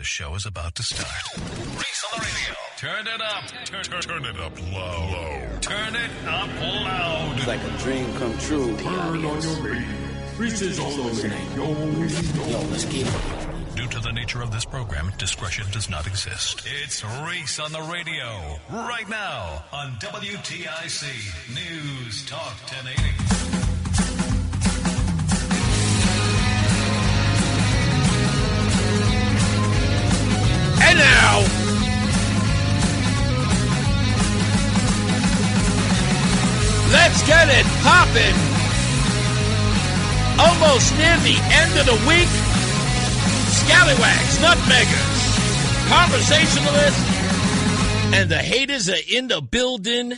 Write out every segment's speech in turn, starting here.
The show is about to start. Reese on the radio. Turn it up. Turn it up low. Turn it up loud. It's like a dream come true. Turn on your radio. Reese is on the radio. Yo, let's get it. Due to the nature of this program, discretion does not exist. It's Reese on the radio. Right now on WTIC News Talk 1080. And now, let's get it poppin'. Almost near the end of the week. Scallywags, nutmeggers, conversationalists, and the haters are in the building.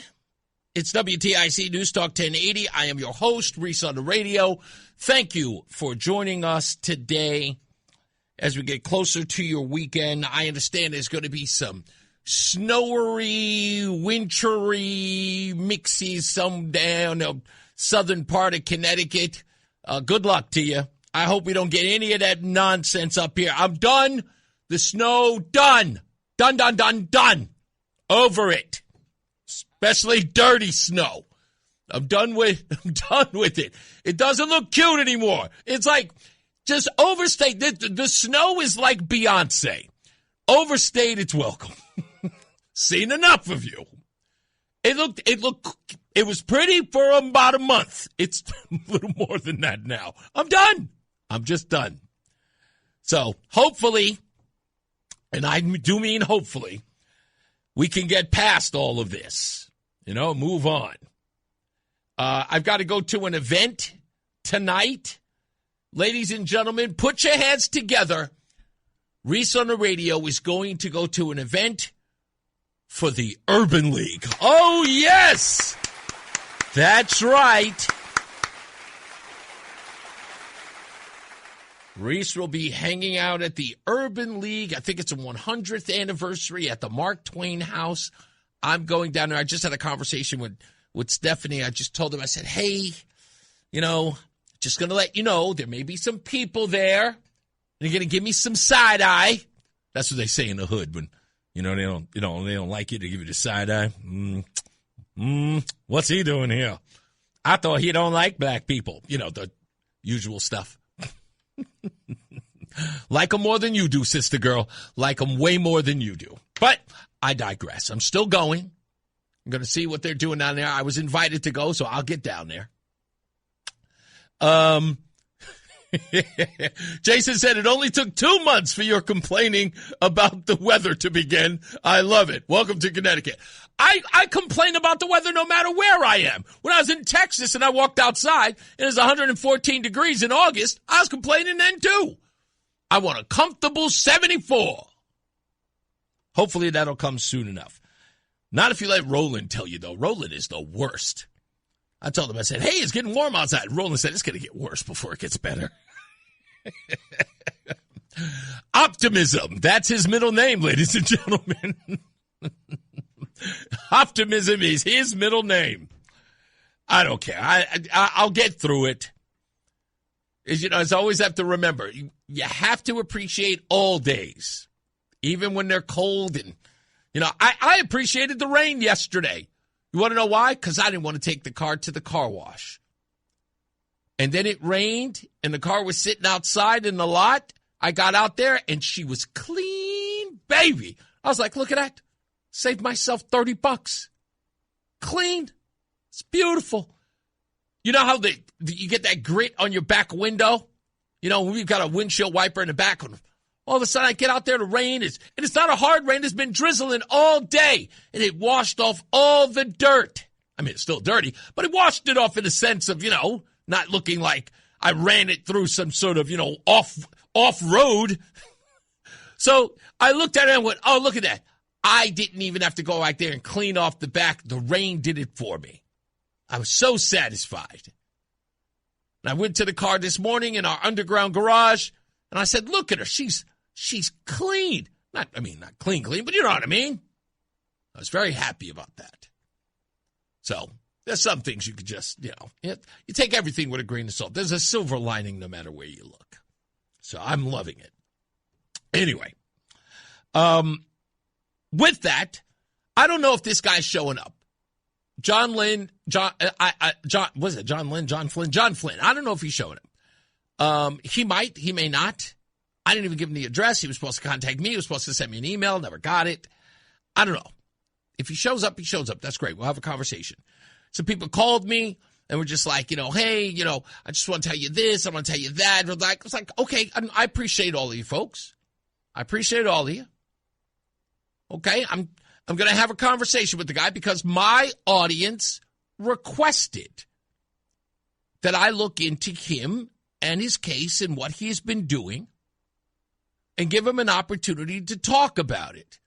It's WTIC News Talk 1080. I am your host, Reese on the radio. Thank you for joining us today. As we get closer to your weekend, I understand there's going to be some snowery, wintry mixy, some down the southern part of Connecticut. Good luck to you. I hope we don't get any of that nonsense up here. I'm done. The snow, done. Done. Over it. Especially dirty snow. I'm done with it. It doesn't look cute anymore. It's like, just overstate. The snow is like Beyonce. Overstayed its welcome. Seen enough of you. It was pretty for about a month. It's a little more than that now. I'm done. I'm just done. So hopefully, and I do mean hopefully, we can get past all of this. Move on. I've got to go to an event tonight. Ladies and gentlemen, put your hands together. Reese on the radio is going to go to an event for the Urban League. Oh, yes! That's right. Reese will be hanging out at the Urban League. I think it's a 100th anniversary at the Mark Twain House. I'm going down there. I just had a conversation with Stephanie. I just told him, I said, hey, just going to let you know, there may be some people there. They're going to give me some side eye. That's what they say in the hood when, they don't like you to give you the side eye. What's he doing here? I thought he don't like black people. The usual stuff. Like them more than you do, sister girl. Like them way more than you do. But I digress. I'm still going. I'm going to see what they're doing down there. I was invited to go, so I'll get down there. Jason said it only took 2 months for your complaining about the weather to begin. I love it. Welcome to Connecticut. I complain about the weather no matter where I am. When I was in Texas and I walked outside, it was 114 degrees in August. I was complaining then too. I want a comfortable 74. Hopefully that'll come soon enough. Not if you let Roland tell you, though. Roland is the worst. I told him, I said, hey, it's getting warm outside. Roland said, it's going to get worse before it gets better. Optimism. That's his middle name, ladies and gentlemen. Optimism is his middle name. I don't care. I'll get through it. As I always have to remember, you have to appreciate all days, even when they're cold. And, I appreciated the rain yesterday. You want to know why? Because I didn't want to take the car to the car wash. And then it rained, and the car was sitting outside in the lot. I got out there, and she was clean, baby. I was like, look at that. Saved myself $30. Clean. It's beautiful. You know how you get that grit on your back window? We've got a windshield wiper in the back. All of a sudden, I get out there, the rain and it's not a hard rain. It's been drizzling all day, and it washed off all the dirt. I mean, it's still dirty, but it washed it off in the sense of, not looking like I ran it through some sort of, off-road. So I looked at it and went, oh, look at that. I didn't even have to go out there and clean off the back. The rain did it for me. I was so satisfied. And I went to the car this morning in our underground garage, and I said, look at her. She's clean. Not clean, but you know what I mean. I was very happy about that. So there's some things you could just, you take everything with a grain of salt. There's a silver lining no matter where you look. So I'm loving it. Anyway, With that, I don't know if this guy's showing up. John Flynn. I don't know if he's showing up. He might, he may not. I didn't even give him the address. He was supposed to contact me. He was supposed to send me an email. Never got it. I don't know. If he shows up, he shows up. That's great. We'll have a conversation. Some people called me and were just like, hey, I just want to tell you this. I want to tell you that. It's like, okay, I appreciate all of you folks. I appreciate all of you. Okay, I'm going to have a conversation with the guy because my audience requested that I look into him and his case and what he's been doing and give him an opportunity to talk about it.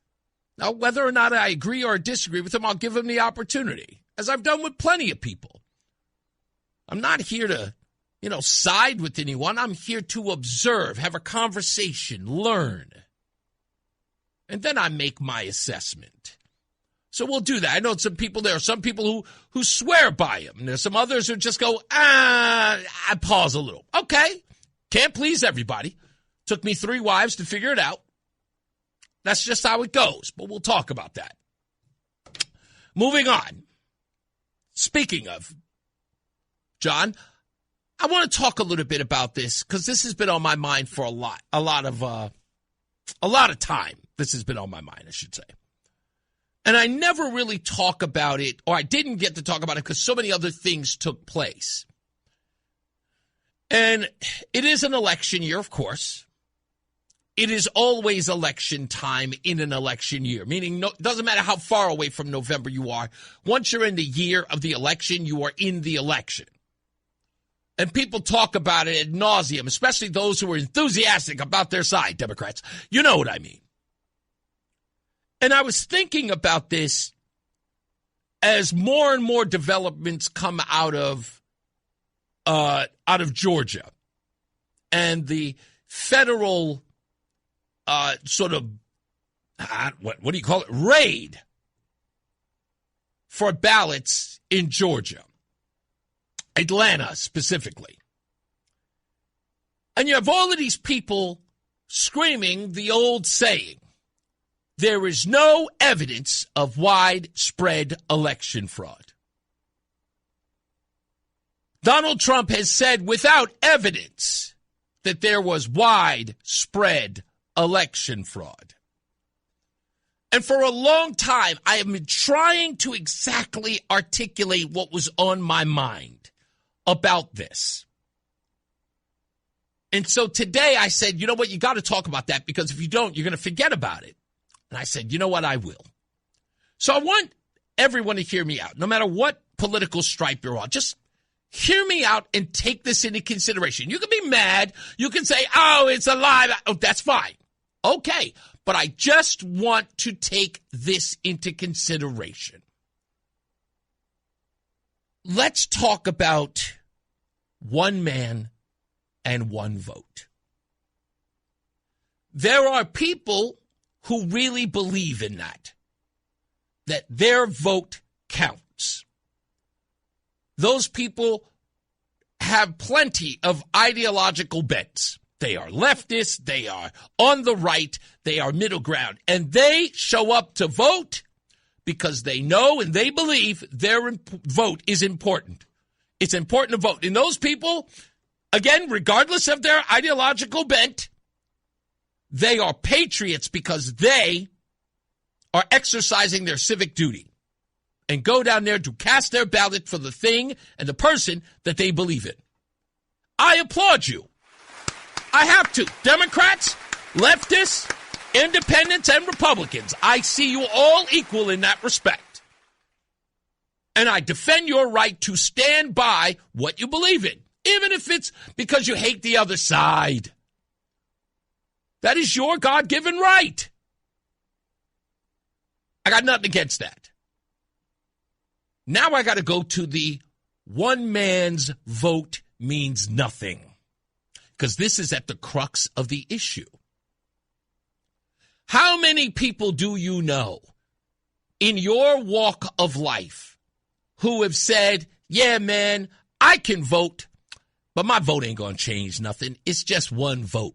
Now, whether or not I agree or disagree with him, I'll give him the opportunity, as I've done with plenty of people. I'm not here to, side with anyone. I'm here to observe, have a conversation, learn. And then I make my assessment. So we'll do that. I know there are some people who swear by him. And there's some others who just go, I pause a little. Okay, can't please everybody. Took me 3 wives to figure it out. That's just how it goes, but we'll talk about that. Moving on. Speaking of John, I want to talk a little bit about this because this has been on my mind for a lot of time. This has been on my mind, I should say. And I never really talk about it, or I didn't get to talk about it because so many other things took place. And it is an election year, of course. It is always election time in an election year, meaning it doesn't matter how far away from November you are. Once you're in the year of the election, you are in the election. And people talk about it ad nauseum, especially those who are enthusiastic about their side, Democrats. You know what I mean. And I was thinking about this as more and more developments come out of Georgia and the federal what do you call it? Raid for ballots in Georgia, Atlanta specifically. And you have all of these people screaming the old saying, there is no evidence of widespread election fraud. Donald Trump has said without evidence that there was widespread election fraud. And for a long time, I have been trying to exactly articulate what was on my mind about this. And so today I said, you know what, you got to talk about that because if you don't, you're going to forget about it. And I said, you know what, I will. So I want everyone to hear me out, no matter what political stripe you're on. Just hear me out and take this into consideration. You can be mad. You can say, oh, it's a lie. Oh, that's fine. Okay, but I just want to take this into consideration. Let's talk about one man and one vote. There are people who really believe in that their vote counts. Those people have plenty of ideological bents. They are leftists, they are on the right, they are middle ground, and they show up to vote because they know and they believe their vote is important. It's important to vote. And those people, again, regardless of their ideological bent, they are patriots because they are exercising their civic duty and go down there to cast their ballot for the thing and the person that they believe in. I applaud you. I have to. Democrats, leftists, independents, and Republicans. I see you all equal in that respect. And I defend your right to stand by what you believe in, even if it's because you hate the other side. That is your God-given right. I got nothing against that. Now I got to go to the one man's vote means nothing. Because this is at the crux of the issue. How many people do you know in your walk of life who have said, yeah, man, I can vote, but my vote ain't going to change nothing. It's just one vote.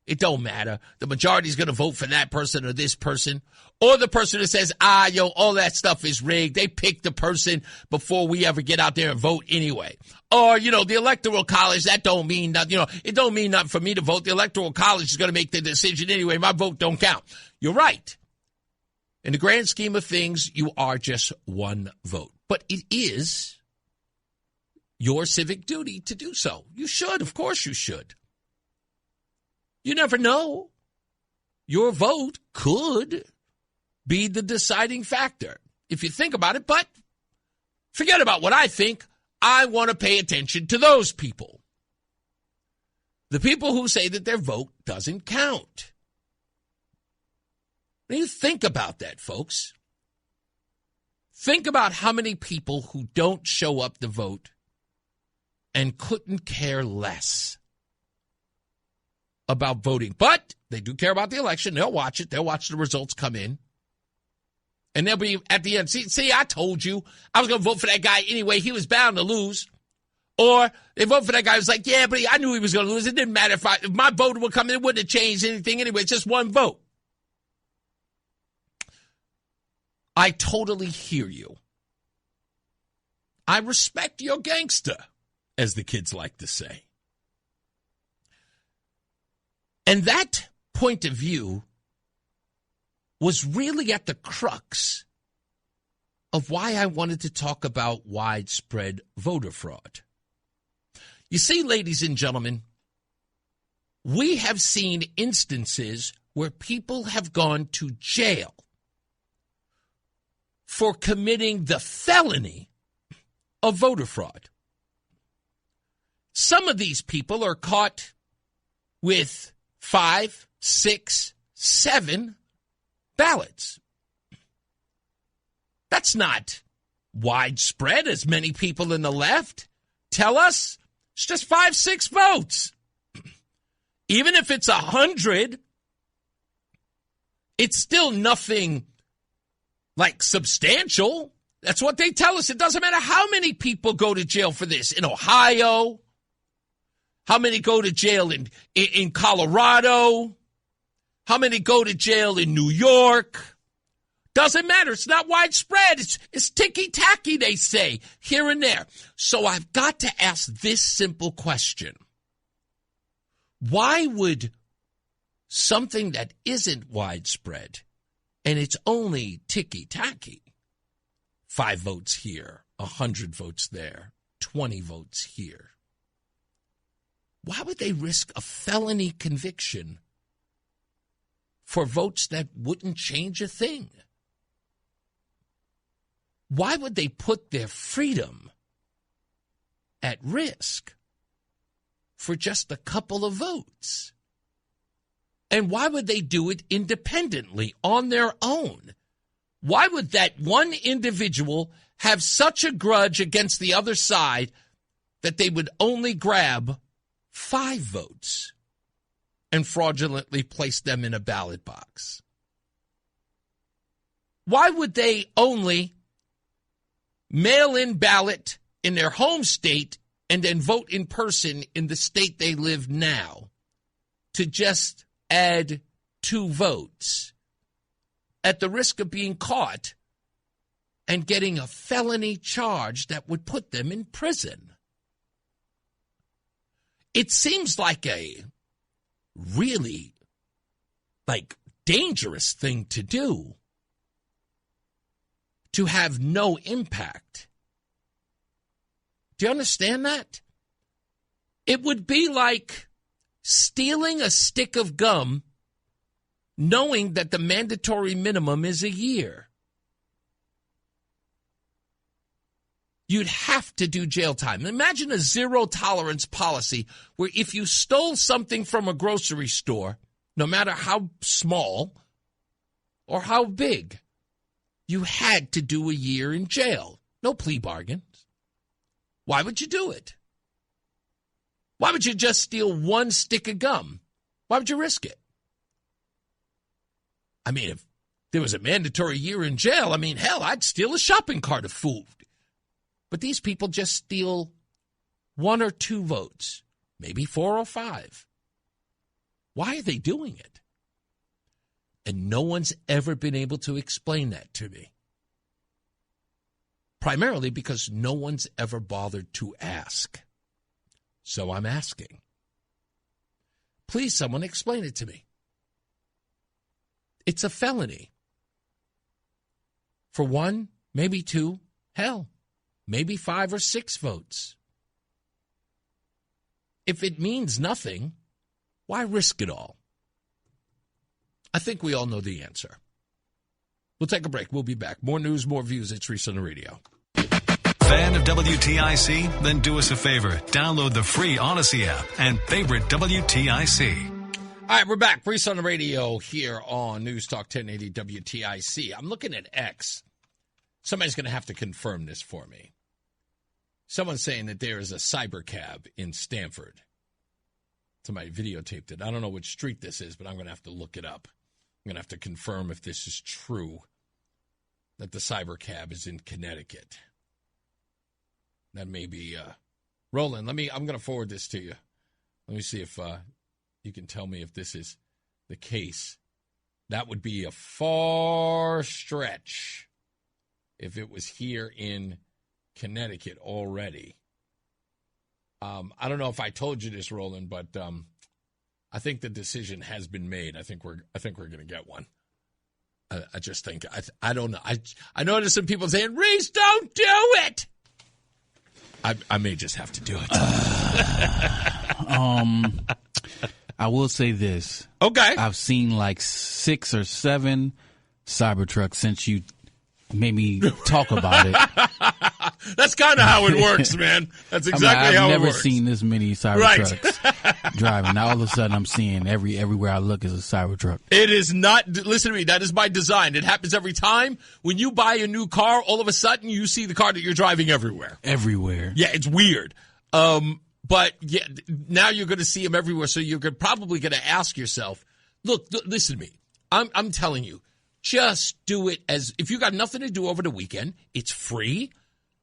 It don't matter. The majority is going to vote for that person or this person. Or the person that says, all that stuff is rigged. They pick the person before we ever get out there and vote anyway. Or, the Electoral College, that don't mean nothing. It don't mean nothing for me to vote. The Electoral College is going to make the decision anyway. My vote don't count. You're right. In the grand scheme of things, you are just one vote. But it is your civic duty to do so. You should. Of course you should. You never know. Your vote could be the deciding factor if you think about it. But forget about what I think. I want to pay attention to those people. The people who say that their vote doesn't count. When you think about that, folks, think about how many people who don't show up to vote and couldn't care less about voting. But they do care about the election. They'll watch it. They'll watch the results come in. And they'll be at the end. See, I told you I was going to vote for that guy anyway. He was bound to lose. Or they vote for that guy who's like, yeah, but I knew he was going to lose. It didn't matter if my vote would come in. It wouldn't have changed anything anyway. It's just one vote. I totally hear you. I respect your gangster, as the kids like to say. And that point of view was really at the crux of why I wanted to talk about widespread voter fraud. You see, ladies and gentlemen, we have seen instances where people have gone to jail for committing the felony of voter fraud. Some of these people are caught with 5, 6, 7 ballots. That's not widespread, as many people in the left tell us. It's just 5, 6 votes. Even if it's 100, it's still nothing like substantial. That's what they tell us. It doesn't matter how many people go to jail for this. In Ohio, how many go to jail in Colorado, how many go to jail in New York. Doesn't matter. It's not widespread. It's ticky-tacky, they say, here and there. So I've got to ask this simple question. Why would something that isn't widespread, and it's only ticky-tacky, 5 votes here, 100 votes there, 20 votes here, why would they risk a felony conviction for votes that wouldn't change a thing? Why would they put their freedom at risk for just a couple of votes? And why would they do it independently, on their own? Why would that one individual have such a grudge against the other side that they would only grab 5 votes and fraudulently place them in a ballot box? Why would they only mail-in ballot in their home state and then vote in person in the state they live now to just add 2 votes at the risk of being caught and getting a felony charge that would put them in prison? It seems like a really dangerous thing to do, to have no impact. Do you understand that? It would be like stealing a stick of gum knowing that the mandatory minimum is a year. You'd have to do jail time. Imagine a zero-tolerance policy where if you stole something from a grocery store, no matter how small or how big, you had to do a year in jail. No plea bargains. Why would you do it? Why would you just steal 1 stick of gum? Why would you risk it? I mean, if there was a mandatory year in jail, hell, I'd steal a shopping cart of food. But these people just steal 1 or 2 votes, maybe 4 or 5. Why are they doing it? And no one's ever been able to explain that to me. Primarily because no one's ever bothered to ask. So I'm asking. Please, someone explain it to me. It's a felony. For 1, maybe 2, hell, maybe 5 or 6 votes. If it means nothing, why risk it all? I think we all know the answer. We'll take a break. We'll be back. More news, more views. It's Reese on the radio. Fan of WTIC? Then do us a favor. Download the free Odyssey app and favorite WTIC. All right, we're back. Reese on the radio here on NewsTalk 1080 WTIC. I'm looking at X. Somebody's going to have to confirm this for me. Someone's saying that there is a cyber cab in Stamford. Somebody videotaped it. I don't know which street this is, but I'm going to have to look it up. I'm going to have to confirm if this is true, that the cyber cab is in Connecticut. That may be Roland. I'm going to forward this to you. Let me see if you can tell me if this is the case. That would be a far stretch if it was here in Connecticut already. I don't know if I told you this, Roland, but I think the decision has been made. I think we're going to get one. I just think I don't know. I noticed some people saying, "Reese, don't do it." I may just have to do it. I will say this. Okay. I've seen like 6 or 7 Cybertrucks since you made me talk about it. That's kind of how it works, man. That's exactly how it works. I've never seen this many Cybertrucks driving. Now all of a sudden I'm seeing everywhere I look is a Cybertruck. It is not, listen to me, that is by design. It happens every time. When you buy a new car, all of a sudden you see the car that you're driving everywhere. Everywhere. Yeah, it's weird. But yeah, now you're going to see them everywhere, so you're probably going to ask yourself, look, listen to me. I'm telling you, just do it as, if you got nothing to do over the weekend, it's free.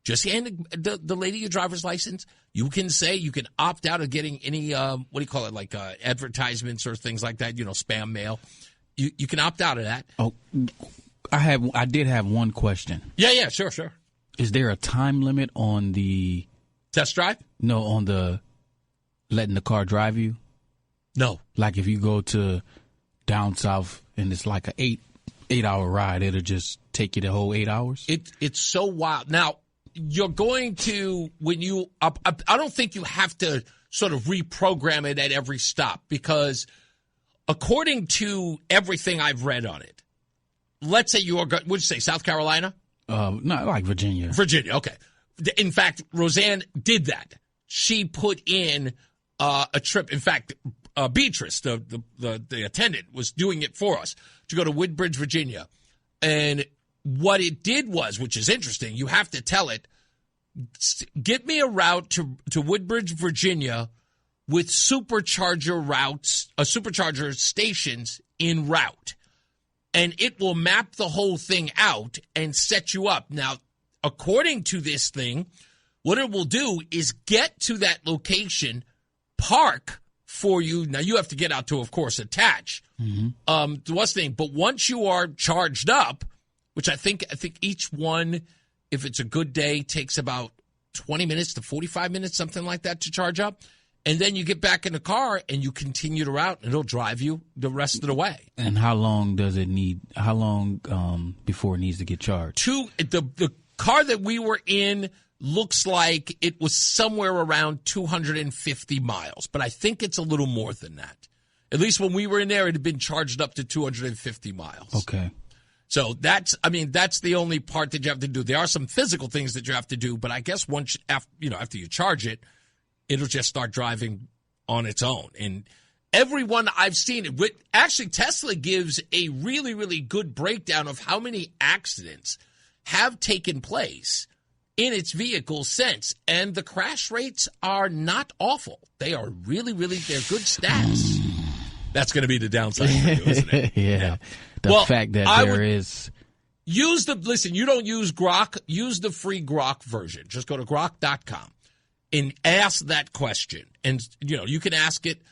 Just hand the lady your driver's license. You can opt out of getting any, like advertisements or things like that, spam mail. You can opt out of that. Oh, I did have one question. Yeah, sure. Is there a time limit on the test drive? No, on the letting the car drive you? No. Like if you go to down south and it's like an 8-hour ride, it'll just take you the whole 8 hours? It's so wild. Now, you're going to, I don't think you have to sort of reprogram it at every stop, because according to everything I've read on it, let's say would you say South Carolina? No, like Virginia. Virginia, okay. In fact, Roseanne did that. She put in a trip. In fact, Beatrice, the attendant, was doing it for us to go to Woodbridge, Virginia. And what it did was, which is interesting, you have to tell it, get me a route to Woodbridge, Virginia with supercharger stations en route. And it will map the whole thing out and set you up. Now, according to this thing, what it will do is get to that location, park for you. Now, you have to get out to, of course, attach. Mm-hmm. But once you are charged up, which I think each one, if it's a good day, takes about 20 minutes to 45 minutes, something like that, to charge up. And then you get back in the car and you continue the route, and it'll drive you the rest of the way. And how long does it need? How long before it needs to get charged? The car that we were in looks like it was somewhere around 250 miles, but I think it's a little more than that. At least when we were in there, it had been charged up to 250 miles. Okay. So that's the only part that you have to do. There are some physical things that you have to do, but I guess after you charge it, it'll just start driving on its own. And everyone I've seen it with, actually Tesla gives a really, really good breakdown of how many accidents have taken place in its vehicle since, and the crash rates are not awful. They are really, really, they're good stats. That's going to be the downside for you, isn't it? Yeah. The fact that listen, you don't use Grok, use the free Grok version. Just go to grok.com and ask that question. And, you can ask it,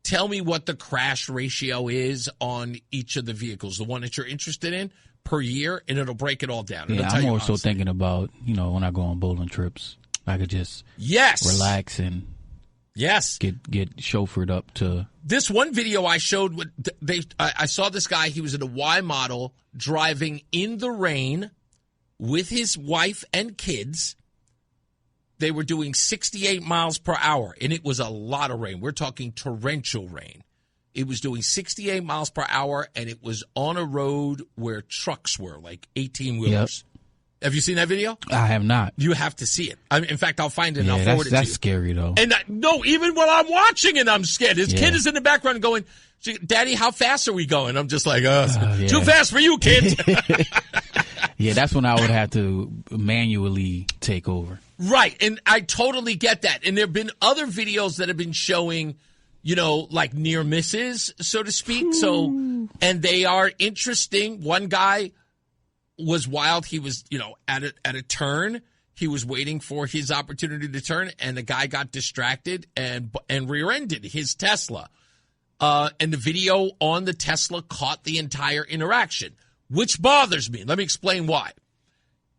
tell me what the crash ratio is on each of the vehicles, the one that you're interested in, per year, and it'll break it all down. Yeah, I'm also thinking about, when I go on bowling trips, I could just relax and get chauffeured up to. This one video I showed, I saw this guy. He was in a Y model driving in the rain with his wife and kids. They were doing 68 miles per hour, and it was a lot of rain. We're talking torrential rain. It was doing 68 miles per hour, and it was on a road where trucks were, like 18-wheelers. Yep. Have you seen that video? I have not. You have to see it. In fact, I'll find it and I'll forward it to you. That's scary, though. And no, even when I'm watching it, I'm scared. His kid is in the background going, Daddy, how fast are we going? I'm just like, too fast for you, kid. Yeah, that's when I would have to manually take over. Right, and I totally get that. And there have been other videos that have been showing, like near misses, so to speak. Ooh. So, and they are interesting. One guy was wild. He was, at a turn. He was waiting for his opportunity to turn, and the guy got distracted and rear-ended his Tesla. And the video on the Tesla caught the entire interaction, which bothers me. Let me explain why.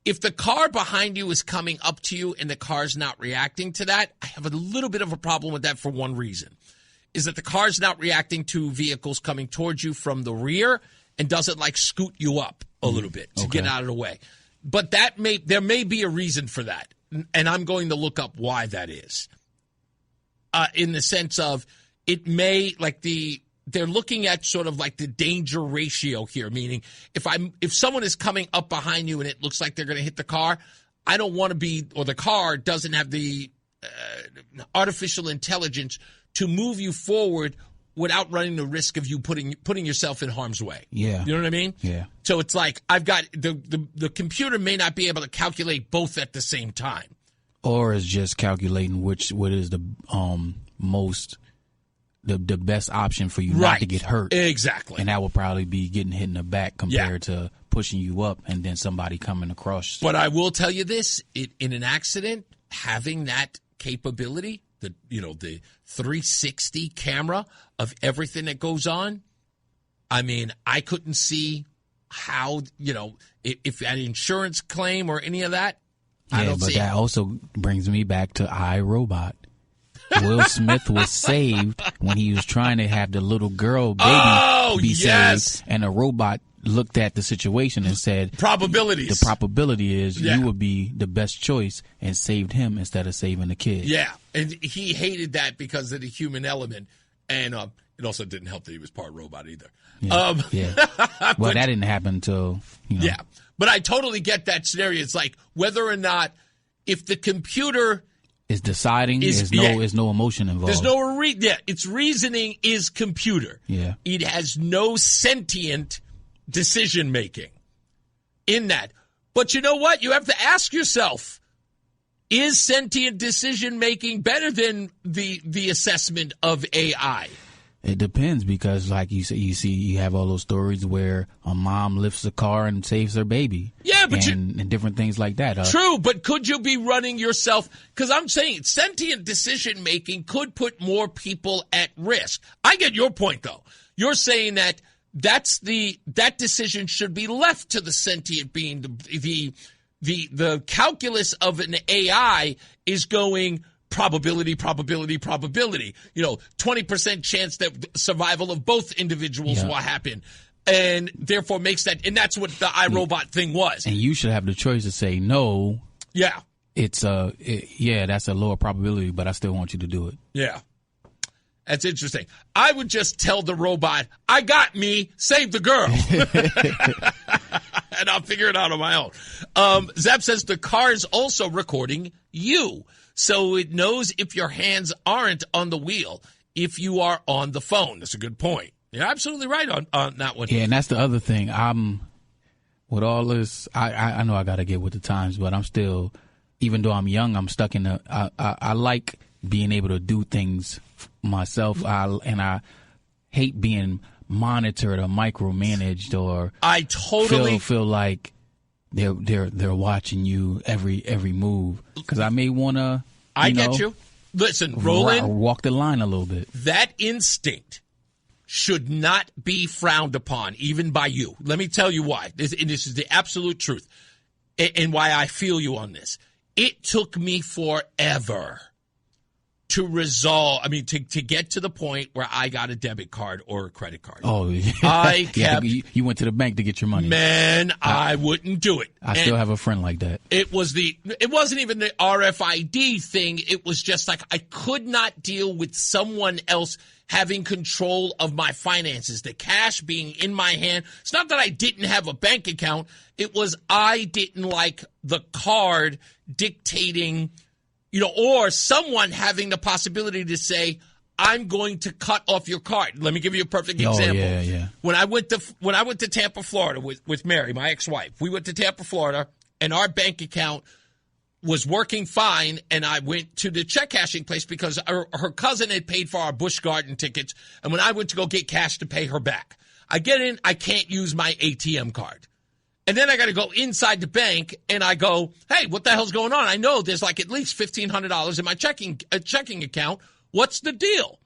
If the car behind you is coming up to you and the car's not reacting to that, I have a little bit of a problem with that for one reason, is that the car's not reacting to vehicles coming towards you from the rear and doesn't scoot you up a little bit to get out of the way. But there may be a reason for that, and I'm going to look up why that is. In the sense of it may they're looking at sort of the danger ratio here, meaning if someone is coming up behind you and it looks like they're going to hit the car, I don't want to be, or the car doesn't have the artificial intelligence to move you forward without running the risk of you putting yourself in harm's way. Yeah. You know what I mean? Yeah. So it's I've got the computer may not be able to calculate both at the same time. Or it's just calculating what is the most the best option for you not to get hurt. Exactly. And that will probably be getting hit in the back compared to pushing you up and then somebody coming across. But I will tell you this, in an accident, having that capability, the 360 camera of everything that goes on, I couldn't see how, if an insurance claim or any of that, I don't see. But that also brings me back to iRobot. Will Smith was saved when he was trying to have the little girl baby be saved, and a robot looked at the situation and said, probabilities. The probability is you would be the best choice, and saved him instead of saving the kid. Yeah, and he hated that because of the human element, and it also didn't help that he was part robot either. Well, that didn't happen until, Yeah, but I totally get that scenario. It's whether or not, if the computer is deciding, there's no emotion involved. There's no its reasoning is computer. Yeah. It has no sentient decision making in that. But you know what? You have to ask yourself, is sentient decision making better than the assessment of AI? It depends, because you have all those stories where a mom lifts a car and saves her baby. Yeah, but and different things like that. True, but could you be running yourself? Because I'm saying sentient decision making could put more people at risk. I get your point, though. You're saying that that decision should be left to the sentient being. The calculus of an AI is going probability. 20% chance that survival of both individuals will happen, and therefore makes that. And that's what the iRobot thing was. And you should have the choice to say no. Yeah, that's a lower probability, but I still want you to do it. Yeah, that's interesting. I would just tell the robot, "I got me, save the girl." And I'll figure it out on my own. Zap says the car is also recording you, so it knows if your hands aren't on the wheel, if you are on the phone. That's a good point. You're absolutely right on that one. Yeah, and that's the other thing. With all this, I know I got to get with the times, but I'm still, even though I'm young, I'm stuck in I like being able to do things myself, and I hate being monitored or micromanaged, or I totally feel like they're watching you every move, because I may want to. I get you. Listen, Roland, walk the line a little bit. That instinct should not be frowned upon, even by you. Let me tell you why. This is the absolute truth, and why I feel you on this. It took me forever to resolve. I mean, to get to the point where I got a debit card or a credit card. Oh, yeah. I kept. You went to the bank to get your money. Man, I wouldn't do it. I still have a friend like that. It wasn't even the RFID thing. It was just like I could not deal with someone else having control of my finances, the cash being in my hand. It's not that I didn't have a bank account. It was I didn't like the card dictating, or someone having the possibility to say, I'm going to cut off your card. Let me give you a perfect example. Oh, yeah. When I went to Tampa, Florida with Mary, my ex-wife, we went to Tampa, Florida, and our bank account was working fine, and I went to the check cashing place because her cousin had paid for our Busch Garden tickets, and when I went to go get cash to pay her back, I get in, I can't use my ATM card. And then I got to go inside the bank, and I go, hey, what the hell's going on? I know there's like at least $1,500 in my checking account. What's the deal?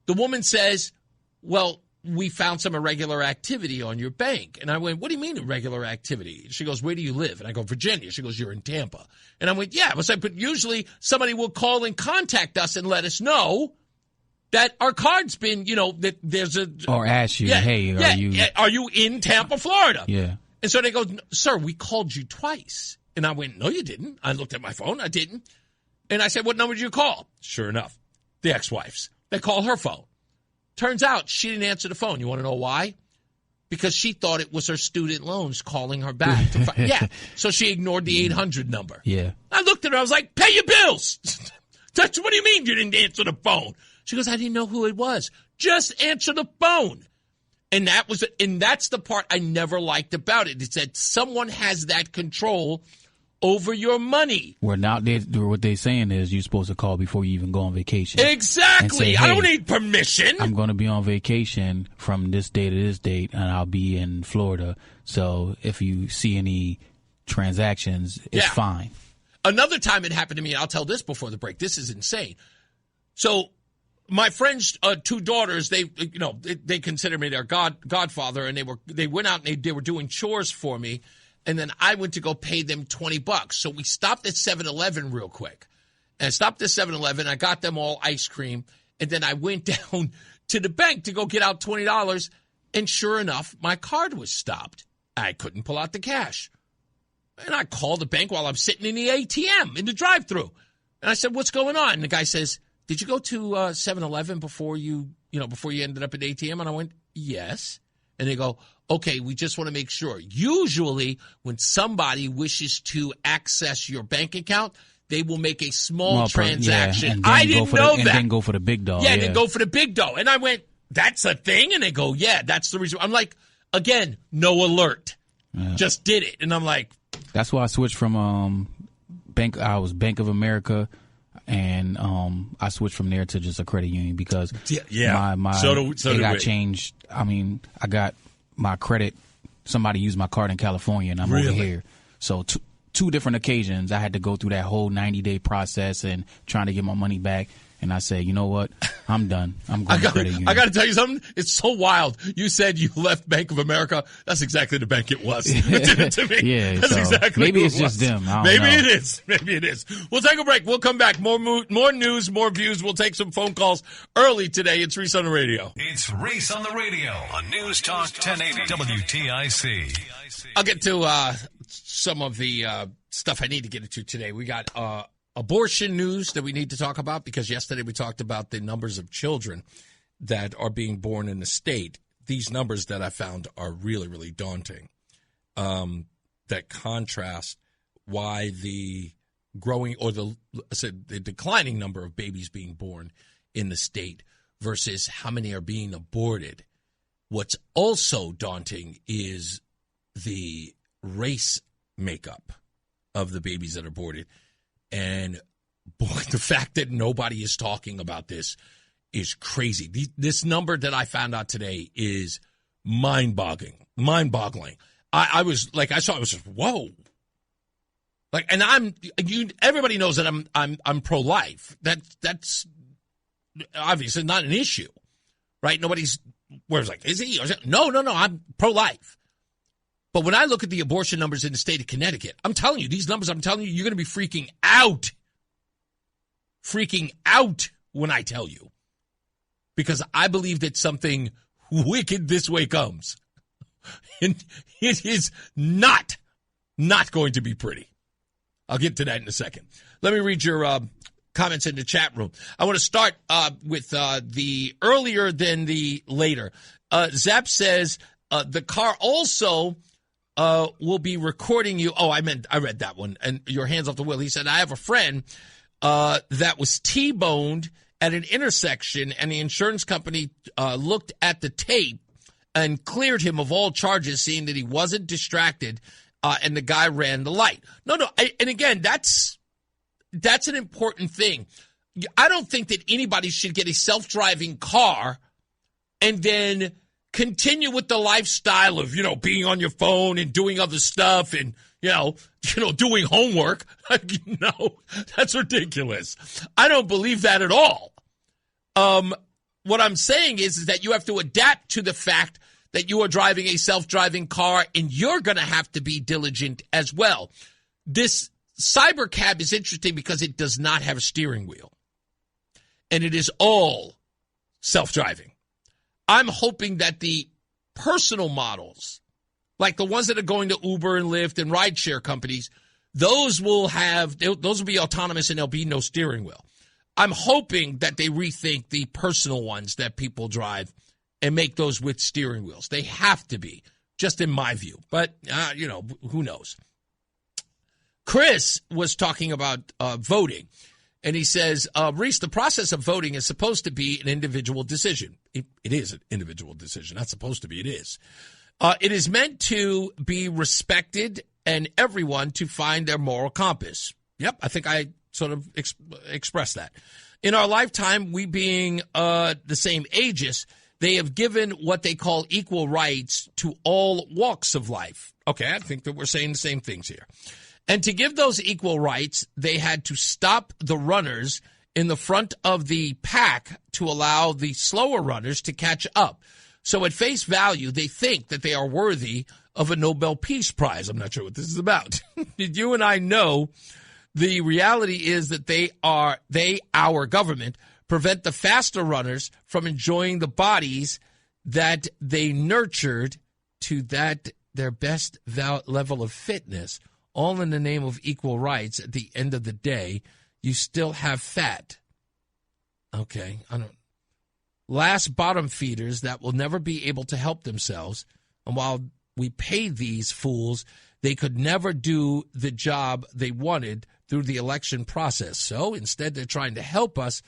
The woman says, well, we found some irregular activity on your bank. And I went, what do you mean irregular activity? She goes, where do you live? And I go, Virginia. She goes, you're in Tampa. And I went, yeah. I was like, but usually somebody will call and contact us and let us know that our card's been, that there's a... Or ask you, are you in Tampa, Florida? Yeah. And so they go, sir, we called you twice. And I went, no, you didn't. I looked at my phone. I didn't. And I said, what number did you call? Sure enough, the ex-wife's. They call her phone. Turns out she didn't answer the phone. You want to know why? Because she thought it was her student loans calling her back. Yeah. So she ignored the 800 number. Yeah. I looked at her. I was like, pay your bills. What do you mean you didn't answer the phone? She goes, I didn't know who it was. Just answer the phone. And that's the part I never liked about it. It's that someone has that control over your money. Well, now what they're saying is you're supposed to call before you even go on vacation. Exactly. Say, hey, I don't need permission. I'm going to be on vacation from this day to this date, and I'll be in Florida. So if you see any transactions, it's fine. Another time it happened to me, and I'll tell this before the break. This is insane. So my friend's two daughters, they consider me their godfather, and they went out and they were doing chores for me. And then I went to go pay them $20. So we stopped at 7-Eleven real quick. And I stopped at 7-Eleven. I got them all ice cream. And then I went down to the bank to go get out $20. And sure enough, my card was stopped. I couldn't pull out the cash. And I called the bank while I'm sitting in the ATM, in the drive-thru. And I said, what's going on? And the guy says, did you go to 7-Eleven before you ended up at the ATM? And I went, yes. And they go, okay, we just want to make sure. Usually, when somebody wishes to access your bank account, they will make a small transaction. I didn't know that. And then go for the big dough. Yeah, then go for the big dough. And I went, that's a thing? And they go, yeah, that's the reason. I'm like, again, no alert. Yeah. Just did it. And I'm like. That's why I switched from Bank of America. And I switched from there to just a credit union because it got changed. I mean, I got my credit. Somebody used my card in California, and I'm over here. So two different occasions, I had to go through that whole 90-day process and trying to get my money back. And I said, you know what? I'm done. I'm going to credit union. I got to tell you something. It's so wild. You said you left Bank of America. That's exactly the bank it was. To me. Yeah, that's exactly maybe who it's it was. just them. Maybe it is. Maybe it is. We'll take a break. We'll come back. More news, more views. We'll take some phone calls early today. It's Reese on the radio. It's Reese on the radio on NewsTalk 1080 WTIC. I'll get to some of the stuff I need to get into today. We got abortion news that we need to talk about because yesterday we talked about the numbers of children that are being born in the state. These numbers that I found are really, really daunting. That contrast why the growing or the declining number of babies being born in the state versus how many are being aborted. What's also daunting is the race makeup of the babies that are aborted. And boy, the fact that nobody is talking about this is crazy. This number that I found out today is mind-boggling. I was just, whoa. Like, and everybody knows that I'm pro-life. That's obviously not an issue, right? Nobody's like, is he? No, I'm pro-life. But when I look at the abortion numbers in the state of Connecticut, I'm telling you, these numbers, you're going to be freaking out. Freaking out when I tell you. Because I believe that something wicked this way comes. And it is not going to be pretty. I'll get to that in a second. Let me read your comments in the chat room. I want to start with the earlier than the later. Zap says the car also will be recording you. Oh, I read that one. And your hands off the wheel. He said, I have a friend that was T-boned at an intersection, and the insurance company looked at the tape and cleared him of all charges, seeing that he wasn't distracted, and the guy ran the light. And again, that's an important thing. I don't think that anybody should get a self-driving car and then continue with the lifestyle of, being on your phone and doing other stuff and, doing homework. No, that's ridiculous. I don't believe that at all. What I'm saying is that you have to adapt to the fact that you are driving a self-driving car, and you're going to have to be diligent as well. This cyber cab is interesting because it does not have a steering wheel, and it is all self-driving. I'm hoping that the personal models, like the ones that are going to Uber and Lyft and rideshare companies, those will be autonomous and there'll be no steering wheel. I'm hoping that they rethink the personal ones that people drive and make those with steering wheels. They have to be, just in my view. But, who knows? Chris was talking about voting, and he says, Reese, the process of voting is supposed to be an individual decision. It is an individual decision. Not supposed to be. It is. It is meant to be respected and everyone to find their moral compass. Yep, I think I sort of expressed that. In our lifetime, we being the same ages, they have given what they call equal rights to all walks of life. Okay, I think that we're saying the same things here. And to give those equal rights, they had to stop the runners in the front of the pack to allow the slower runners to catch up. So at face value, they think that they are worthy of a Nobel Peace Prize. I'm not sure what this is about. You and I know the reality is that our government, prevent the faster runners from enjoying the bodies that they nurtured to their best level of fitness, all in the name of equal rights. At the end of the day, you still have fat. Okay, last bottom feeders that will never be able to help themselves. And while we pay these fools, they could never do the job they wanted through the election process. So instead, they're trying to help us,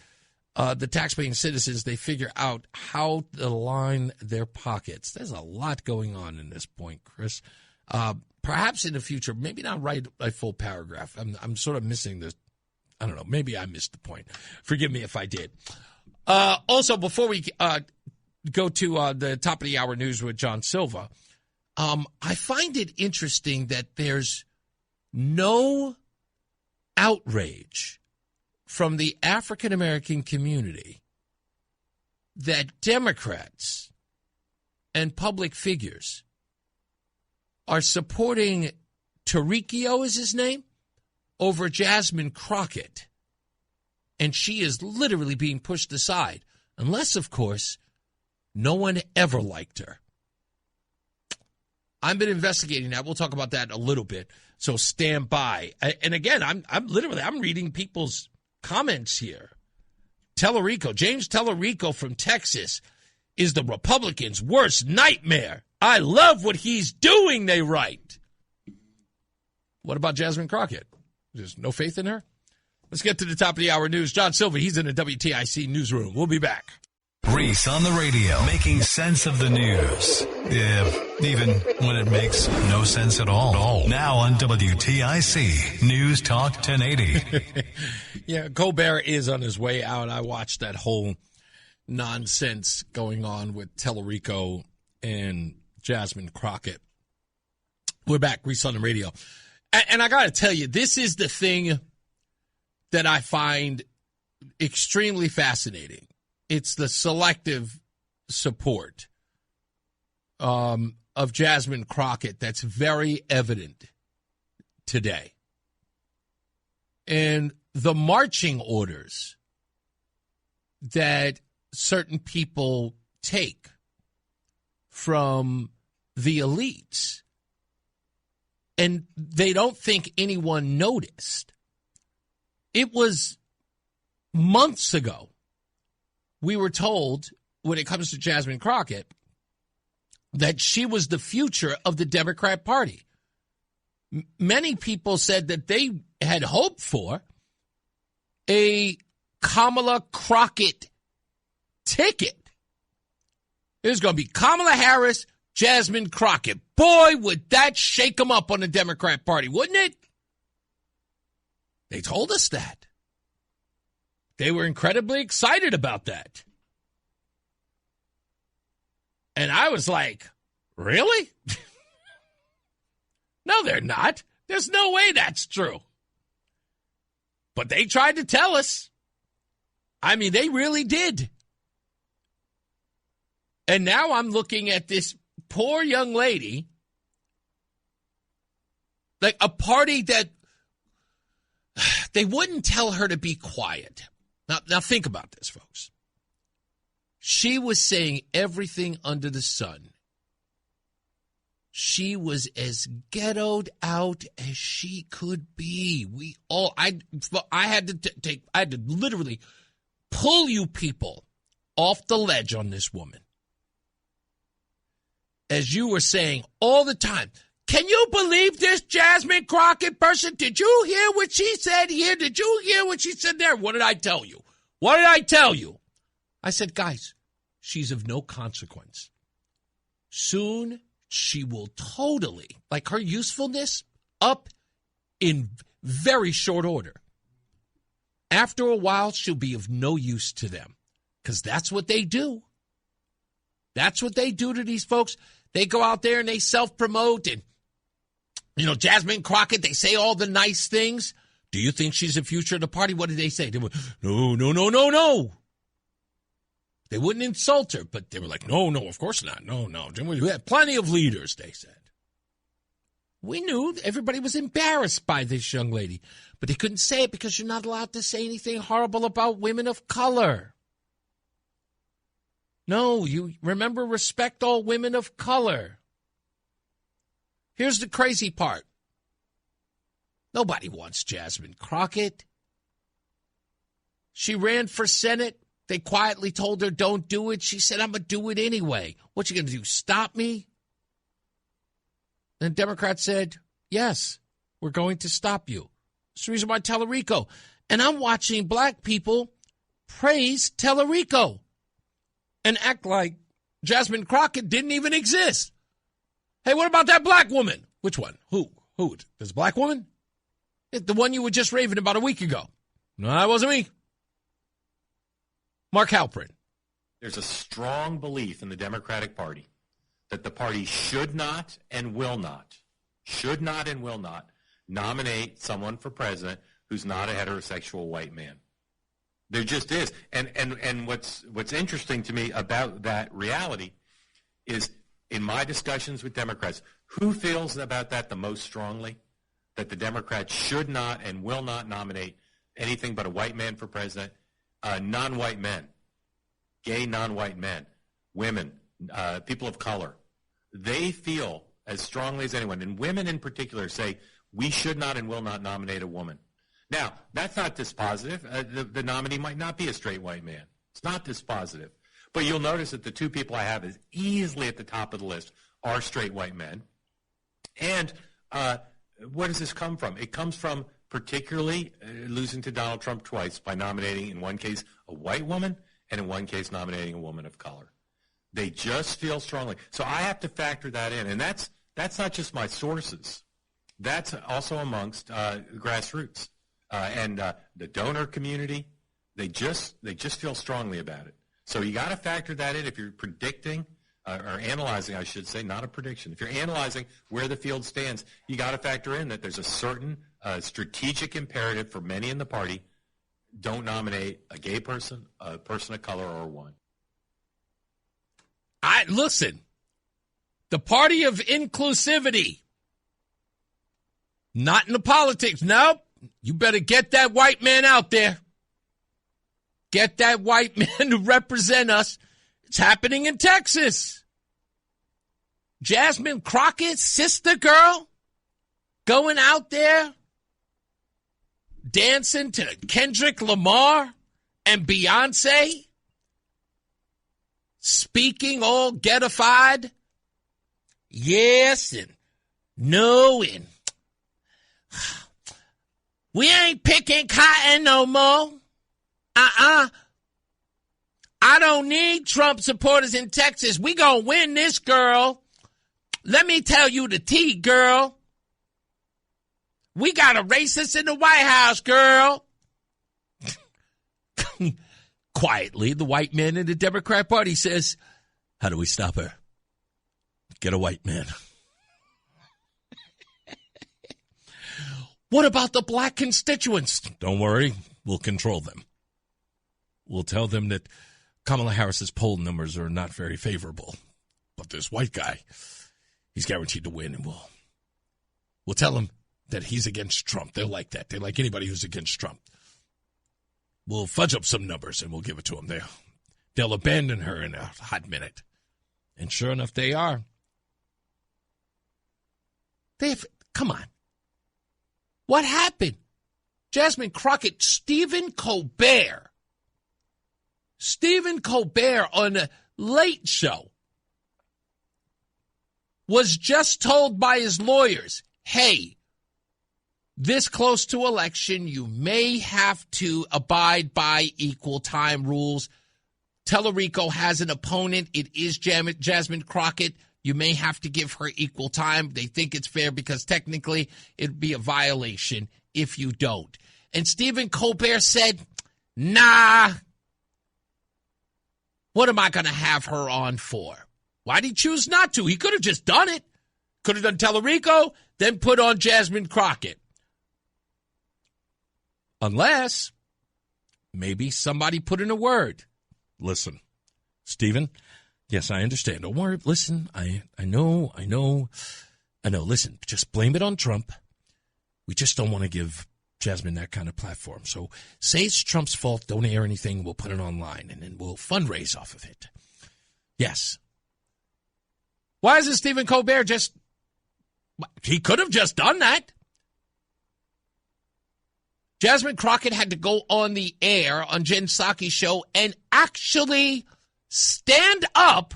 the taxpaying citizens. They figure out how to line their pockets. There's a lot going on in this point, Chris. Perhaps in the future, maybe not write a full paragraph. I'm sort of missing this. I don't know. Maybe I missed the point. Forgive me if I did. Also, before we go to the top of the hour news with John Silva, I find it interesting that there's no outrage from the African-American community that Democrats and public figures are supporting Tarikio, is his name, over Jasmine Crockett. And she is literally being pushed aside, unless, of course, no one ever liked her. I've been investigating that. We'll talk about that in a little bit, so stand by. And again, I'm reading people's comments here. James Tellerico from Texas is the Republicans' worst nightmare. I love what he's doing, they write. What about Jasmine Crockett? There's no faith in her? Let's get to the top of the hour news. John Silva, he's in the WTIC newsroom. We'll be back. Reese on the radio, making sense of the news. Yeah, even when it makes no sense at all. Now on WTIC, News Talk 1080. Yeah, Colbert is on his way out. I watched that whole nonsense going on with Tellerico and Jasmine Crockett. We're back, Reese on the radio. And I got to tell you, this is the thing that I find extremely fascinating. It's the selective support of Jasmine Crockett that's very evident today. And the marching orders that certain people take from the elites, and they don't think anyone noticed. It was months ago we were told, when it comes to Jasmine Crockett, that she was the future of the Democrat Party. Many people said that they had hoped for a Kamala Crockett ticket. It was going to be Kamala Harris, Jasmine Crockett. Boy, would that shake them up on the Democrat Party, wouldn't it? They told us that. They were incredibly excited about that. And I was like, really? No, they're not. There's no way that's true. But they tried to tell us. I mean, they really did. And now I'm looking at this poor young lady, like a party that they wouldn't tell her to be quiet. Now think about this, folks. She was saying everything under the sun. She was as ghettoed out as she could be. I had to literally pull you people off the ledge on this woman. As you were saying all the time, can you believe this Jasmine Crockett person? Did you hear what she said here? Did you hear what she said there? What did I tell you? What did I tell you? I said, guys, she's of no consequence. Soon she will totally, like her usefulness, up in very short order. After a while, she'll be of no use to them because that's what they do. That's what they do to these folks. They go out there and they self-promote and, Jasmine Crockett, they say all the nice things. Do you think she's the future of the party? What did they say? They were, no. They wouldn't insult her, but they were like, no, of course not. No. We have plenty of leaders, they said. We knew everybody was embarrassed by this young lady, but they couldn't say it because you're not allowed to say anything horrible about women of color. No, you remember, respect all women of color. Here's the crazy part. Nobody wants Jasmine Crockett. She ran for Senate. They quietly told her, don't do it. She said, I'm going to do it anyway. What you going to do, stop me? And Democrats said, yes, we're going to stop you. That's the reason why Tellerico. And I'm watching black people praise Tellerico and act like Jasmine Crockett didn't even exist. Hey, what about that black woman? Which one? Who? There's a black woman? The one you were just raving about a week ago. No, that wasn't me. Mark Halperin. There's a strong belief in the Democratic Party that the party should not and will not nominate someone for president who's not a heterosexual white man. There just is. And what's interesting to me about that reality is, in my discussions with Democrats, who feels about that the most strongly? That the Democrats should not and will not nominate anything but a white man for president? Non-white men, gay non-white men, women, people of color. They feel as strongly as anyone, and women in particular, say we should not and will not nominate a woman. Now, that's not dispositive. The nominee might not be a straight white man. It's not dispositive. But you'll notice that the two people I have is easily at the top of the list are straight white men. And where does this come from? It comes from particularly losing to Donald Trump twice by nominating, in one case, a white woman, and in one case, nominating a woman of color. They just feel strongly. So I have to factor that in. And that's not just my sources. That's also amongst grassroots and the donor community. They just feel strongly about it. So you got to factor that in if you're predicting or analyzing, I should say, not a prediction. If you're analyzing where the field stands, you got to factor in that there's a certain strategic imperative for many in the party. Don't nominate a gay person, a person of color, or one. Listen, the party of inclusivity, not in the politics. Nope. You better get that white man out there. Get that white man to represent us. It's happening in Texas. Jasmine Crockett's sister girl going out there dancing to Kendrick Lamar and Beyonce, speaking all ghettified. Yes and no and we ain't picking cotton no more. I don't need Trump supporters in Texas. We gonna win this, girl. Let me tell you the tea, girl. We got a racist in the White House, girl. Quietly, the white man in the Democrat Party says, how do we stop her? Get a white man. What about the black constituents? Don't worry, we'll control them. We'll tell them that Kamala Harris's poll numbers are not very favorable. But this white guy, he's guaranteed to win, and we'll tell him that he's against Trump. They'll like that. They like anybody who's against Trump. We'll fudge up some numbers, and we'll give it to them. They'll abandon her in a hot minute. And sure enough, they are. Come on. What happened? Jasmine Crockett, Stephen Colbert on a Late Show was just told by his lawyers, hey, this close to election, you may have to abide by equal time rules. Tellerico has an opponent. It is Jasmine Crockett. You may have to give her equal time. They think it's fair because technically it'd be a violation if you don't. And Stephen Colbert said, nah. What am I going to have her on for? Why did he choose not to? He could have just done it. Could have done Tellerico, then put on Jasmine Crockett. Unless maybe somebody put in a word. Listen, Stephen, yes, I understand. Don't worry. Listen, I know. Listen, just blame it on Trump. We just don't want to give Jasmine that kind of platform. So say it's Trump's fault. Don't air anything. We'll put it online, and then we'll fundraise off of it. Yes. Why isn't Stephen Colbert just... He could have just done that. Jasmine Crockett had to go on the air on Jen Psaki's show and actually stand up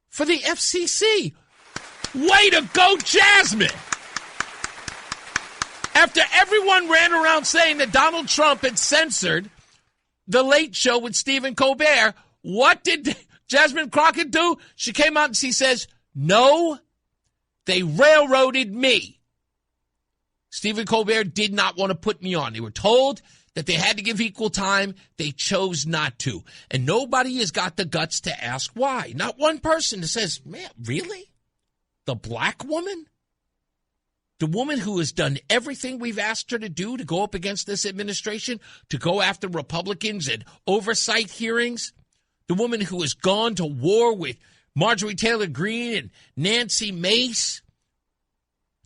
for the FCC. Way to go, Jasmine! After everyone ran around saying that Donald Trump had censored the Late Show with Stephen Colbert, what did Jasmine Crockett do? She came out and she says, no, they railroaded me. Stephen Colbert did not want to put me on. They were told that they had to give equal time. They chose not to. And nobody has got the guts to ask why. Not one person that says, man, really? The black woman? The woman who has done everything we've asked her to do to go up against this administration, to go after Republicans and oversight hearings? The woman who has gone to war with Marjorie Taylor Greene and Nancy Mace?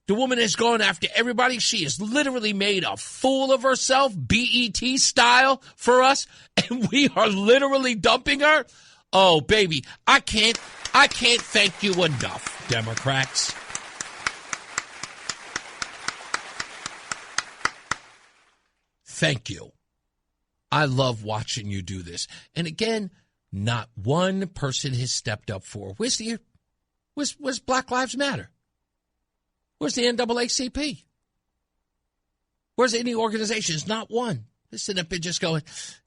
The woman has gone after everybody. She has literally made a fool of herself, BET style, for us, and we are literally dumping her. Oh, baby, I can't thank you enough, Democrats. Thank you. I love watching you do this. And again, not one person has stepped up for. Where's Black Lives Matter? Where's the NAACP? Where's any organizations? Not one. They're sitting up and just going,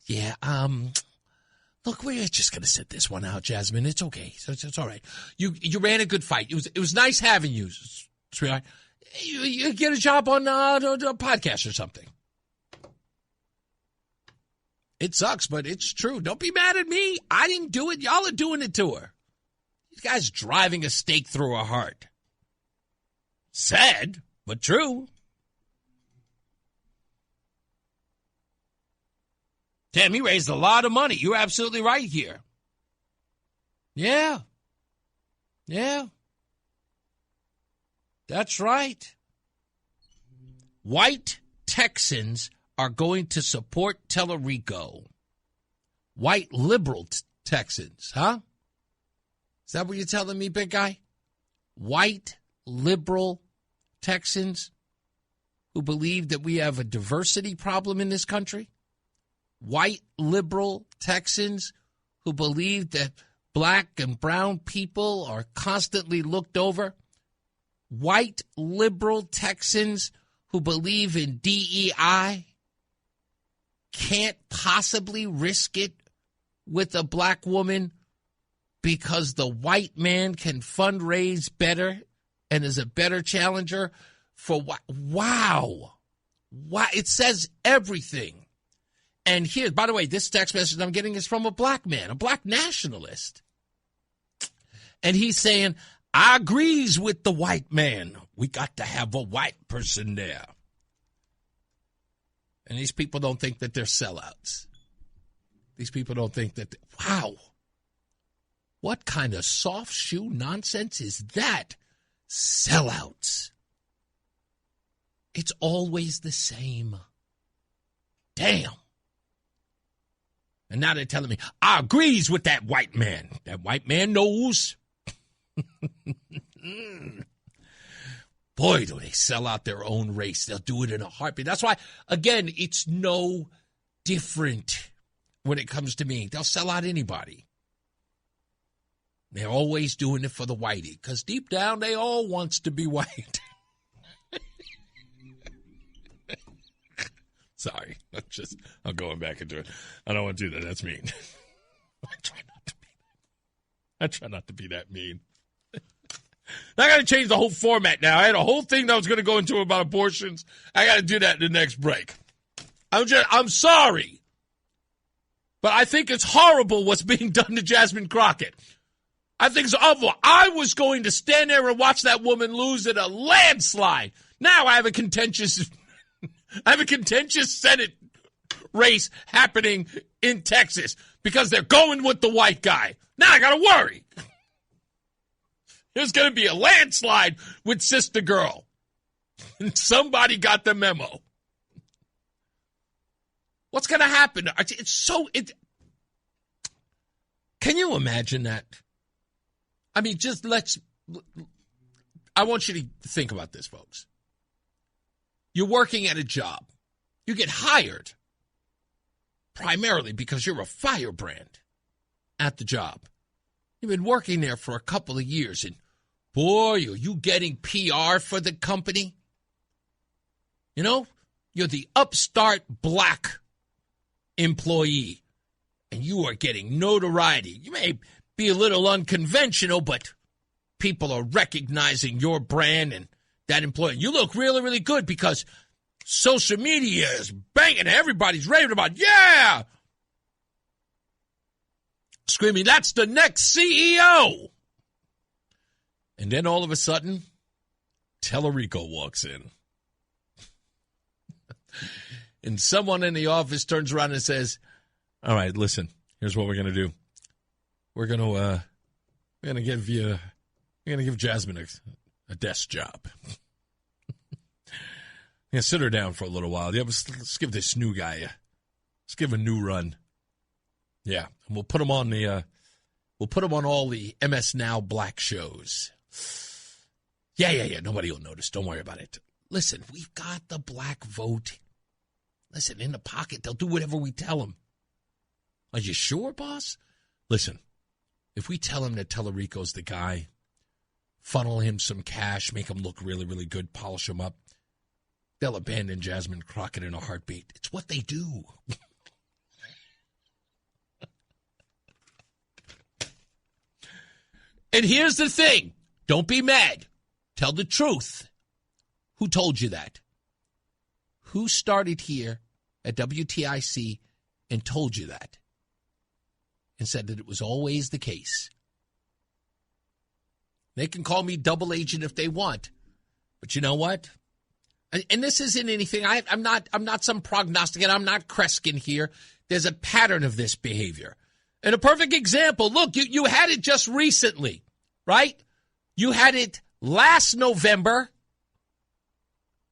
yeah, look, we're just going to sit this one out, Jasmine. It's okay. It's all right. You ran a good fight. It was nice having you, sweetheart. You get a job on a podcast or something. It sucks, but it's true. Don't be mad at me. I didn't do it. Y'all are doing it to her. This guy's driving a stake through her heart. Sad, but true. Damn, he raised a lot of money. You're absolutely right here. Yeah. Yeah. That's right. White Texans are going to support Tellerico. White liberal Texans, huh? Is that what you're telling me, big guy? White liberal Texans who believe that we have a diversity problem in this country? White liberal Texans who believe that black and brown people are constantly looked over? White liberal Texans who believe in DEI can't possibly risk it with a black woman because the white man can fundraise better and is a better challenger for what? Wow. It says everything. And here, by the way, this text message I'm getting is from a black man, a black nationalist. And he's saying, I agrees with the white man. We got to have a white person there. And these people don't think that they're sellouts. These people don't think that, wow, what kind of soft shoe nonsense is that? Sellouts. It's always the same. Damn. And now they're telling me, I agrees with that white man. That white man knows. Boy, do they sell out their own race. They'll do it in a heartbeat. That's why, again, it's no different when it comes to me. They'll sell out anybody. They're always doing it for the whitey, because deep down, they all wants to be white. Sorry, I'm going back into it. I don't want to do that. That's mean. I try not to be that mean. I got to change the whole format now. I had a whole thing that I was going to go into about abortions. I got to do that in the next break. I'm sorry. But I think it's horrible what's being done to Jasmine Crockett. I think it's awful. I was going to stand there and watch that woman lose in a landslide. Now I have a contentious Senate race happening in Texas because they're going with the white guy. Now I got to worry. There's going to be a landslide with Sister Girl. And somebody got the memo. What's going to happen? Can you imagine that? I mean, I want you to think about this, folks. You're working at a job. You get hired primarily because you're a firebrand at the job. You've been working there for a couple of years, and boy, are you getting PR for the company. You know, you're the upstart black employee, and you are getting notoriety. You may be a little unconventional, but people are recognizing your brand and that employee. You look really, really good because social media is banging. Everybody's raving about, yeah, screaming, that's the next CEO. And then all of a sudden, Tellerico walks in. And someone in the office turns around and says, all right, listen, here's what we're going to do. We're going to give Jasmine a desk job. Yeah, sit her down for a little while. Yeah, let's give this new guy let's give him a new run. Yeah, and we'll put him on all the MS Now Black shows. Yeah. Nobody will notice. Don't worry about it. Listen, we've got the black vote. Listen, in the pocket, they'll do whatever we tell them. Are you sure, boss? Listen, if we tell him that Tellerico's the guy, funnel him some cash, make him look really, really good, polish him up, they'll abandon Jasmine Crockett in a heartbeat. It's what they do. And here's the thing. Don't be mad. Tell the truth. Who told you that? Who started here at WTIC and told you that? And said that it was always the case. They can call me double agent if they want. But you know what? And this isn't anything. I'm not some prognostic, and I'm not Kreskin here. There's a pattern of this behavior. And a perfect example, look, you had it just recently, right? You had it last November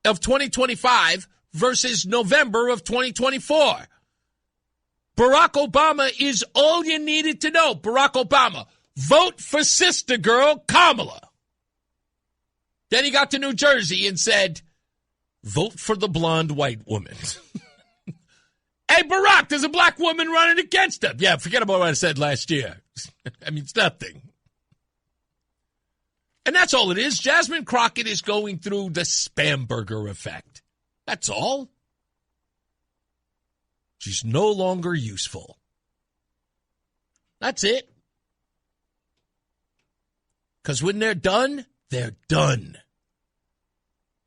of 2025 versus November of 2024. Barack Obama is all you needed to know. Barack Obama, vote for sister girl Kamala. Then he got to New Jersey and said, vote for the blonde white woman. Hey, Barack, there's a black woman running against him. Yeah, forget about what I said last year. I mean, it's nothing. And that's all it is. Jasmine Crockett is going through the Spamberger effect. That's all. She's no longer useful. That's it. Because when they're done, they're done.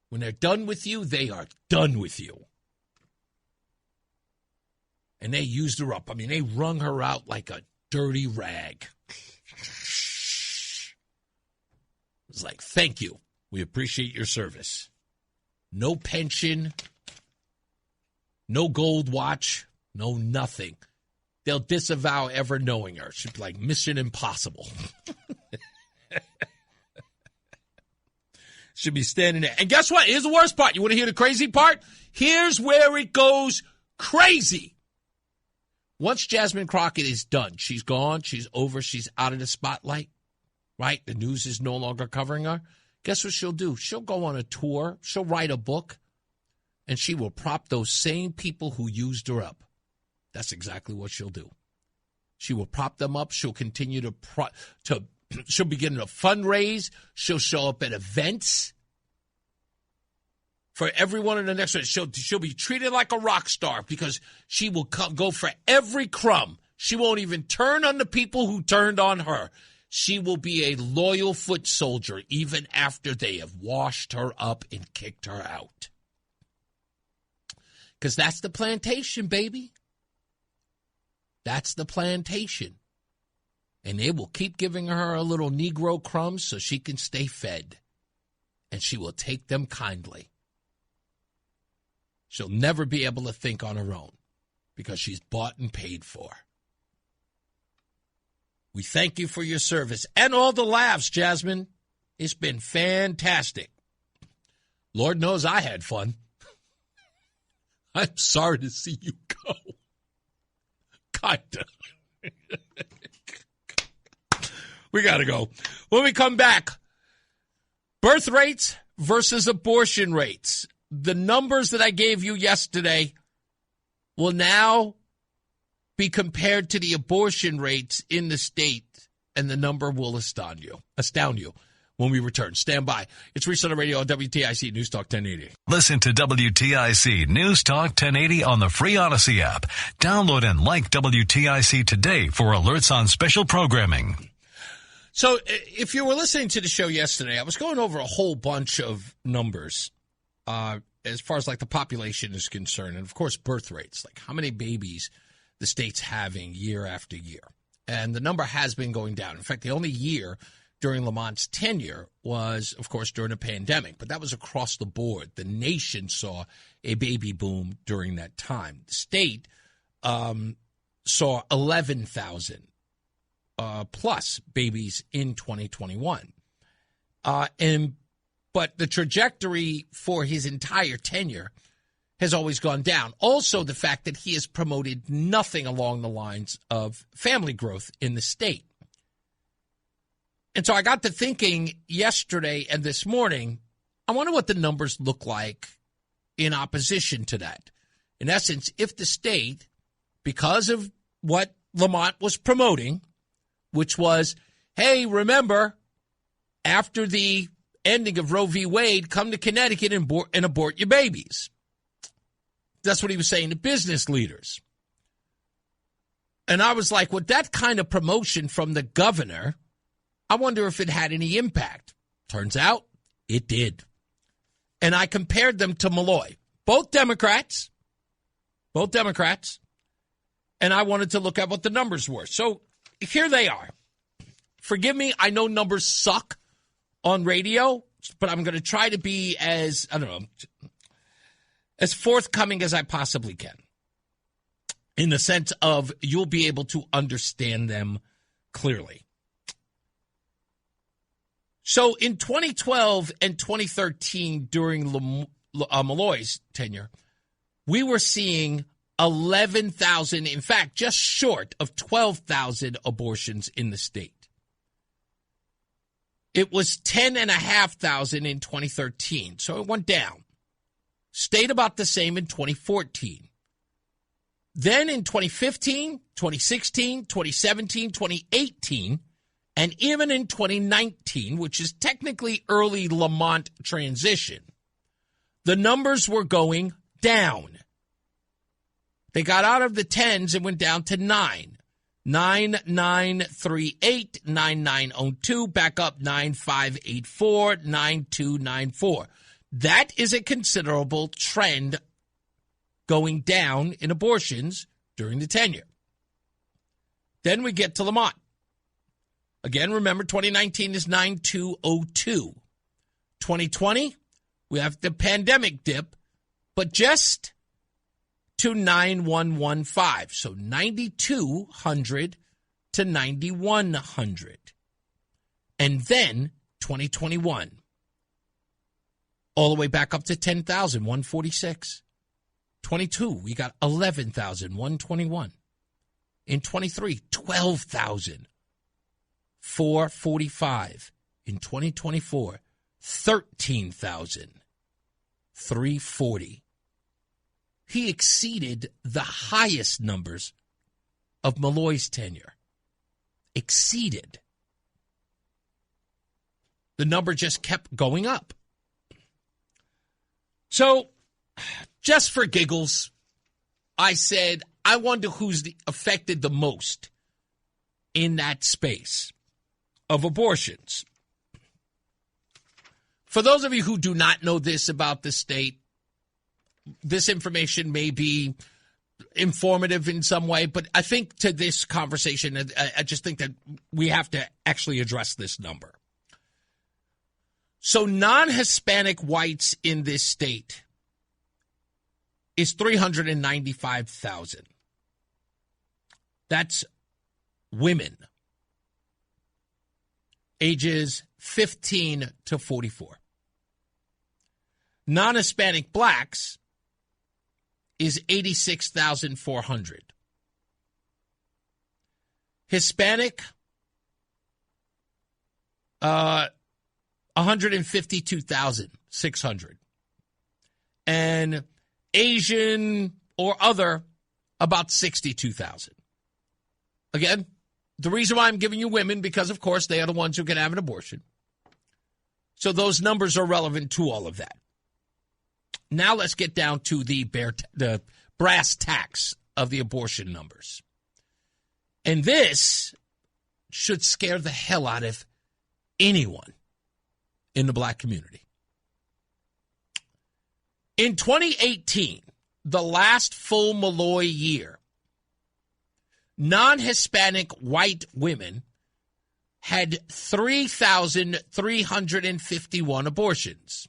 When they're done with you, they are done with you. And they used her up. I mean, they wrung her out like a dirty rag. It's like, thank you. We appreciate your service. No pension, no gold watch, no nothing. They'll disavow ever knowing her. She'd be like Mission Impossible. Should be standing there. And guess what? Here's the worst part. You want to hear the crazy part? Here's where it goes crazy. Once Jasmine Crockett is done, she's gone, she's over, she's out of the spotlight, right? The news is no longer covering her. Guess what she'll do? She'll go on a tour, she'll write a book, and she will prop those same people who used her up. That's exactly what she'll do. She will prop them up. She'll continue to she'll begin to fundraise. She'll show up at events for everyone in the next one. She'll be treated like a rock star because she will go for every crumb. She won't even turn on the people who turned on her. She will be a loyal foot soldier even after they have washed her up and kicked her out. Because that's the plantation, baby. That's the plantation. And they will keep giving her a little Negro crumbs so she can stay fed. And she will take them kindly. She'll never be able to think on her own because she's bought and paid for. We thank you for your service and all the laughs, Jasmine. It's been fantastic. Lord knows I had fun. I'm sorry to see you go. Kinda. We got to go. When we come back, birth rates versus abortion rates. The numbers that I gave you yesterday will now be compared to the abortion rates in the state, and the number will astound you when we return. Stand by. It's Reese on the radio on WTIC News Talk 1080. Listen to WTIC News Talk 1080 on the free Odyssey app. Download and like WTIC today for alerts on special programming. So if you were listening to the show yesterday, I was going over a whole bunch of numbers as far as like the population is concerned. And, of course, birth rates, like how many babies the state's having year after year. And the number has been going down. In fact, the only year during Lamont's tenure was, of course, during a pandemic. But that was across the board. The nation saw a baby boom during that time. The state saw 11,000 plus babies in 2021. But the trajectory for his entire tenure has always gone down. Also, the fact that he has promoted nothing along the lines of family growth in the state. And so I got to thinking yesterday and this morning, I wonder what the numbers look like in opposition to that. In essence, if the state, because of what Lamont was promoting, which was, hey, remember, after the ending of Roe v. Wade, come to Connecticut and abort your babies. That's what he was saying to business leaders. And I was like, with that kind of promotion from the governor, I wonder if it had any impact. Turns out it did. And I compared them to Malloy. Both Democrats. And I wanted to look at what the numbers were. So here they are. Forgive me, I know numbers suck. on radio, but I'm going to try to be as forthcoming as I possibly can, in the sense of you'll be able to understand them clearly. So in 2012 and 2013, during Malloy's tenure, we were seeing 11,000, in fact, just short of 12,000 abortions in the state. It was 10,500 in 2013, so it went down. Stayed about the same in 2014. Then in 2015, 2016, 2017, 2018, and even in 2019, which is technically early Lamont transition, the numbers were going down. They got out of the 10s and went down to 9. 9938, 9902, back up 9584, 9294. That is a considerable trend going down in abortions during the tenure. Then we get to Lamont. Again, remember, 2019 is 9202. 2020, we have the pandemic dip, but just to 9115. So 9,200 to 9,100. And then 2021, all the way back up to 10,146. 22, we got 11,121. In 23, 12,445. In 2024, 13,340. He exceeded the highest numbers of Malloy's tenure. Exceeded. The number just kept going up. So, just for giggles, I said, I wonder who's affected the most in that space of abortions. For those of you who do not know this about the state, this information may be informative in some way, but I think to this conversation, I just think that we have to actually address this number. So non-Hispanic whites in this state is 395,000. That's women ages 15 to 44. Non-Hispanic blacks is 86,400. Hispanic, 152,600. And Asian or other, about 62,000. Again, the reason why I'm giving you women, because, of course, they are the ones who can have an abortion. So those numbers are relevant to all of that. Now let's get down to the brass tacks of the abortion numbers. And this should scare the hell out of anyone in the black community. In 2018, the last full Malloy year, non-Hispanic white women had 3,351 abortions,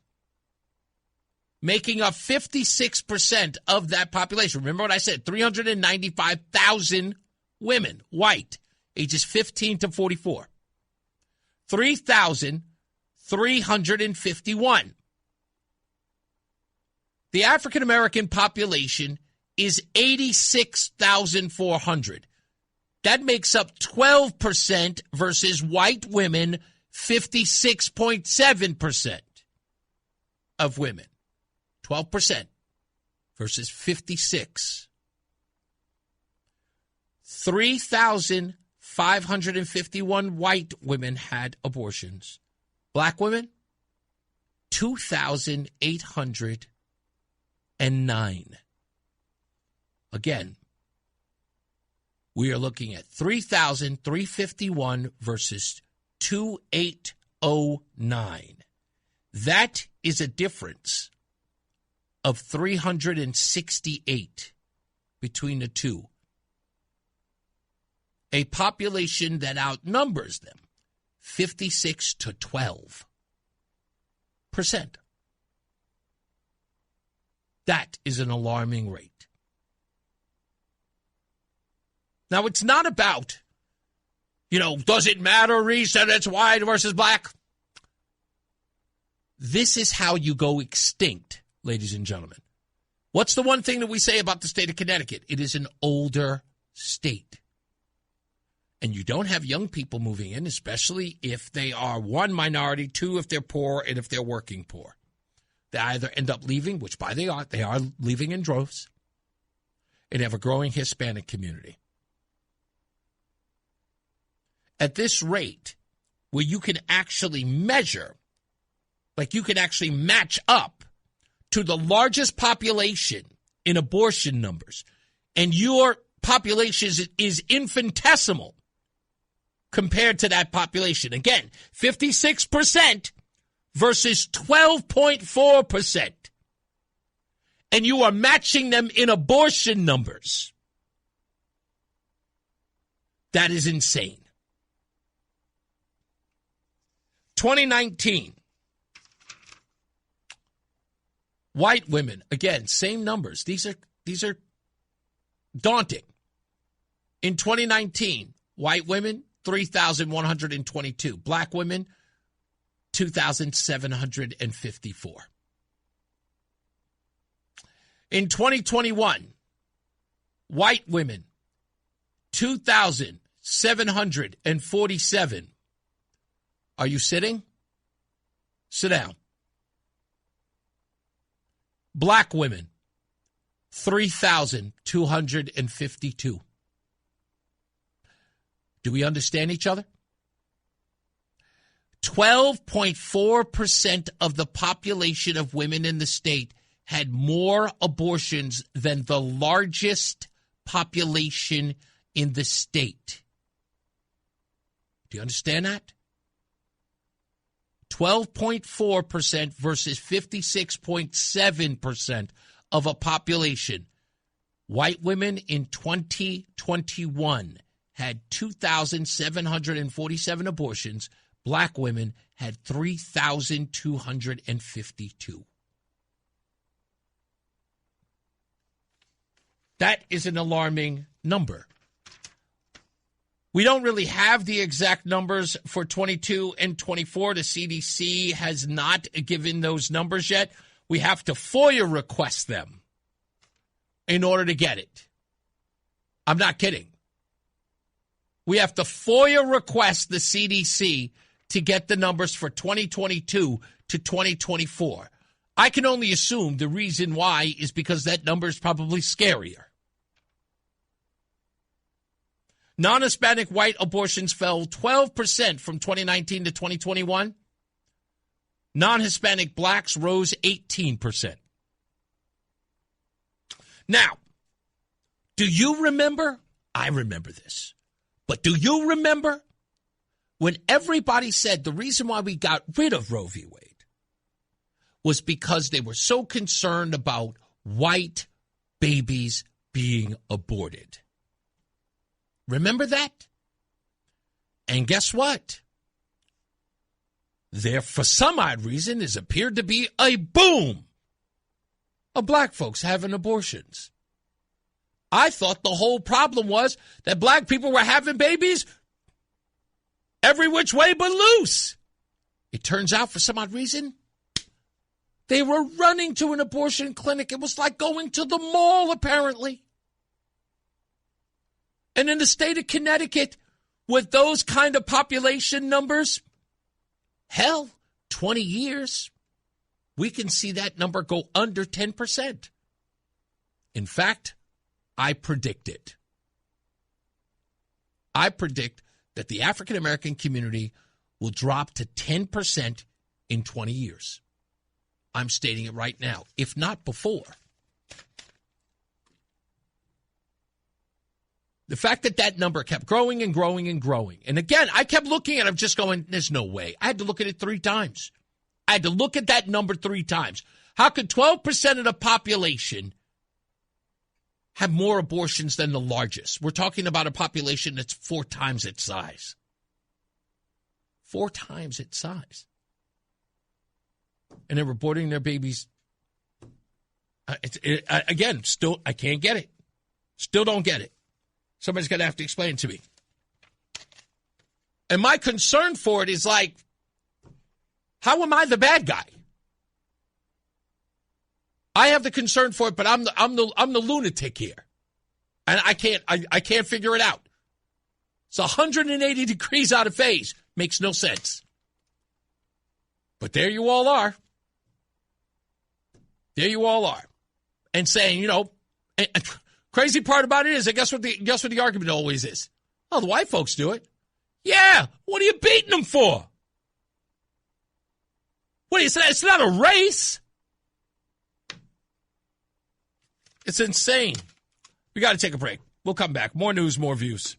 making up 56% of that population. Remember what I said, 395,000 women, white, ages 15 to 44. 3,351. The African-American population is 86,400. That makes up 12% versus white women, 56.7% of women. 12% versus 56. 3,551 white women had abortions. Black women, 2,809. Again, we are looking at 3,351 versus 2,809. That is a difference of 368 between the two. A population that outnumbers them, 56 to 12. That is an alarming rate. Now, it's not about, does it matter, Reese, that it's white versus black? This is how you go extinct, ladies and gentlemen. What's the one thing that we say about the state of Connecticut? It is an older state. And you don't have young people moving in, especially if they are, one, minority, two, if they're poor, and if they're working poor. They either end up leaving, which they are leaving in droves, and have a growing Hispanic community. At this rate, where you can actually measure, like you can actually match up to the largest population in abortion numbers, and your population is infinitesimal compared to that population. Again, 56% versus 12.4%. And you are matching them in abortion numbers. That is insane. 2019. White women, again, same numbers. These are daunting. In 2019, white women, 3,122. Black women, 2,754. In 2021, white women, 2,747. Are you sitting? Sit down. Black women, 3,252. Do we understand each other? 12.4% of the population of women in the state had more abortions than the largest population in the state. Do you understand that? 12.4% versus 56.7% of a population. White women in 2021 had 2,747 abortions. Black women had 3,252. That is an alarming number. We don't really have the exact numbers for 22 and 24. The CDC has not given those numbers yet. We have to FOIA request them in order to get it. I'm not kidding. We have to FOIA request the CDC to get the numbers for 2022 to 2024. I can only assume the reason why is because that number is probably scarier. Non-Hispanic white abortions fell 12% from 2019 to 2021. Non-Hispanic blacks rose 18%. Now, do you remember? I remember this. But do you remember when everybody said the reason why we got rid of Roe v. Wade was because they were so concerned about white babies being aborted? Remember that? And guess what? There, for some odd reason, has appeared to be a boom of black folks having abortions. I thought the whole problem was that black people were having babies every which way but loose. It turns out, for some odd reason, they were running to an abortion clinic. It was like going to the mall, apparently. And in the state of Connecticut, with those kind of population numbers, hell, 20 years, we can see that number go under 10%. In fact, I predict it. I predict that the African-American community will drop to 10% in 20 years. I'm stating it right now, if not before. The fact that that number kept growing and growing and growing. And again, I kept looking at it, just going, there's no way. I had to look at it 3 times. I had to look at that number 3 times. How could 12% of the population have more abortions than the largest? We're talking about a population that's 4 times its size. 4 times its size. and they're aborting their babies. Again, still, I can't get it. Still don't get it. Somebody's going to have to explain it to me. And my concern for it is like, how am I the bad guy? I have the concern for it, but I'm the lunatic here, and I can't figure it out. It's 180 degrees out of phase. Makes no sense. But there you all are. There you all are, and saying, you know, and crazy part about it is, I guess what the argument always is. Oh, the white folks do it. Yeah, what are you beating them for? What is that? It's not a race. It's insane. We got to take a break. We'll come back. More news, more views.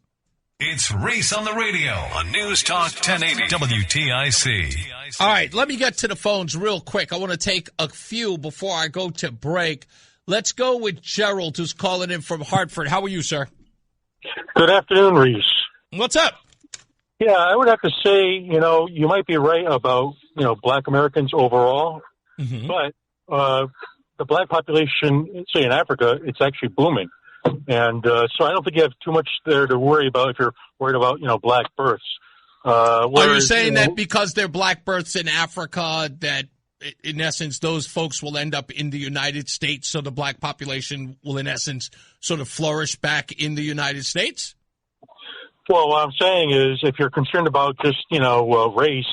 It's Reese on the radio on News Talk 1080 WTIC. All right, let me get to the phones real quick. I want to take a few before I go to break. Let's go with Gerald, who's calling in from Hartford. How are you, sir? Good afternoon, Reese. What's up? Yeah, I would have to say, you know, you might be right about, you know, black Americans overall, but the black population, say in Africa, it's actually booming. And so I don't think you have too much there to worry about if you're worried about, you know, black births. Are you saying that because they're black births in Africa, that in essence those folks will end up in the United States, so the black population will in essence sort of flourish back in the United States? Well, what I'm saying is if you're concerned about just, you know, race,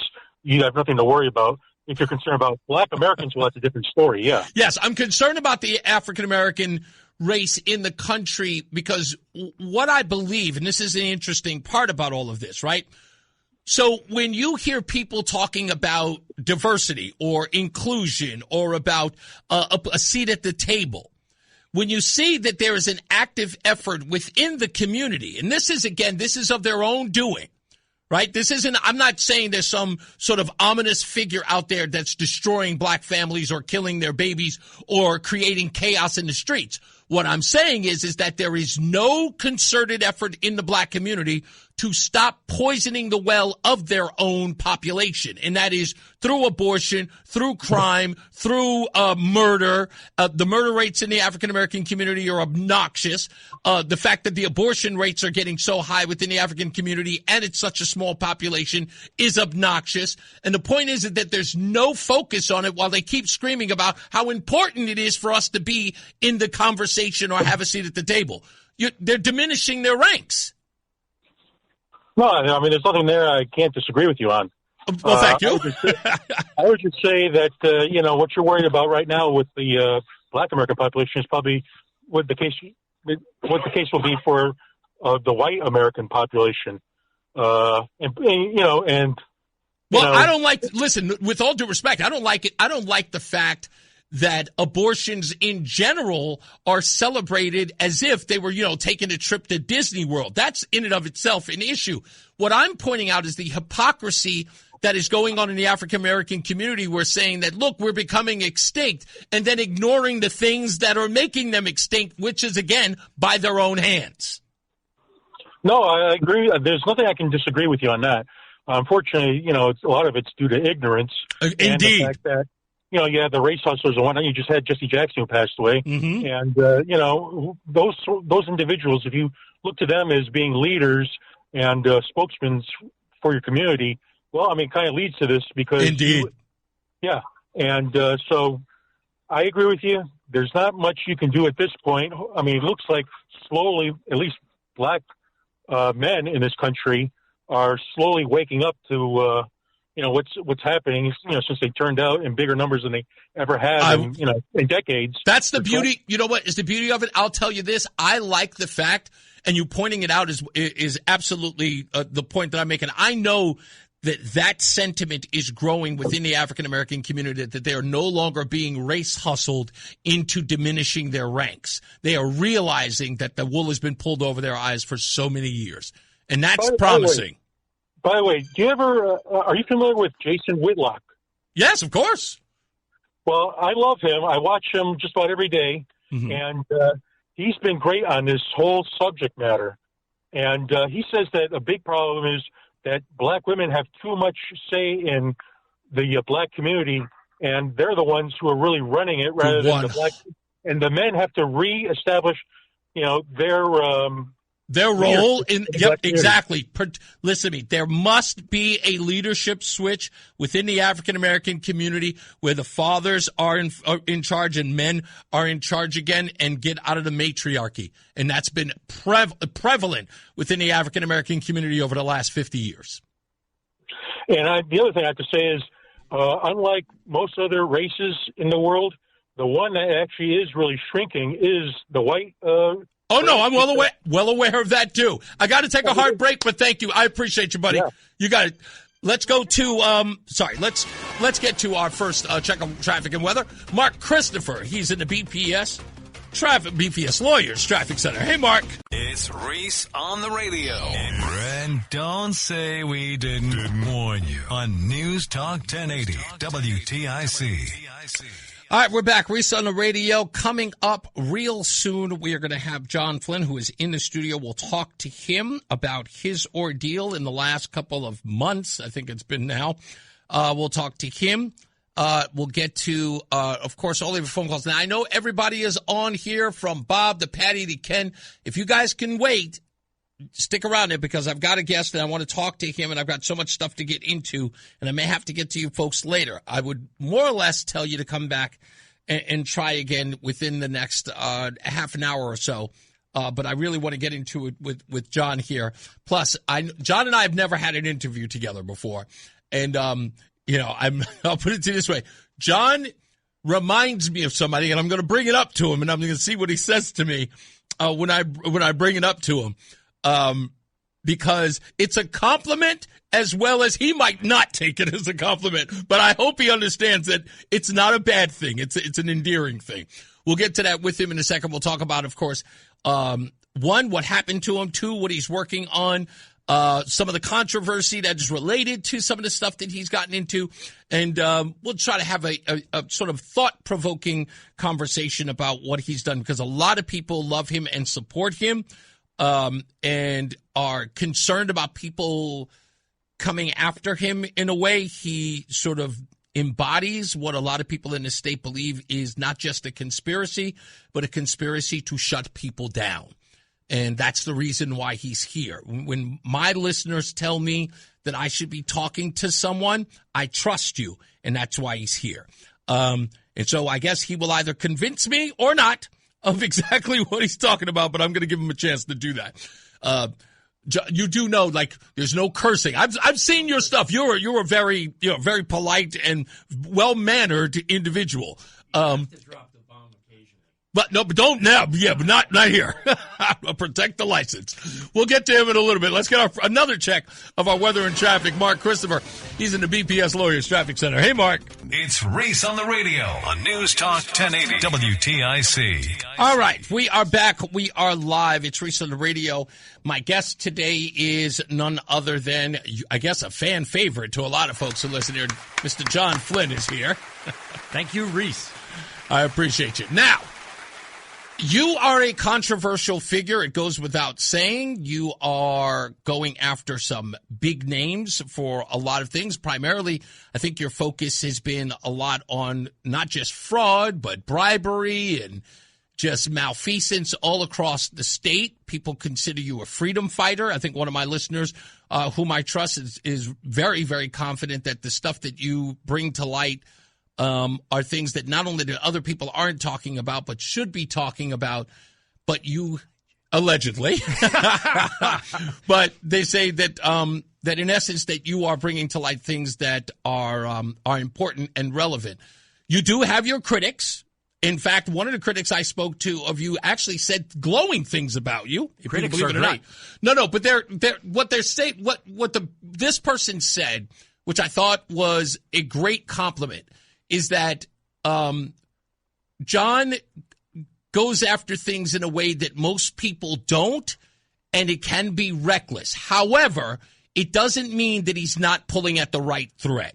you have nothing to worry about. If you're concerned about black Americans, well, that's a different story, yeah. Yes, I'm concerned about the African-American race in the country because what I believe, and this is an interesting part about all of this, right? So when you hear people talking about diversity or inclusion or about a seat at the table, when you see that there is an active effort within the community, and this is of their own doing, right? I'm not saying there's some sort of ominous figure out there that's destroying black families or killing their babies or creating chaos in the streets. What I'm saying is that there is no concerted effort in the black community to stop poisoning the well of their own population. And that is through abortion, through crime, through murder. The murder rates in the African-American community are obnoxious. The fact that the abortion rates are getting so high within the African community and it's such a small population is obnoxious. And the point is that there's no focus on it while they keep screaming about how important it is for us to be in the conversation or have a seat at the table. They're diminishing their ranks. No, I mean, there's nothing there I can't disagree with you on. Well, thank you. I would just say that, you know, what you're worried about right now with the black American population is probably what the case will be for the white American population. I don't like, listen, with all due respect, I don't like it. I don't like the fact that abortions in general are celebrated as if they were, you know, taking a trip to Disney World. That's in and of itself an issue. What I'm pointing out is the hypocrisy that is going on in the African-American community. We're saying that, look, we're becoming extinct, and then ignoring the things that are making them extinct, which is, again, by their own hands. No, I agree. There's nothing I can disagree with you on that. Unfortunately, you know, a lot of it's due to ignorance. Indeed. And the fact that, you know, you had the race hustlers and whatnot. You just had Jesse Jackson who passed away. Mm-hmm. And, you know, those individuals, if you look to them as being leaders and spokesmen for your community, well, I mean, kind of leads to this because. Indeed. Yeah. And so I agree with you. There's not much you can do at this point. I mean, it looks like slowly, at least black men in this country are slowly waking up to, you know, what's happening, you know, since they turned out in bigger numbers than they ever have in decades. That's the beauty. You know what is the beauty of it? I'll tell you this. I like the fact, and you pointing it out is absolutely the point that I'm making. I know that sentiment is growing within the African-American community, that they are no longer being race hustled into diminishing their ranks. They are realizing that the wool has been pulled over their eyes for so many years. And that's promising. By the way, do you ever are you familiar with Jason Whitlock? Yes, of course. Well, I love him. I watch him just about every day, and he's been great on this whole subject matter. And he says that a big problem is that black women have too much say in the black community, and they're the ones who are really running it rather than the black. And the men have to reestablish, their role in. Yep, exactly. Listen to me. There must be a leadership switch within the African American community where the fathers are in charge and men are in charge again, and get out of the matriarchy. And that's been prevalent within the African American community over the last 50 years. And the other thing I have to say is, unlike most other races in the world, the one that actually is really shrinking is the white. Oh no, I'm well aware of that too. I got to take a hard break, but thank you. I appreciate you, buddy. Yeah. You got it. Let's go to let's get to our first check on traffic and weather. Mark Christopher, he's in the BPS Lawyers Traffic Center. Hey, Mark. It's Reese on the radio. And don't say we didn't warn you on News Talk 1080 WTIC. All right, we're back. Reese on the radio. Coming up real soon, we are going to have John Flynn, who is in the studio. We'll talk to him about his ordeal in the last couple of months. I think it's been now. We'll talk to him. We'll get to, of course, all of your phone calls. Now, I know everybody is on here, from Bob to Patty to Ken. If you guys can wait, stick around there, because I've got a guest and I want to talk to him, and I've got so much stuff to get into, and I may have to get to you folks later. I would more or less tell you to come back and try again within the next half an hour or so. But I really want to get into it with John here. Plus, John and I have never had an interview together before. And, I'll put it to you this way. John reminds me of somebody, and I'm going to bring it up to him, and I'm going to see what he says to me when I bring it up to him. Because it's a compliment, as well as he might not take it as a compliment. But I hope he understands that it's not a bad thing. It's an endearing thing. We'll get to that with him in a second. We'll talk about, of course, one, what happened to him, two, what he's working on, some of the controversy that is related to some of the stuff that he's gotten into. And we'll try to have a sort of thought-provoking conversation about what he's done, because a lot of people love him and support him. And are concerned about people coming after him in a way. He sort of embodies what a lot of people in the state believe is not just a conspiracy, but a conspiracy to shut people down. And that's the reason why he's here. When my listeners tell me that I should be talking to someone, I trust you, and that's why he's here. And so I guess he will either convince me or not of exactly what he's talking about, but I'm going to give him a chance to do that. You do know, like, there's no cursing. I've seen your stuff. You're a very polite and well-mannered individual. But don't now. Yeah, but not here. I'll protect the license. We'll get to him in a little bit. Let's get another check of our weather and traffic. Mark Christopher, he's in the BPS Lawyers Traffic Center. Hey, Mark. It's Reese on the radio on News Talk 1080 WTIC. All right, we are back. We are live. It's Reese on the radio. My guest today is none other than, I guess, a fan favorite to a lot of folks who listen here. Mr. John Flynn is here. Thank you, Reese. I appreciate you. Now, you are a controversial figure. It goes without saying. You are going after some big names for a lot of things. Primarily, I think your focus has been a lot on not just fraud, but bribery and just malfeasance all across the state. People consider you a freedom fighter. I think one of my listeners, whom I trust, is very, very confident that the stuff that you bring to light are things that not only that other people aren't talking about, but should be talking about, but you allegedly, but they say that that in essence that you are bringing to light things that are important and relevant. You do have your critics. In fact, one of the critics I spoke to of you actually said glowing things about you. If critics you are believe it or not. No, but this person said, which I thought was a great compliment, is that John goes after things in a way that most people don't, and it can be reckless. However, it doesn't mean that he's not pulling at the right thread.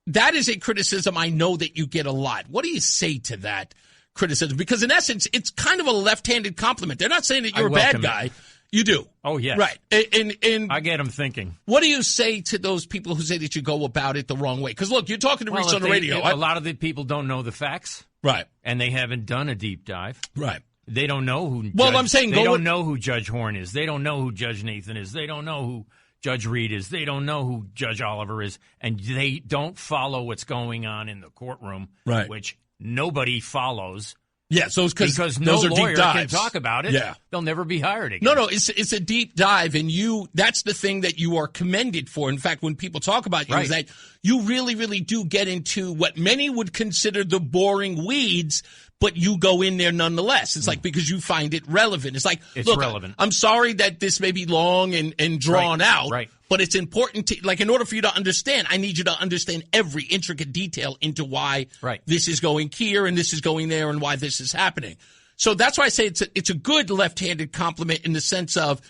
That is a criticism I know that you get a lot. What do you say to that criticism? Because in essence, it's kind of a left-handed compliment. They're not saying that you're a bad guy. You do. Oh, yes. Right. And I get them thinking. what do you say to those people who say that you go about it the wrong way? Because, look, you're talking to Reese on the radio. A lot of the people don't know the facts. Right. And they haven't done a deep dive. Right. They don't know who they don't know who Judge Horn is. They don't know who Judge Nathan is. They don't know who Judge Reed is. They don't know who Judge Oliver is. And they don't follow what's going on in the courtroom, right, which nobody follows. Yeah, so it's because no those are lawyer deep can dives. talk about it. Yeah. They'll never be hired again. No, it's a deep dive, and that's the thing that you are commended for. In fact, when people talk about you, is that you really, really do get into what many would consider the boring weeds, but you go in there nonetheless. It's like because you find it relevant. It's like, it's look, relevant. I'm sorry that this may be long and drawn out, right. But it's important to, like, in order for you to understand, I need you to understand every intricate detail into why this is going here and this is going there and why this is happening. So that's why I say it's a good left-handed compliment in the sense of,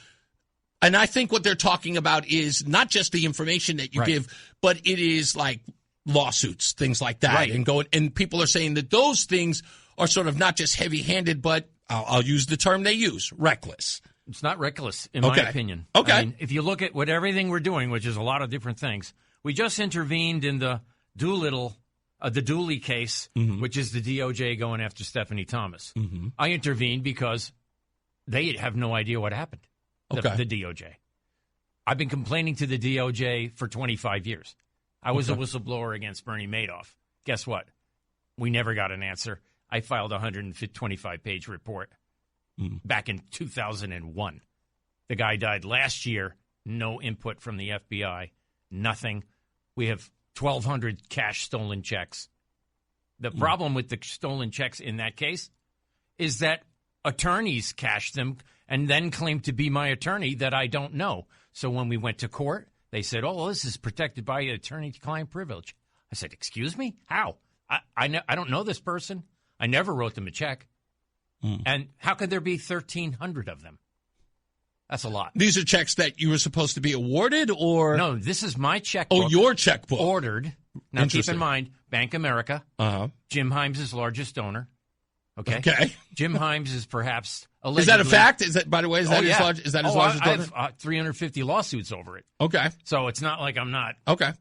and I think what they're talking about is not just the information that you give, but it is like lawsuits, things like that, and people are saying that those things are sort of not just heavy-handed, but I'll use the term they use, reckless. It's not reckless, in my opinion. Okay. I mean, if you look at everything we're doing, which is a lot of different things, we just intervened in the Dooley case, which is the DOJ going after Stephanie Thomas. I intervened because they have no idea what happened, the DOJ. I've been complaining to the DOJ for 25 years. I was a whistleblower against Bernie Madoff. Guess what? We never got an answer. I filed a 125-page report back in 2001. The guy died last year. No input from the FBI. Nothing. We have 1,200 cash stolen checks. The problem with the stolen checks in that case is that attorneys cashed them and then claimed to be my attorney that I don't know. So when we went to court, they said, oh, well, this is protected by attorney-client privilege. I said, excuse me? How? I don't know this person. I never wrote them a check. And how could there be 1,300 of them? That's a lot. These are checks that you were supposed to be awarded, or? No, this is my checkbook. Oh, your checkbook. Ordered. Now, keep in mind, Bank America, Jim Himes' largest donor. Okay. Jim Himes is perhaps allegedly. Is that a fact? Is that, by the way, is that his largest donor? I have 350 lawsuits over it. Okay. So it's not like I'm not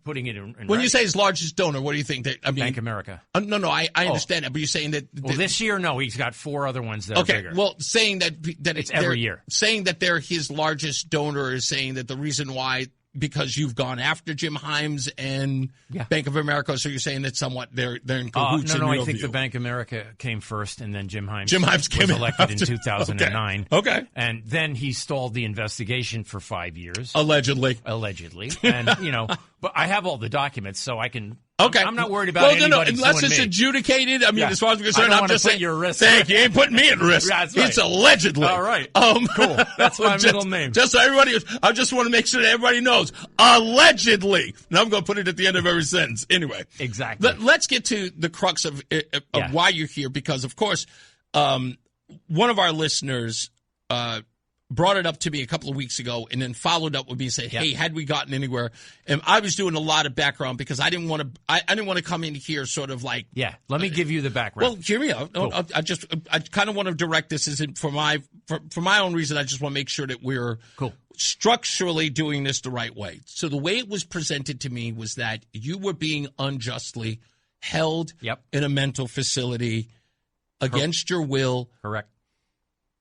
putting it in when you say his largest donor, what do you think? Bank America. No, I understand that, but you're saying that. Well, this year, no, he's got 4 other ones that are bigger. Well, saying that it's every year. Saying that they're his largest donor is saying that the reason why, because you've gone after Jim Himes and Bank of America, so you're saying that somewhat they're in cahoots. No, I think view. the Bank of America came first, and then Jim Himes came was elected in 2009. Okay. And then he stalled the investigation for 5 years. Allegedly. And, but I have all the documents, so I can... Okay. I'm not worried about anybody unless it's me. adjudicated. I mean, as far as I'm concerned, I'm just saying. Your risk. Thank you. You ain't putting me at risk. That's right. It's allegedly. All right. Cool. That's my middle name. Just so everybody, I just want to make sure that everybody knows. Allegedly. Now I'm going to put it at the end of every sentence. Anyway. Exactly. Let's get to the crux of why you're here, because, of course, one of our listeners brought it up to me a couple of weeks ago and then followed up with me and said, hey, had we gotten anywhere? And I was doing a lot of background because I didn't want to come in here sort of like. Yeah, let me give you the background. Well, hear me out. Cool. I kind of want to direct this as for my own reason. I just want to make sure that we're structurally doing this the right way. So the way it was presented to me was that you were being unjustly held in a mental facility against your will. Correct.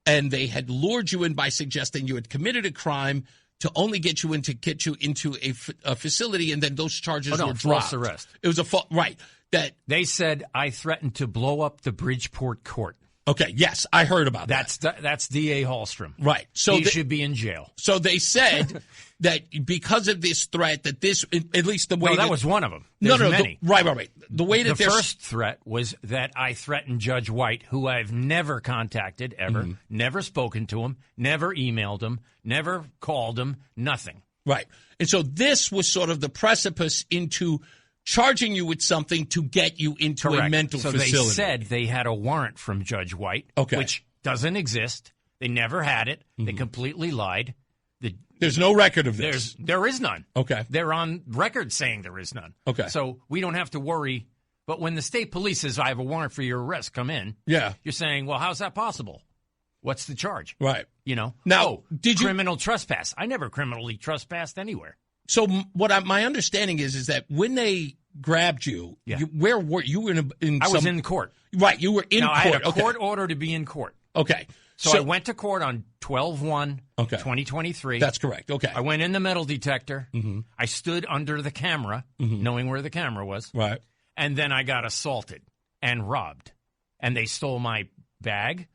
And they had lured you in by suggesting you had committed a crime to only get you into a facility, and then those charges were dropped. False arrest. It was a right. That they said I threatened to blow up the Bridgeport court. Okay, yes, I heard about that. That's D.A. Hallstrom. Right. So he should be in jail. So they said that because of this threat, that this, at least the way that was one of them. There's many. Right. The way that the first threat was that I threatened Judge White, who I've never contacted ever, never spoken to him, never emailed him, never called him, nothing. Right. And so this was sort of the precipice into charging you with something to get you into a mental facility. So they said they had a warrant from Judge White, which doesn't exist. They never had it. They completely lied. There's no record of this. There is none. Okay. They're on record saying there is none. Okay. So we don't have to worry. But when the state police says, I have a warrant for your arrest, come in. Yeah. You're saying, well, how's that possible? What's the charge? Right. Now, did you criminal trespass? I never criminally trespassed anywhere. So my understanding is that when they grabbed you, where were you? I was in court. Right, you were in court. I had a court order to be in court. Okay. So I went to court on 12/1/2023. That's correct. Okay. I went in the metal detector. Mm-hmm. I stood under the camera, knowing where the camera was. Right. And then I got assaulted and robbed. And they stole my bag.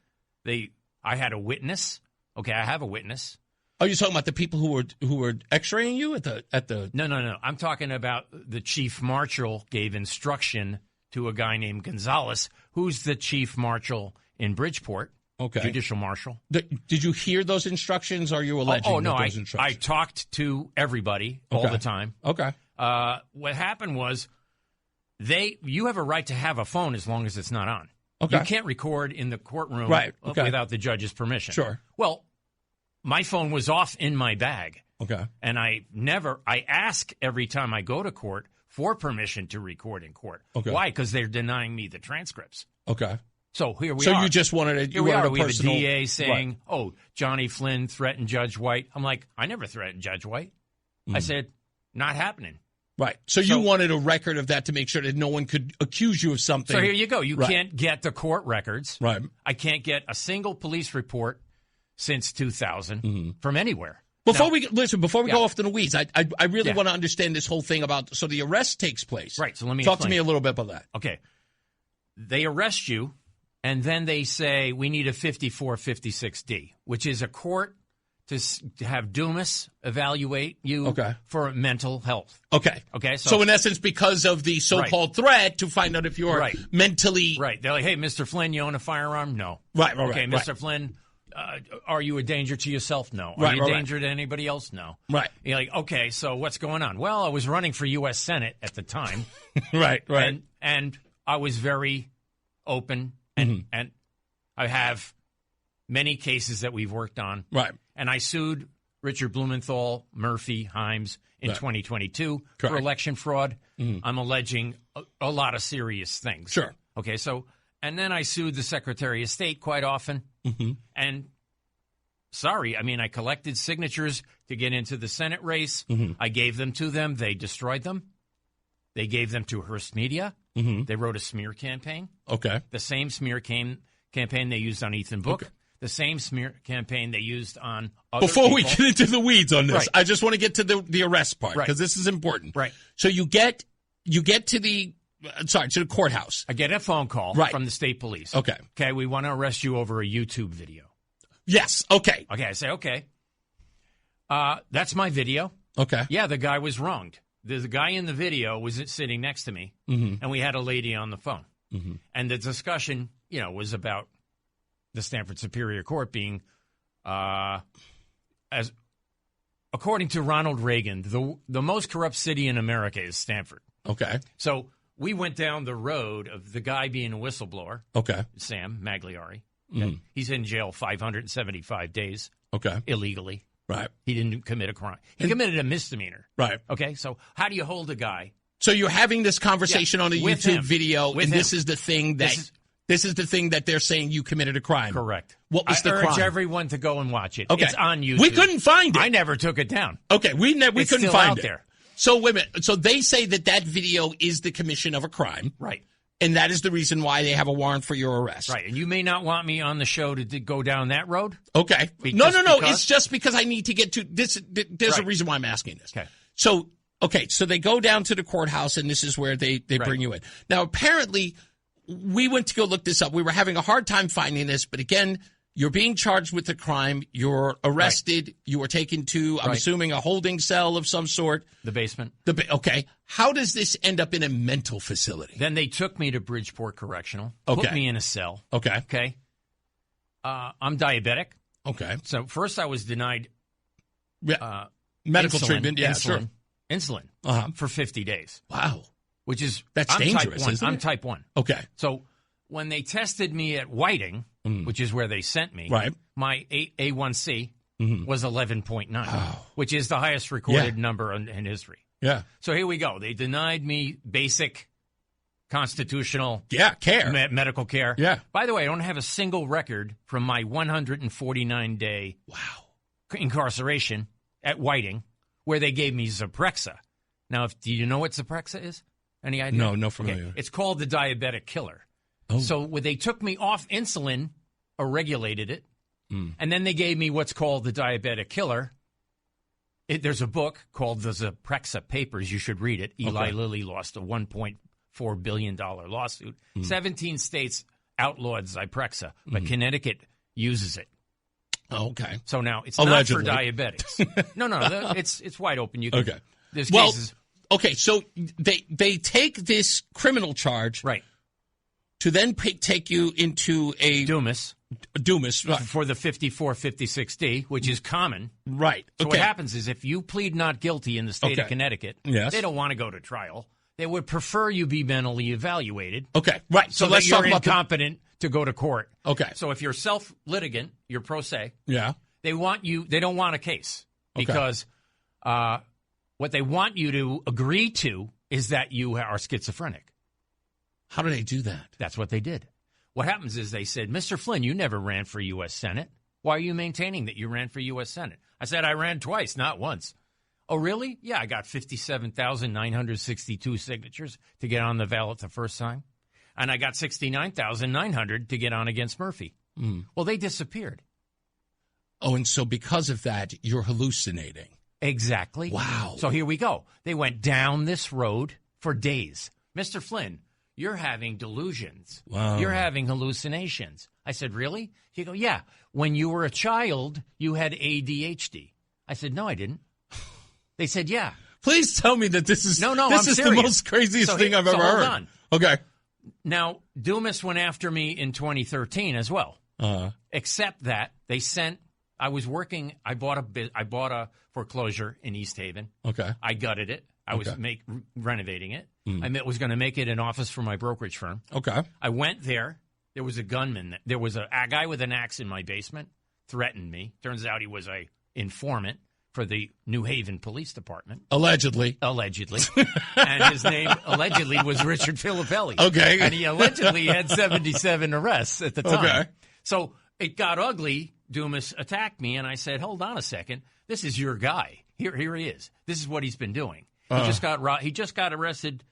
I had a witness. Okay, I have a witness. Are you talking about the people who were X-raying you at the? No. I'm talking about the chief marshal gave instruction to a guy named Gonzalez, who's the chief marshal in Bridgeport. Okay. Judicial marshal. Did you hear those instructions? Or are you alleging? No. those instructions? I talked to everybody all the time. Okay. What happened was you have a right to have a phone as long as it's not on. Okay. You can't record in the courtroom without the judge's permission. Sure. Well, my phone was off in my bag. Okay. And I ask every time I go to court for permission to record in court. Okay. Why? Because they're denying me the transcripts. Okay. So here we are. So you just wanted we have a personal... DA saying, Johnny Flynn threatened Judge White. I'm like, I never threatened Judge White. I said, not happening. Right. So you wanted a record of that to make sure that no one could accuse you of something. So here you go. You can't get the court records. Right. I can't get a single police report since 2000 from anywhere. Before we go off to the weeds, I really want to understand this whole thing about, so the arrest takes place. Right. So let me talk explain. to me a little bit about that. Okay. They arrest you, and then they say we need a 5456D, which is a court to have Dumas evaluate you for mental health. Okay. Okay. So in essence, because of the so-called threat, to find out if you're mentally... Right. They're like, hey, Mr. Flynn, you own a firearm? No. Right. Okay, Mr. Flynn, are you a danger to yourself? No. Are you a danger to anybody else? No. Right. You're like, okay, so what's going on? Well, I was running for U.S. Senate at the time. Right. And I was very open, and I have many cases that we've worked on. Right. And I sued Richard Blumenthal, Murphy, Himes in 2022 for election fraud. I'm alleging a lot of serious things. Sure. Okay, so, and then I sued the Secretary of State quite often. And I collected signatures to get into the Senate race. I gave them to them. They destroyed them. They gave them to Hearst Media. They wrote a smear campaign. Okay. The same smear campaign they used on Ethan Book. Okay. The same smear campaign they used on other Before people. we get into the weeds on this, Right. I just want to get to the arrest part, because this is important. Right. So you get to the courthouse. I get a phone call from the state police. Okay. Okay, we want to arrest you over a YouTube video. Yes. Okay. Okay, I say, okay. That's my video. Okay. Yeah, the guy was wronged. The guy in the video was sitting next to me, and we had a lady on the phone. And the discussion, was about the Stanford Superior Court being, as according to Ronald Reagan, the most corrupt city in America is Stanford. Okay. So we went down the road of the guy being a whistleblower. Okay. Sam Magliari. He's in jail 575 days. Okay. Illegally. Right. He didn't commit a crime. He committed a misdemeanor. Right. Okay. So how do you hold a guy? So you're having this conversation on a YouTube video, and this him. is the thing that this is the thing that they're saying you committed a crime. Correct. What was the crime? I urge everyone to go and watch it. Okay. It's on YouTube. We couldn't find it. I never took it down. Okay. We It's couldn't still find out it. there. So wait a minute. So they say that video is the commission of a crime. Right. And that is the reason why they have a warrant for your arrest. Right. And you may not want me on the show to go down that road. Okay. No. It's just because I need to get to this. There's a Right. reason why I'm asking this. Okay. So they go down to the courthouse, and this is where they bring you in. Now, apparently, we went to go look this up. We were having a hard time finding this, but again, you're being charged with a crime. You're arrested. Right. You were taken to, I'm assuming, a holding cell of some sort. The basement. Okay. How does this end up in a mental facility? Then they took me to Bridgeport Correctional. Okay. Put me in a cell. Okay. Okay. I'm diabetic. Okay. So first I was denied medical insulin, treatment. Yeah, insulin for 50 days. Wow. Which is that's dangerous. Type 1. Isn't it? I'm type 1. Okay. So when they tested me at Whiting, which is where they sent me, my A1C was 11.9, which is the highest recorded number in history. Yeah. So here we go. They denied me basic constitutional care. medical care. Yeah. By the way, I don't have a single record from my 149-day incarceration at Whiting where they gave me Zyprexa. Now, do you know what Zyprexa is? Any idea? No familiar. Okay. It's called the diabetic killer. Oh. So when they took me off insulin or regulated it, and then they gave me what's called the diabetic killer. There's a book called The Zyprexa Papers. You should read it. Eli Lilly lost a $1.4 billion lawsuit. 17 states outlawed Zyprexa, but Connecticut uses it. Okay. So now it's Allegedly. not for diabetics. No, it's wide open. You can, okay. There's well, cases. Okay, so they take this criminal charge right to then take you into a Dumas right. for the 5456D, which is common. Right. So what happens is if you plead not guilty in the state of Connecticut, they don't want to go to trial. They would prefer you be mentally evaluated. Okay, right. So let's that you're talk about incompetent to go to court. Okay. So if you're self-litigant, you're pro se. Yeah. They don't want a case because what they want you to agree to is that you are schizophrenic. How do they do that? That's what they did. What happens is they said, Mr. Flynn, you never ran for U.S. Senate. Why are you maintaining that you ran for U.S. Senate? I said, I ran twice, not once. Oh, really? Yeah, I got 57,962 signatures to get on the ballot the first time. And I got 69,900 to get on against Murphy. Well, they disappeared. Oh, and so because of that, you're hallucinating. Exactly. Wow. So here we go. They went down this road for days. Mr. Flynn, you're having delusions. Wow. You're having hallucinations. I said, really? He go, yeah. When you were a child, you had ADHD. I said, no, I didn't. They said, yeah. Please tell me that this is I'm is serious. the most craziest thing I've ever hold heard. On. Okay. Now, Dumas went after me in 2013 as well. Except that they sent. I was working. I bought a foreclosure in East Haven. Okay. I gutted it. I was renovating it. I was going to make it an office for my brokerage firm. Okay. I went there. There was a gunman. There was a guy with an axe in my basement. Threatened me. Turns out he was a informant for the New Haven Police Department. Allegedly. And his name allegedly was Richard Filippelli. Okay. And he allegedly had 77 arrests at the time. Okay. So it got ugly. Dumas attacked me, and I said, hold on a second. This is your guy. Here he is. This is what he's been doing. He just got arrested,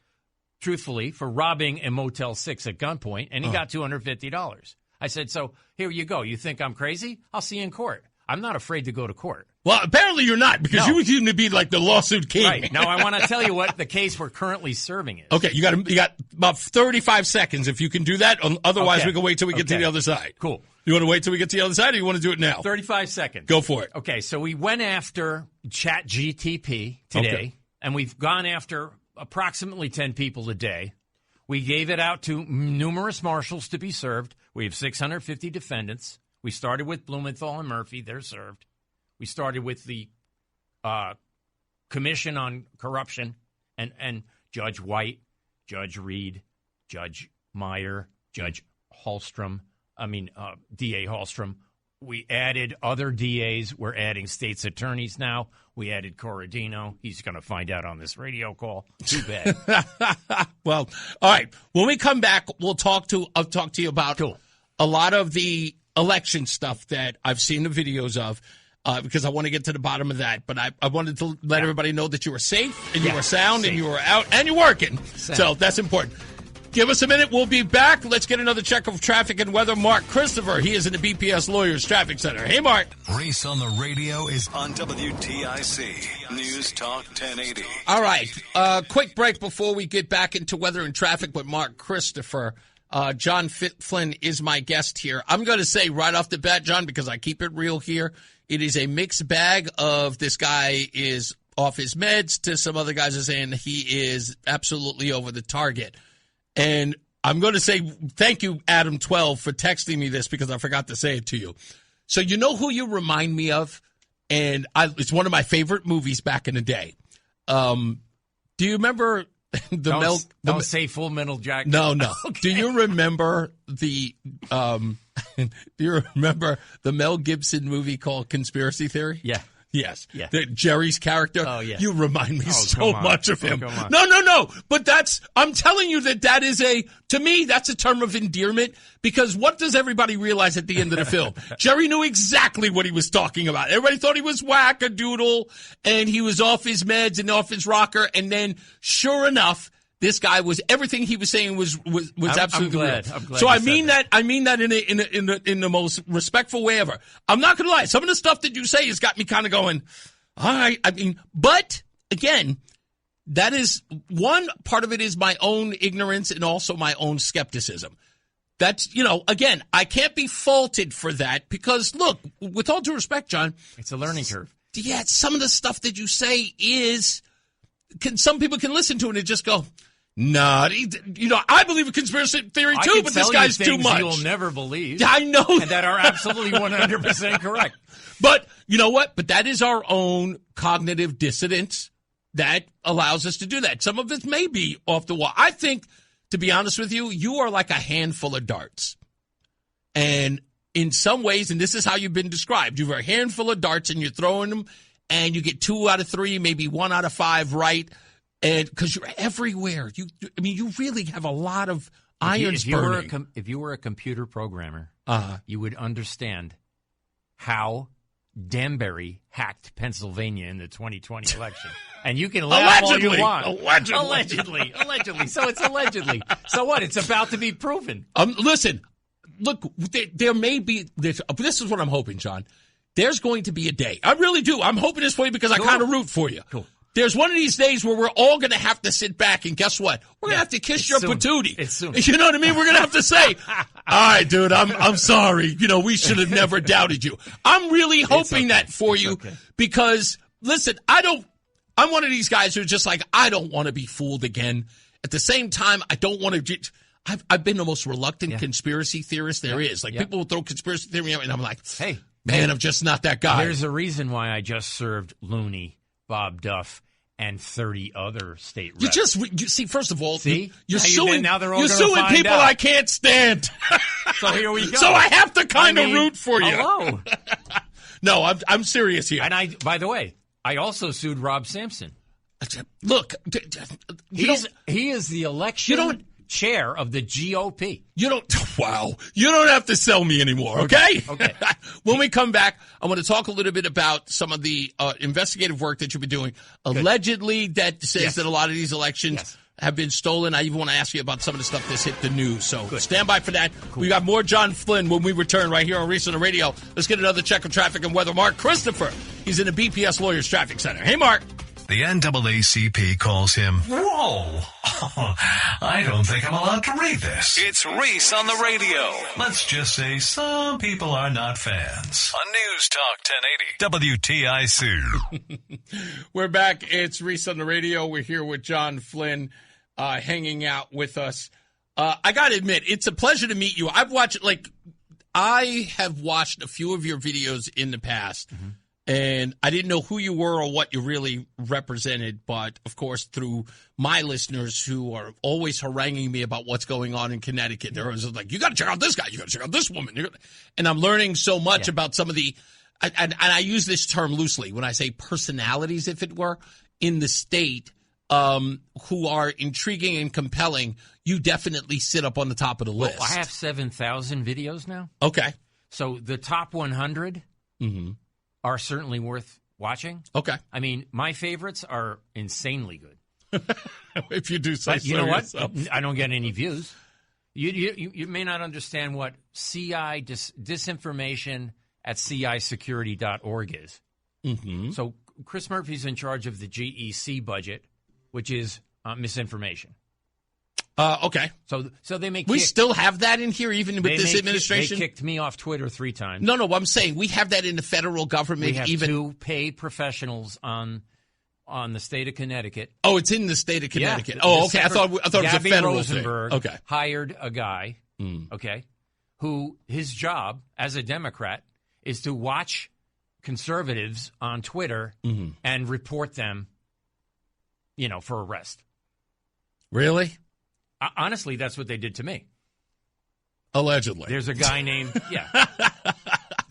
truthfully, for robbing a Motel 6 at gunpoint, and he got $250. I said, so here you go. You think I'm crazy? I'll see you in court. I'm not afraid to go to court. Well, apparently you're not, because you seem to be like the lawsuit king. Right. Now, I want to tell you what the case we're currently serving is. Okay, you got about 35 seconds if you can do that. Otherwise, we can wait till we get to the other side. Cool. You want to wait till we get to the other side, or you want to do it now? 35 seconds. Go for it. Okay, so we went after ChatGTP today, and we've gone after approximately 10 people a day. We gave it out to numerous marshals to be served. We have 650 defendants. We started with Blumenthal and Murphy. They're served. We started with the Commission on Corruption and Judge White, Judge Reed, Judge Meyer, Judge Hallstrom, DA Hallstrom. We added other DAs. We're adding state's attorneys now. We added Corradino. He's going to find out on this radio call. Too bad. Well, all right. When we come back, I'll talk to you about a lot of the election stuff that I've seen the videos of. Because I want to get to the bottom of that. But I wanted to let everybody know that you were safe and you were sound and you were out and you're working. So that's important. Give us a minute. We'll be back. Let's get another check of traffic and weather. Mark Christopher, he is in the BPS Lawyers Traffic Center. Hey, Mark. Reese on the radio is on WTIC News Talk 1080. All right. Quick break before we get back into weather and traffic with Mark Christopher. John Flynn is my guest here. I'm going to say right off the bat, John, because I keep it real here, it is a mixed bag of this guy is off his meds to some other guys are saying he is absolutely over the target. And I'm going to say thank you, Adam12, for texting me this because I forgot to say it to you. So you know who you remind me of? And it's one of my favorite movies back in the day. Do you remember Don't say Full Metal Jacket. No. Okay. Do you remember the Mel Gibson movie called Conspiracy Theory? Yeah. Yes. Yeah. Jerry's character. Oh, yeah. You remind me so come on. much of him. come on. No. But I'm telling you that is to me, that's a term of endearment, because what does everybody realize at the end of the film? Jerry knew exactly what he was talking about. Everybody thought he was whack-a-doodle and he was off his meds and off his rocker. And then sure enough, this guy was, everything he was saying was absolutely glad. real. I'm glad so you I said mean that. I mean that in the most respectful way ever. I'm not going to lie. Some of the stuff that you say has got me kind of going, all right. I mean, but again, that is one part of it is my own ignorance and also my own skepticism. That's, again, I can't be faulted for that because, look, with all due respect, John. It's a learning curve. Yeah, some of the stuff that you say some people can listen to it and just go, nah, I believe in conspiracy theory too, but this guy's too much. You'll never believe. I know. And that are absolutely 100% correct. But you know what? But that is our own cognitive dissonance that allows us to do that. Some of it may be off the wall. I think, to be honest with you, you are like a handful of darts. And in some ways, and this is how you've been described, you're a handful of darts and you're throwing them and you get 2 out of 3, maybe 1 out of 5 right. And because you're everywhere, you really have a lot of irons burning. If you were a computer programmer, you would understand how Danbury hacked Pennsylvania in the 2020 election. And you can laugh all you want. Allegedly. So it's allegedly. So what? It's about to be proven. Listen, look, there may be this is what I'm hoping, John. There's going to be a day. I really do. I'm hoping this for you because I kind of root for you. Cool. There's one of these days where we're all going to have to sit back and guess what? We're going to have to kiss your patootie. It's soon. You know what I mean? We're going to have to say, all right, dude, I'm sorry. We should have never doubted you. I'm really hoping that for you because, listen, I'm one of these guys who's just like, I don't want to be fooled again. At the same time, I don't want to. I've been the most reluctant conspiracy theorist there is. Like people will throw conspiracy theory out and I'm like, hey, man, I'm just not that guy. There's a reason why I just served Looney, Bob Duff, and 30 other state reps. You see, first of all, you're suing. Now they're all you're suing people out. I can't stand. So here we go. So I have to kind of root for you. Hello. No, I'm serious here. And by the way, I also sued Rob Sampson. Look, he is the election chair of the GOP. Wow. You don't have to sell me anymore, okay? Okay. When we come back, I want to talk a little bit about some of the investigative work that you've been doing. Allegedly, that says that a lot of these elections have been stolen. I even want to ask you about some of the stuff that's hit the news. So stand by for that. Cool. We got more John Flynn when we return right here on Reese on the Radio. Let's get another check of traffic and weather. Mark Christopher, he's in the BPS Lawyers Traffic Center. Hey, Mark. The NAACP calls him, whoa, I don't think I'm allowed to read this. It's Reese on the Radio. Let's just say some people are not fans. On News Talk 1080 WTIC. We're back. It's Reese on the Radio. We're here with John Flynn hanging out with us. I got to admit, it's a pleasure to meet you. I have watched a few of your videos in the past. Mm-hmm. And I didn't know who you were or what you really represented, but, of course, through my listeners who are always haranguing me about what's going on in Connecticut, they're always like, you got to check out this guy, you got to check out this woman. And I'm learning so much about some of the and I use this term loosely when I say personalities, if it were, in the state who are intriguing and compelling. You definitely sit up on the top of the list. Well, I have 7,000 videos now. Okay. So the top 100 are certainly worth watching. Okay. I mean, my favorites are insanely good. If you do say so. You know what? Yourself. I don't get any views. You may not understand what CI disinformation at CIsecurity.org is. Mm-hmm. So Chris Murphy's in charge of the GEC budget, which is misinformation. Okay. So they make. We still have that in here, even with this administration. They kicked me off Twitter 3 times. No, I'm saying we have that in the federal government. We have 2 paid professionals on the state of Connecticut. Oh, it's in the state of Connecticut. Yeah, okay. I thought it was a federal Rosenberg thing. Okay. Hired a guy. Okay, who his job as a Democrat is to watch conservatives on Twitter and report them, for arrest. Really? Honestly, that's what they did to me. Allegedly. There's a guy named,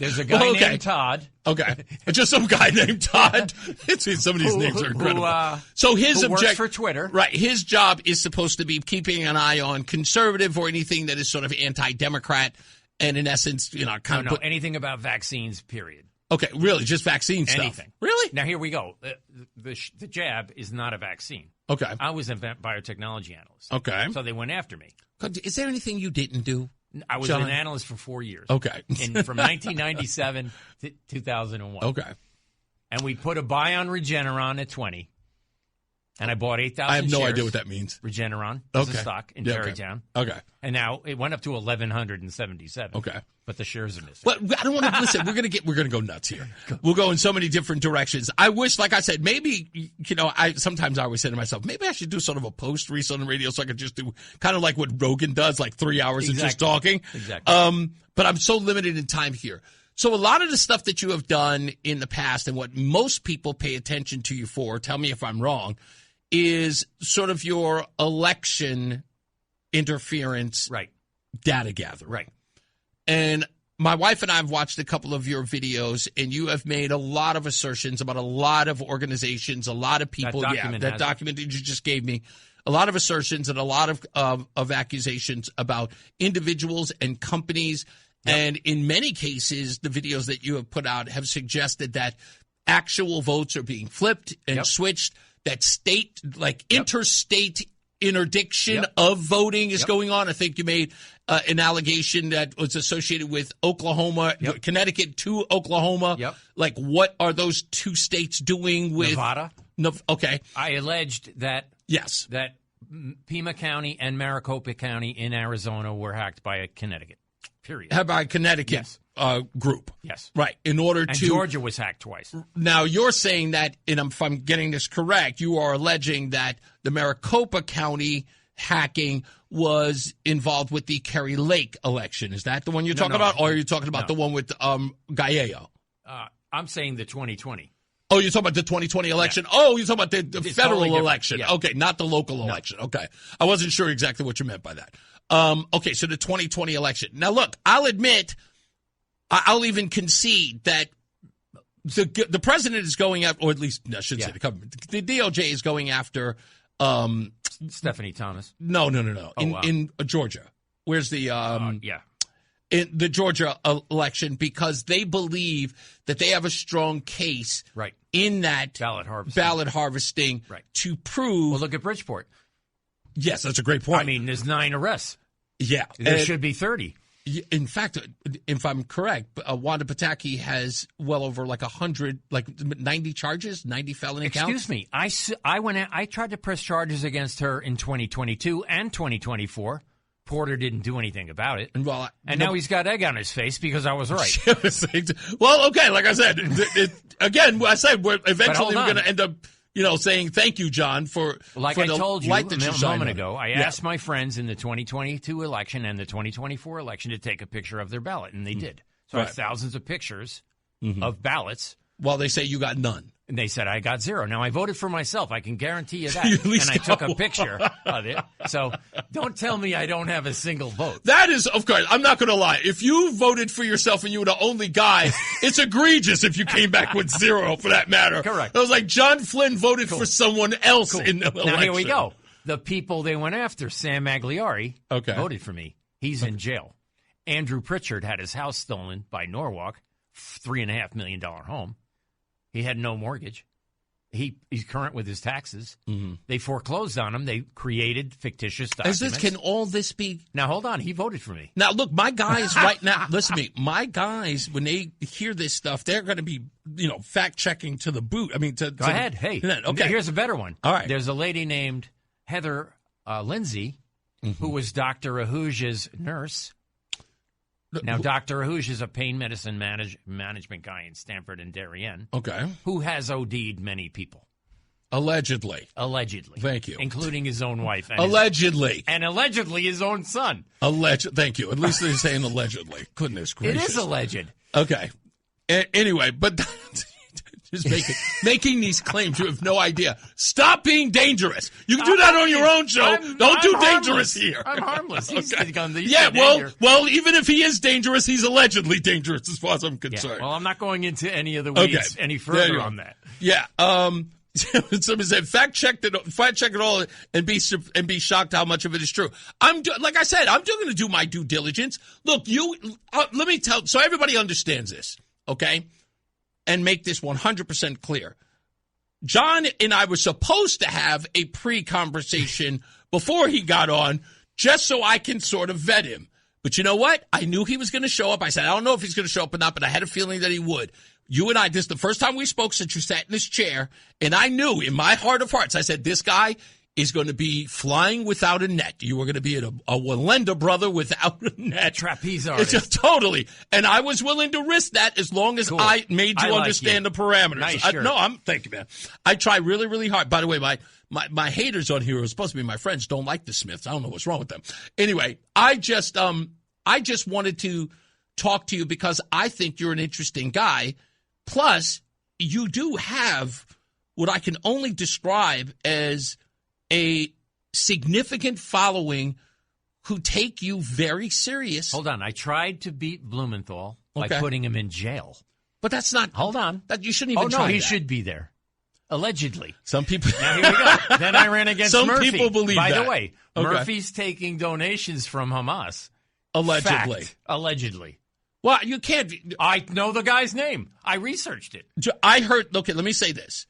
There's a guy named Todd. Okay. Just some guy named Todd. Some of these names are incredible. So his works for Twitter. Right. His job is supposed to be keeping an eye on conservative or anything that is sort of anti-Democrat. And in essence, anything about vaccines, period. Okay. Really? Just vaccine stuff? Anything. Really? Now, here we go. The jab is not a vaccine. Okay. I was a biotechnology analyst. Okay. So they went after me. Is there anything you didn't do? I was John? an analyst for 4 years. Okay. From 1997 to 2001. Okay. And we put a buy on Regeneron at 20. And I bought 8,000 I have no shares. idea what that means. Regeneron is a stock in Tarrytown. Okay. And now it went up to 1,177. Okay. But the shares are missing. But I don't want to listen. We're gonna go nuts here. We'll go in so many different directions. I wish, like I said, maybe sometimes I always say to myself, maybe I should do sort of a post Reese on the radio so I could just do kind of like what Rogan does, like 3 hours of just talking. Exactly. But I'm so limited in time here. So a lot of the stuff that you have done in the past and what most people pay attention to you for, tell me if I'm wrong, is sort of your election interference data gathering. Right. And my wife and I have watched a couple of your videos, and you have made a lot of assertions about a lot of organizations, a lot of people. That document that you just gave me, a lot of assertions and a lot of accusations about individuals and companies. Yep. And in many cases, the videos that you have put out have suggested that actual votes are being flipped and switched, that interstate interdiction of voting is going on. I think you made an allegation that was associated with Oklahoma, Connecticut to Oklahoma. Yep. Like, what are those two states doing with Nevada? Okay. I alleged that that Pima County and Maricopa County in Arizona were hacked by Connecticut. Period. How about Connecticut group? Yes. Right. In order and Georgia was hacked twice. Now, you're saying that, and if I'm getting this correct, you are alleging that the Maricopa County hacking was involved with the Kerry Lake election. Is that the one you're talking about? Or are you talking about the one with Gallo? I'm saying the 2020. Oh, you're talking about the 2020 election? Yeah. Oh, you're talking about the federal totally election. Yeah. Okay, not the local election. Okay. I wasn't sure exactly what you meant by that. Okay, so the 2020 election. Now, look, I'll admit, I'll even concede that the president is going after, or at least I shouldn't say the government. The DOJ is going after Stephanie Thomas. No. In Georgia. Where's the in the Georgia election, because they believe that they have a strong case in that ballot harvesting to prove. Well, look at Bridgeport. Yes, that's a great point. I mean, there's 9 arrests. Yeah. There should be 30. In fact, if I'm correct, Wanda Pataki has well over 100, 90 charges, 90 felony counts. Excuse me. I tried to press charges against her in 2022 and 2024. Porter didn't do anything about it. And now he's got egg on his face because I was right. Well, okay, like I said, again, I said we're eventually going to end up saying thank you, John, for I told you a moment ago. I Yeah. asked my friends in the 2022 election and the 2024 election to take a picture of their ballot, and they did. So I have thousands of pictures of ballots. Well, they say you got none. And they said I got 0. Now, I voted for myself. I can guarantee you that. And I took a picture of it. So don't tell me I don't have a single vote. That is, of course, I'm not going to lie. If you voted for yourself and you were the only guy, it's egregious if you came back with 0 for that matter. Correct. It was like John Flynn voted for someone else in the election. Now, here we go. The people they went after, Sam Magliari, voted for me. He's in jail. Andrew Pritchard had his house stolen by Norwalk, $3.5 million home. He had no mortgage. He's current with his taxes. Mm-hmm. They foreclosed on him. They created fictitious documents. Can all this be? Now, hold on. He voted for me. Now, look, my guys right now, listen to me. My guys, when they hear this stuff, they're going to be, fact-checking to the boot. I mean, Go ahead. Hey, okay. Here's a better one. All right. There's a lady named Heather Lindsay, who was Dr. Ahuja's nurse. Now, Dr. Ahuj is a pain medicine management guy in Stanford and Darien. Okay. Who has OD'd many people. Allegedly. Thank you. Including his own wife. And allegedly. And allegedly his own son. Thank you. At least they're saying allegedly. Goodness gracious. It is alleged. Okay. Anyway, but Just making these claims. You have no idea. Stop being dangerous. You can do that on your own show. Don't do dangerous here. I'm harmless. He's Okay. danger. Well, even if he is dangerous, he's allegedly dangerous as far as I'm concerned. Yeah. Well, I'm not going into any of the weeds any further on that. Yeah. Somebody said fact check it all, and be shocked how much of it is true. Like I said, I'm going to do my due diligence. Look, let me tell, so everybody understands this, okay, and make this 100% clear. John and I were supposed to have a pre-conversation before he got on, just so I can sort of vet him. But you know what? I knew he was going to show up. I said, I don't know if he's going to show up or not, but I had a feeling that he would. You and I, this is the first time we spoke since you sat in this chair, and I knew in my heart of hearts, I said, this guy is going to be flying without a net. You were going to be a Wallenda brother without a net. Trapeze artist. It's totally. And I was willing to risk that as long as I made you understand the parameters. Nice shirt. Thank you, man. I try really, really hard. By the way, my haters on here who are supposed to be my friends don't like the Smiths. I don't know what's wrong with them. Anyway, I just wanted to talk to you because I think you're an interesting guy. Plus, you do have what I can only describe as a significant following who take you very serious. Hold on. I tried to beat Blumenthal by putting him in jail. But that's not... Hold on. You shouldn't even try he that. should be there. Allegedly. Some people... Now, here we go. Then I ran against Murphy. Some people believe By that. the way, Murphy's taking donations from Hamas. Allegedly. Fact. Allegedly. Well, you can't... I know the guy's name. I researched it. I heard... Okay, let me say this.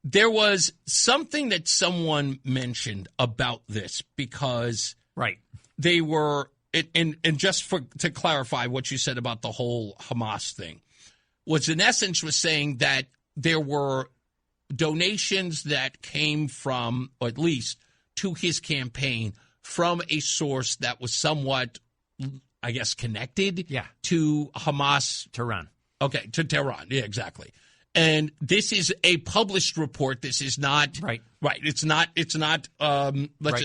There was something that someone mentioned about this because... Right. They were... And just to clarify what you said about the whole Hamas thing, was in essence was saying that there were donations that came from, or at least to his campaign, from a source that was somewhat... I guess, connected to Hamas. Tehran. Okay, to Tehran. Yeah, exactly. And this is a published report. This is not... Right. It's not, just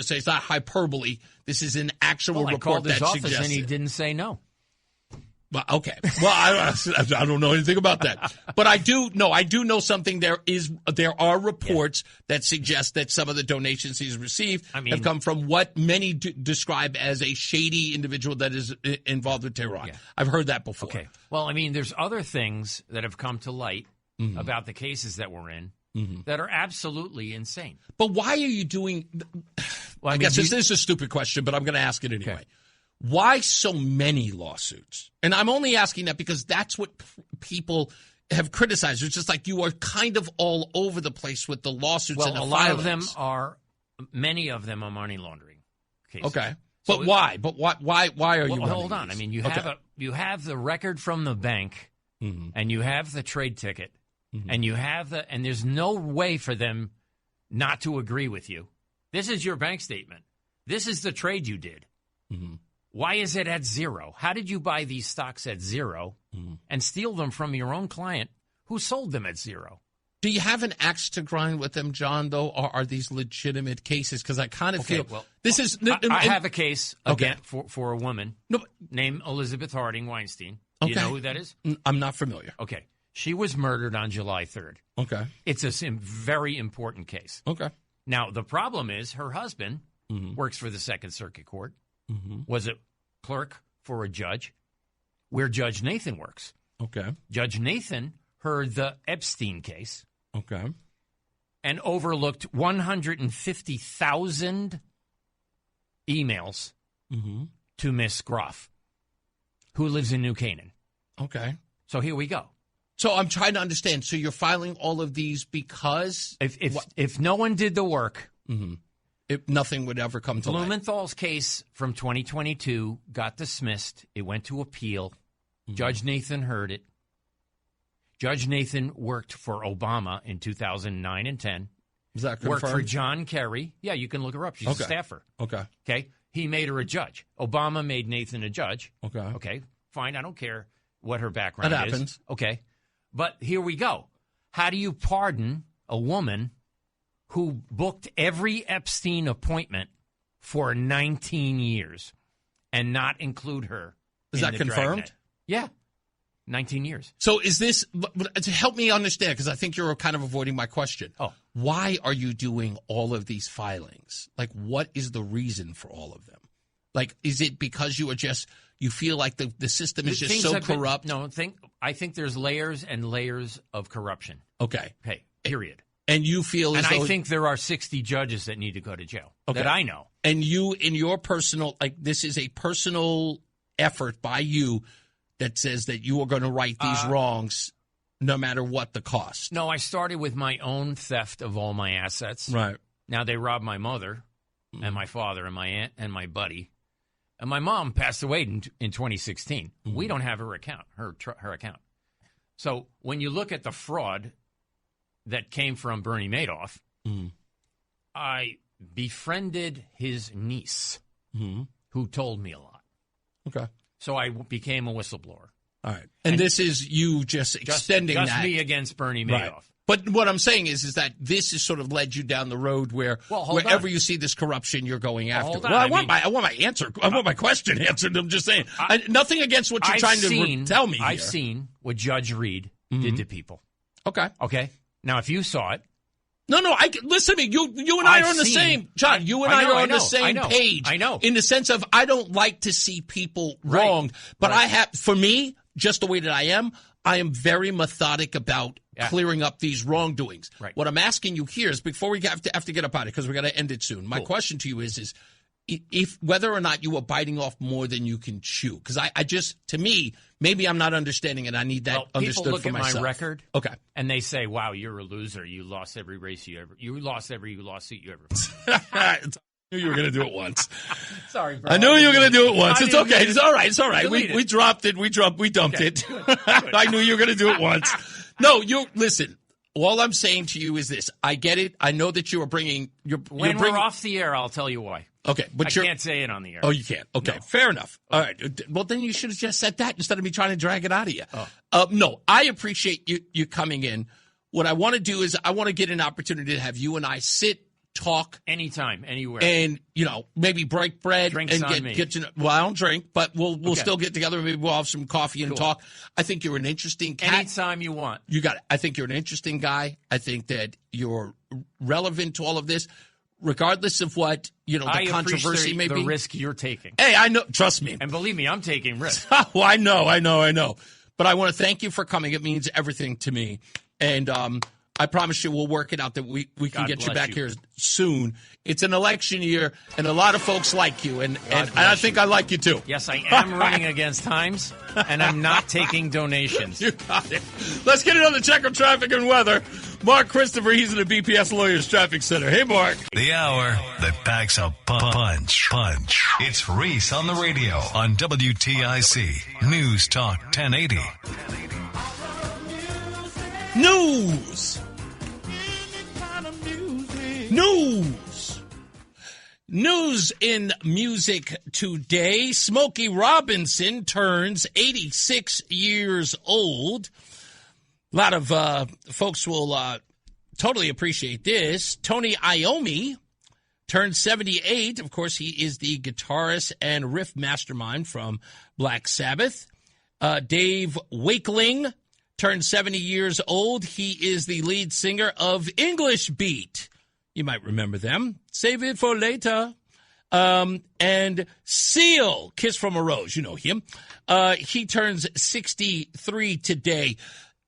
say it's not hyperbole. This is an actual report I called his office suggests and he didn't say no. Well, okay. Well, I don't know anything about that. But I do know something. There are reports that suggest that some of the donations he's received have come from what many describe as a shady individual that is involved with Tehran. Yeah. I've heard that before. Okay. Well, there's other things that have come to light about the cases that we're in that are absolutely insane. But why are you doing... Well, I guess this is a stupid question, but I'm going to ask it anyway. Okay. Why so many lawsuits? And I'm only asking that because that's what people have criticized. It's just like you are kind of all over the place with the lawsuits and the filings. Many of them are money laundering cases. Okay. But why? But why are you hold on. These? You have the record from the bank and you have the trade ticket and you have and there's no way for them not to agree with you. This is your bank statement. This is the trade you did. Why is it at zero? How did you buy these stocks at zero and steal them from your own client who sold them at zero? Do you have an axe to grind with them, John, though, or are these legitimate cases? Because I kind of feel this is... I have a case, again, for a woman named Elizabeth Harding Weinstein. Do you know who that is? I'm not familiar. Okay. She was murdered on July 3rd. Okay. It's a very important case. Okay. Now, the problem is her husband works for the Second Circuit Court. Was a clerk for a judge where Judge Nathan works. Okay. Judge Nathan heard the Epstein case. Okay. And overlooked 150,000 emails to Miss Groff, who lives in New Canaan. Okay. So here we go. So I'm trying to understand. So you're filing all of these because... If no one did the work... nothing would ever come to light. Blumenthal's case from 2022 got dismissed. It went to appeal. Judge Nathan heard it. Judge Nathan worked for Obama in 2009 and 10. Is that confirmed? Worked for John Kerry. Yeah, you can look her up. She's a staffer. Okay. He made her a judge. Obama made Nathan a judge. Okay. Fine. I don't care what her background is. That happens. Okay. But here we go. How do you pardon a woman who booked every Epstein appointment for 19 years and not include her? Is that confirmed? Yeah. 19 years. So is this, to help me understand, because I think you're kind of avoiding my question. Oh. Why are you doing all of these filings? Like, what is the reason for all of them? Like, is it because you feel like the system is just so corrupt? I think there's layers and layers of corruption. Okay. Period. And you feel I think there are 60 judges that need to go to jail that I know. And you, in your personal, this is a personal effort by you that says that you are going to right these wrongs no matter what the cost. No, I started with my own theft of all my assets. Right. Now they robbed my mother and my father and my aunt and my buddy. And my mom passed away in 2016. We don't have her account, her account. So when you look at the fraud that came from Bernie Madoff, I befriended his niece, who told me a lot. Okay. So I became a whistleblower. All right. And this is you just extending just that. me against Bernie Madoff. Right. But what I'm saying is that this has sort of led you down the road where wherever you see this corruption, you're going after. Well, I want my answer. I want my question answered. I'm just saying. Nothing against what you're trying to tell me here. I've seen what Judge Reed did to people. Okay. Now, if you saw it. No. Listen to me. You and I are on the same, John. You and I are on the same page. I know. In the sense of I don't like to see people wronged, but for me, just the way that I am very methodic about clearing up these wrongdoings. Right. What I'm asking you here is, before we have to get up out of it, because we got to end it soon. My question to you is if whether or not you are biting off more than you can chew. Because I just, to me, maybe I'm not understanding it. I need that understood for myself. People look at my record, okay, and they say, "Wow, you're a loser. You lost every race you lost every lawsuit you ever." I knew you were going to do it once. Sorry, bro. I knew you were going to do it once. It's okay. It's all right. It's all right. We dropped it. We dumped it. Good. I knew you were going to do it once. No, listen. All I'm saying to you is this. I get it. I know that you are bringing. When we're off the air, I'll tell you why. Okay, but I can't say it on the air. Oh, you can't. Okay, no. Fair enough. All right. Well, then you should have just said that instead of me trying to drag it out of you. No, I appreciate you coming in. What I want to do is I want to get an opportunity to have you and I sit, talk anytime, anywhere, and maybe break bread. Drinks and get to know. Well, I don't drink, but we'll still get together. Maybe we'll have some coffee and talk. I think you're an interesting cat. Anytime you want. You got it. I think you're an interesting guy. I think that you're relevant to all of this. Regardless of what, the controversy may be. The risk you're taking. Hey, I know. Trust me. And believe me, I'm taking risks. Well, I know. But I want to thank you for coming. It means everything to me. And I promise you we'll work it out that we can get you back here soon. It's an election year, and a lot of folks like you. And I think I like you, too. Yes, I am running against Times, and I'm not taking donations. You got it. Let's get another check of traffic and weather. Mark Christopher, he's in the BPS Lawyers Traffic Center. Hey, Mark. The hour that packs a punch. It's Reese on the radio on WTIC News Talk 1080. News in music today. Smokey Robinson turns 86 years old. A lot of folks will totally appreciate this. Tony Iommi turned 78. Of course, he is the guitarist and riff mastermind from Black Sabbath. Dave Wakeling turned 70 years old. He is the lead singer of English Beat. You might remember them. Save it for later. And Seal, Kiss from a Rose. You know him. He turns 63 today.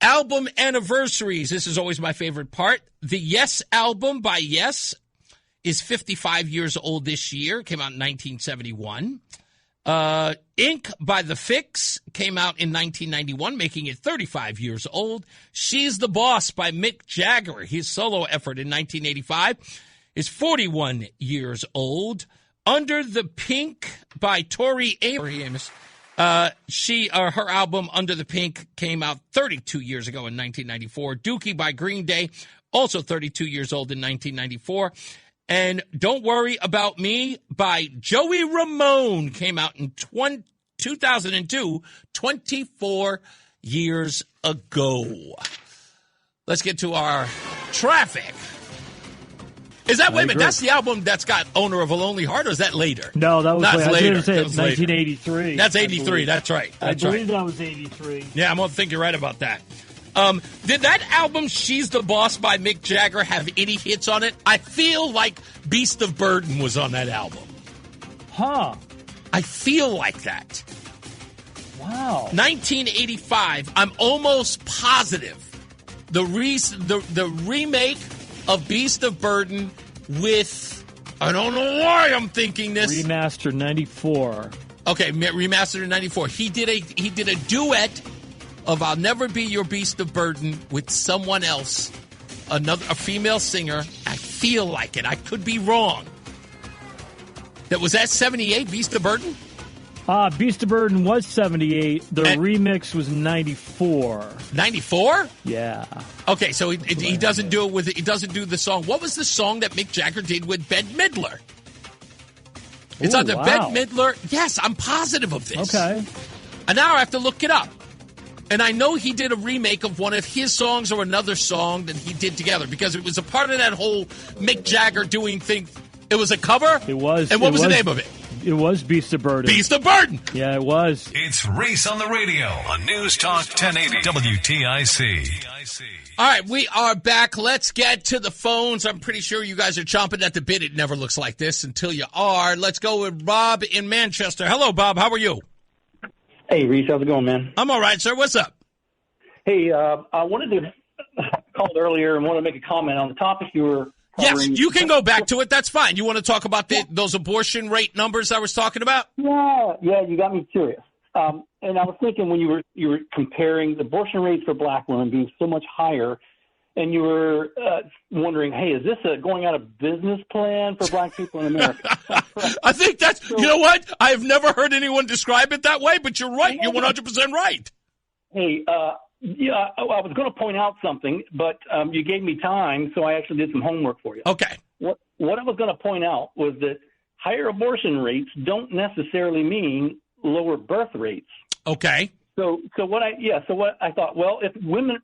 Album anniversaries. This is always my favorite part. The Yes album by Yes is 55 years old this year. Came out in 1971. Ink by The Fix came out in 1991, making it 35 years old. She's the Boss by Mick Jagger, his solo effort in 1985, is 41 years old. Under the Pink by Tori Amos. Her album Under the Pink came out 32 years ago in 1994. Dookie by Green Day, also 32 years old in 1994. And Don't Worry About Me by Joey Ramone came out in 2002, 24 years ago. Let's get to our traffic Is that, wait a minute, that's the album that's got Owner of a Lonely Heart, or is that later? No, that was later. That was 1983. That's 83, that's right. I believe that was 83. Yeah, I'm going to think you're right about that. Did that album, She's the Boss by Mick Jagger, have any hits on it? I feel like Beast of Burden was on that album. Huh. I feel like that. Wow. 1985, I'm almost positive. The remake of Beast of Burden with, I don't know why I'm thinking this. Remastered 94. Okay, remastered in 94. He did a duet of I'll Never Be Your Beast of Burden with someone else, a female singer. I feel like it. I could be wrong. Was that 78, Beast of Burden? Beast of Burden was 78. The remix was 94. 94? Yeah. Okay, so he doesn't do it with. He doesn't do the song. What was the song that Mick Jagger did with Bette Midler? It's either Bette Midler. Yes, I'm positive of this. Okay. And now I have to look it up. And I know he did a remake of one of his songs or another song that he did together because it was a part of that whole Mick Jagger doing thing. It was a cover? It was. And what was the name of it? It was Beast of Burden. Beast of Burden. Yeah, it was. It's Reese on the radio on News Talk 1080 WTIC. All right, we are back. Let's get to the phones. I'm pretty sure you guys are chomping at the bit. It never looks like this until you are. Let's go with Bob in Manchester. Hello, Bob. How are you? Hey, Reese. How's it going, man? I'm all right, sir. What's up? Hey, I wanted to call earlier and want to make a comment on the topic you were covering. Yes, you can go back to it. That's fine. You want to talk about those abortion rate numbers I was talking about? Yeah, you got me curious. And I was thinking when you were comparing the abortion rates for black women being so much higher, and you were wondering, hey, is this a going out of business plan for black people in America? I think that's, you know what? I have never heard anyone describe it that way, but you're right. You're 100% right. Hey, yeah, I was going to point out something, but you gave me time, so I actually did some homework for you. Okay. What I was going to point out was that higher abortion rates don't necessarily mean lower birth rates. Okay. So what I thought, well, if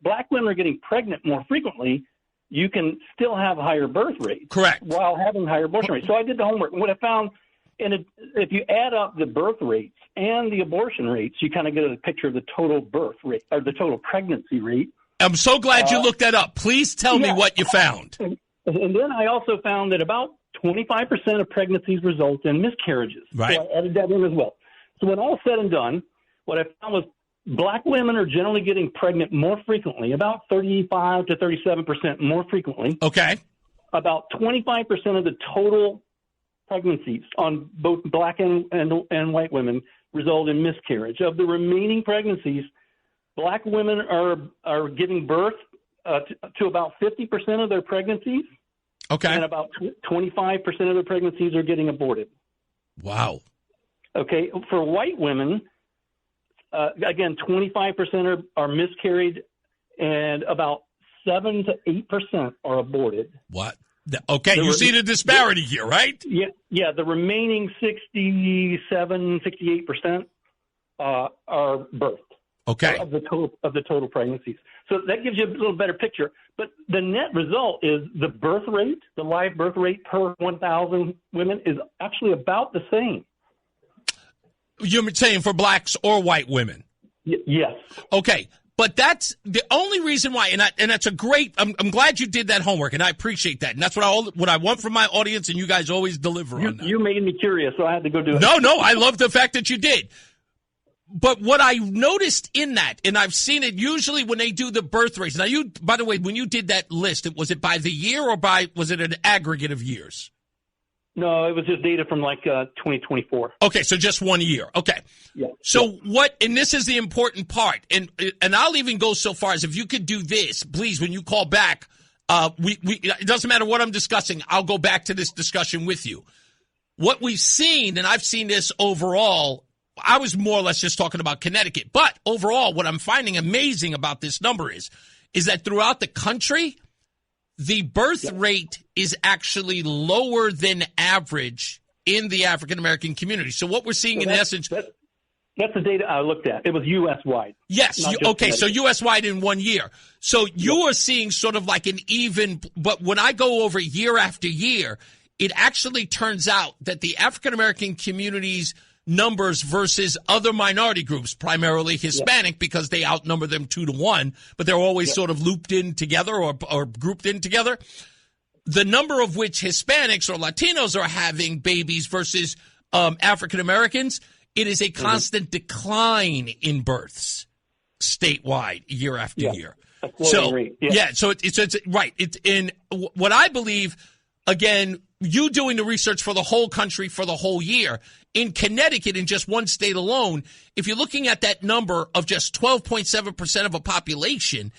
black women are getting pregnant more frequently, you can still have higher birth rates. Correct. While having higher abortion rates. So I did the homework. And what I found, if you add up the birth rates and the abortion rates, you kind of get a picture of the total birth rate or the total pregnancy rate. I'm so glad you looked that up. Please tell me what you found. And then I also found that about 25% of pregnancies result in miscarriages. Right. So I added that in as well. So when all said and done, what I found was black women are generally getting pregnant more frequently, about 35 to 37% more frequently. Okay. About 25% of the total pregnancies on both black and white women result in miscarriage. Of the remaining pregnancies, black women are giving birth to about 50% of their pregnancies. Okay. And about 25% of their pregnancies are getting aborted. Wow. Okay. For white women, again, 25% are miscarried, and about 7 to 8% are aborted. What? Okay, you see the disparity here, right? Yeah. The remaining 68% are birthed. Okay. Of the total pregnancies. So that gives you a little better picture. But the net result is the birth rate, the live birth rate per 1,000 women is actually about the same. You're saying for blacks or white women? Yes. Okay. But that's the only reason why, and that's a great. I'm glad you did that homework, and I appreciate that. And that's what I want from my audience, and you guys always deliver on that. You made me curious, so I had to go do it. No, I love the fact that you did. But what I noticed in that, and I've seen it usually when they do the birth rates. Now, by the way, when you did that list, was it by the year or was it an aggregate of years? No, it was just data from 2024. Okay, so just 1 year. Okay. Yeah. So and this is the important part, and I'll even go so far as if you could do this, please, when you call back, it doesn't matter what I'm discussing, I'll go back to this discussion with you. What we've seen, and I've seen this overall, I was more or less just talking about Connecticut, but overall, what I'm finding amazing about this number is that throughout the country, the birth rate is actually lower than average in the African-American community. So what we're seeing in essence... That's the data I looked at. It was U.S.-wide. Yes. Okay, so U.S.-wide in 1 year. So you are seeing sort of like an even, but when I go over year after year, it actually turns out that the African-American community's numbers versus other minority groups, primarily Hispanic, because they outnumber them 2-1, but they're always sort of looped in together or grouped in together. The number of which Hispanics or Latinos are having babies versus African-Americans, it is a constant decline in births statewide year after year. So, so it's right. It's in what I believe, again, you doing the research for the whole country for the whole year. In Connecticut, in just one state alone, if you're looking at that number of just 12.7% of a population,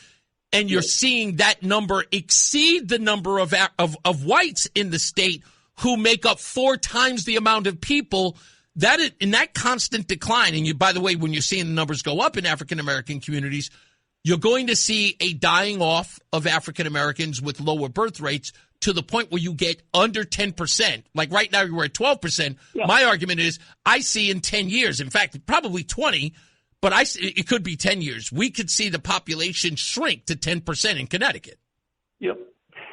and you're seeing that number exceed the number of whites in the state who make up 4 times the amount of people, that is, in that constant decline, and you, by the way, when you're seeing the numbers go up in African-American communities, you're going to see a dying off of African-Americans with lower birth rates to the point where you get under 10%. Like right now, we're at 12%. Yeah. My argument is I see in 10 years, in fact, probably 20, but it could be 10 years. We could see the population shrink to 10% in Connecticut. Yep.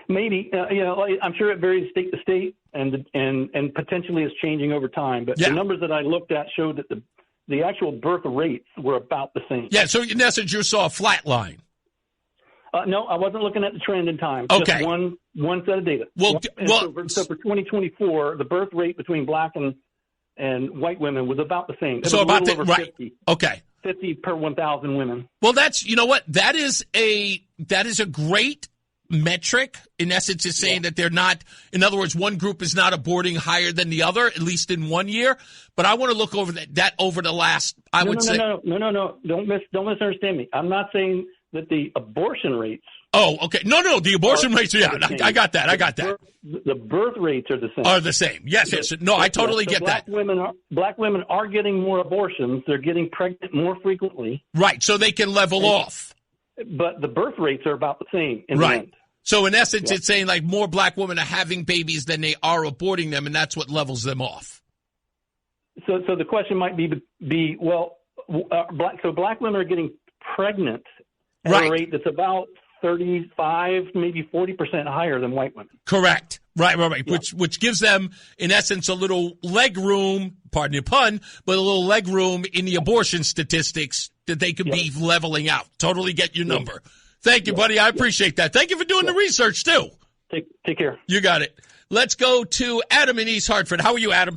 Maybe. I'm sure it varies state to state and potentially is changing over time. But the numbers that I looked at showed that the actual birth rates were about the same. Yeah, so in essence, you saw a flat line. No, I wasn't looking at the trend in time. Okay. Just one set of data. So for 2024, the birth rate between black and white women was about the same. So about over 50. Okay. 50 per 1,000 women. Well, that's, you know what? That is a great metric. In essence, it's saying that they're not, in other words, one group is not aborting higher than the other, at least in 1 year. But I want to look over that over the last, I would say. No. Don't misunderstand me. I'm not saying that the abortion rates. Oh, okay. No, the abortion rates. Yeah, I got that. The birth rates are the same. Are the same. Yes. No, I totally get that. Black women are getting more abortions. They're getting pregnant more frequently. Right. So they can level off. But the birth rates are about the same in the end. So in essence, it's saying like more black women are having babies than they are aborting them, and that's what levels them off. So the question might be black women are getting pregnant at a rate that's about 35, maybe 40% higher than white women. Correct. Right. Yeah. Which gives them, in essence, a little leg room, pardon the pun, but a little leg room in the abortion statistics that they could be leveling out. Totally get your number. Thank you, buddy. I appreciate that. Thank you for doing the research, too. Take care. You got it. Let's go to Adam in East Hartford. How are you, Adam?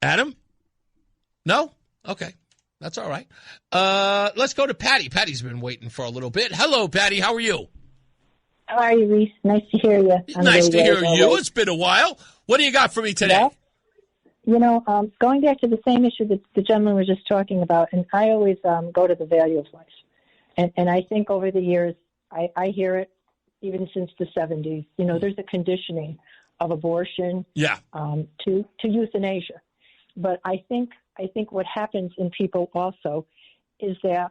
Adam? No? Okay. That's all right. Let's go to Patty. Patty's been waiting for a little bit. Hello, Patty. How are you? How are you, Reese? Nice to hear you. Nice to hear you. It's been a while. What do you got for me today? Well, going back to the same issue that the gentleman was just talking about, and I always go to the value of life. And I think over the years, I hear it even since the 70s. You know, there's a conditioning of abortion to euthanasia. But I think what happens in people also is that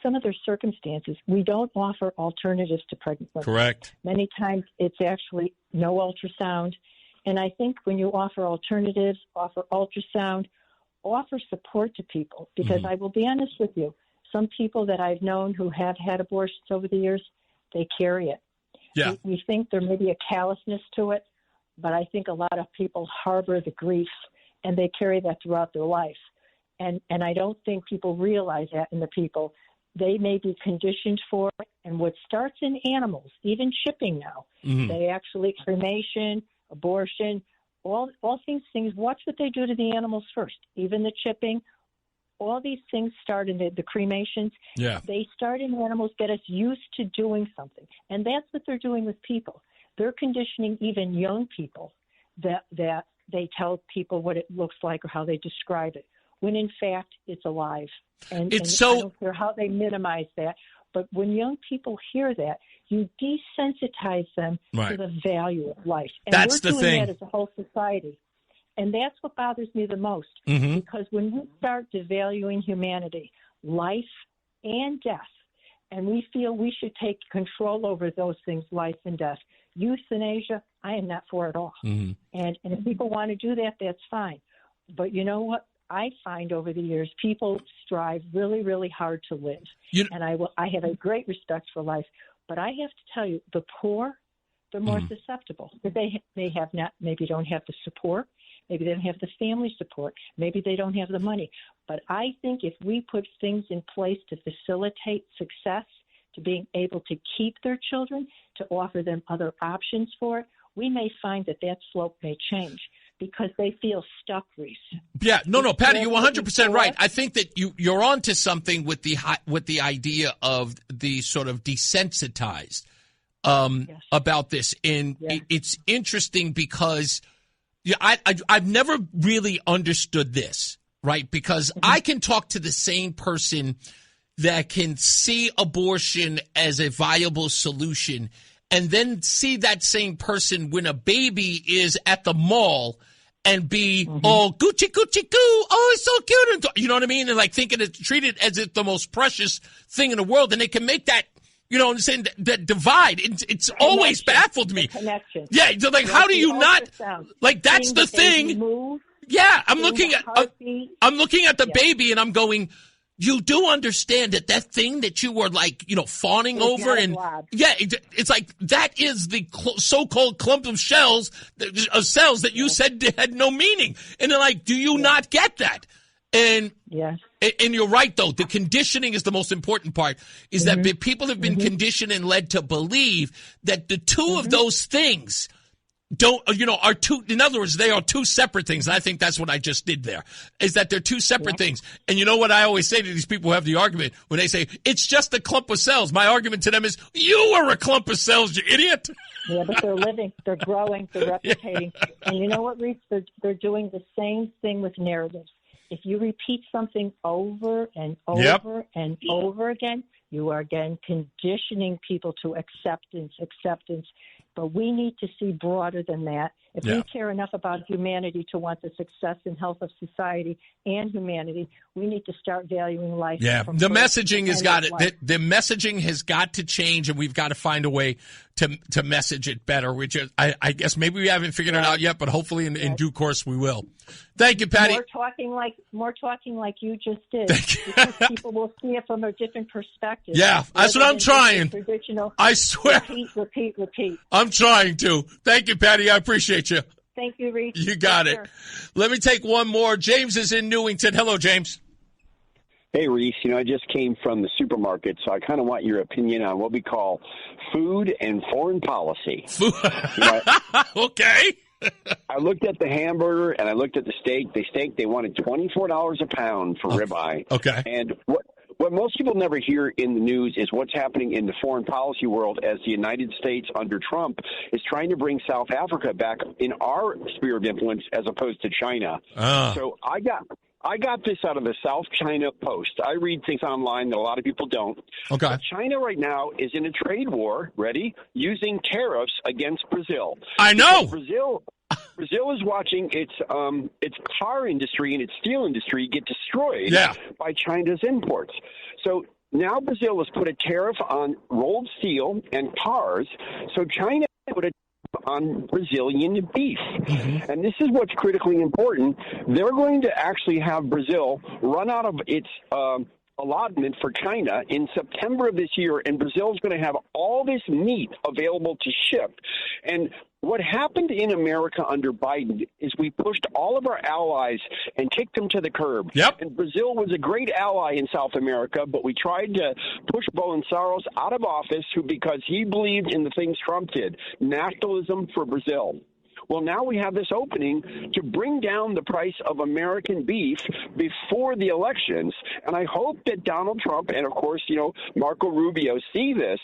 some of their circumstances, we don't offer alternatives to pregnant women. Correct. Many times it's actually no ultrasound. And I think when you offer alternatives, offer ultrasound, offer support to people, because I will be honest with you, some people that I've known who have had abortions over the years, they carry it. Yeah. We think there may be a callousness to it, but I think a lot of people harbor the grief, and they carry that throughout their life. And I don't think people realize that in the people. They may be conditioned for it, and what starts in animals, even chipping now, they actually, cremation, abortion, all these things, watch what they do to the animals first, even the chipping. All these things start in the cremations. Yeah. They start in animals, get us used to doing something. And that's what they're doing with people. They're conditioning even young people that they tell people what it looks like or how they describe it, when in fact it's alive. And I don't care how they minimize that. But when young people hear that, you desensitize them to the value of life. And that's we're the doing thing. that as a whole society. And that's what bothers me the most, because when we start devaluing humanity, life and death, and we feel we should take control over those things, life and death, euthanasia, I am not for it all. And if people want to do that, that's fine. But you know what? I find over the years people strive really, really hard to live. And I have a great respect for life. But I have to tell you, the poor, they're more susceptible. They have not, maybe don't have the support. Maybe they don't have the family support. Maybe they don't have the money. But I think if we put things in place to facilitate success, to being able to keep their children, to offer them other options for it, we may find that slope may change because they feel stuck, Reese. Yeah, no, Patty, you're 100% right. I think that you're onto something with the idea of the sort of desensitized about this. And it's interesting because I've never really understood this, right? Because I can talk to the same person that can see abortion as a viable solution and then see that same person when a baby is at the mall and be all Gucci, Gucci, goo. Oh, it's so cute. And you know what I mean? And like thinking it's treated as if the most precious thing in the world. And they can make that, you know what I'm saying, that divide. It's always baffled me. Connection. Yeah. So like, how do you not, like, that's the thing. Yeah. I'm looking at the baby and I'm going, you do understand that thing that you were like, you know, fawning over and it's like that is the so-called clump of cells that you said had no meaning. And they're like, do you not get that? And and you're right, though. The conditioning is the most important part, is that people have been conditioned and led to believe that the two of those things are two. In other words, they are two separate things. And I think that's what I just did there, is that they're two separate things. And you know what I always say to these people who have the argument when they say it's just a clump of cells? My argument to them is, you are a clump of cells, you idiot. Yeah, but they're living, they're growing, they're replicating. And you know what, Reese? They're doing the same thing with narratives. If you repeat something over and over and over again, you are again conditioning people to acceptance. But we need to see broader than that. If we care enough about humanity to want the success and health of society and humanity, we need to start valuing life. Yeah, the messaging has got it. The messaging has got to change, and we've got to find a way to message it better. Which is, I guess maybe we haven't figured it out yet, but hopefully in due course we will. Thank you, Patty. More talking like you just did. Because people will see it from a different perspective. Yeah, that's what I'm trying. I swear. Repeat. I'm trying to. Thank you, Patty. I appreciate you. Thank you, Reese. You got it. Let me take one more. James is in Newington. Hello, James. Hey, Reese. I just came from the supermarket, so I kind of want your opinion on what we call food and foreign policy. Okay. I looked at the hamburger and I looked at the steak. The steak, they wanted $24 a pound for ribeye. Okay. And what most people never hear in the news is what's happening in the foreign policy world as the United States under Trump is trying to bring South Africa back in our sphere of influence as opposed to China. So I got this out of the South China Post. I read things online that a lot of people don't. Okay. But China right now is in a trade war, using tariffs against Brazil. I know. Brazil is watching its car industry and its steel industry get destroyed by China's imports. So now Brazil has put a tariff on rolled steel and cars. So China put a tariff on Brazilian beef. And this is what's critically important. They're going to actually have Brazil run out of its allotment for China in September of this year, and Brazil is going to have all this meat available to ship. And what happened in America under Biden is we pushed all of our allies and kicked them to the curb. Yep. And Brazil was a great ally in South America, but we tried to push Bolsonaro out of office because he believed in the things Trump did, nationalism for Brazil. Well, now we have this opening to bring down the price of American beef before the elections. And I hope that Donald Trump and, of course, Marco Rubio see this.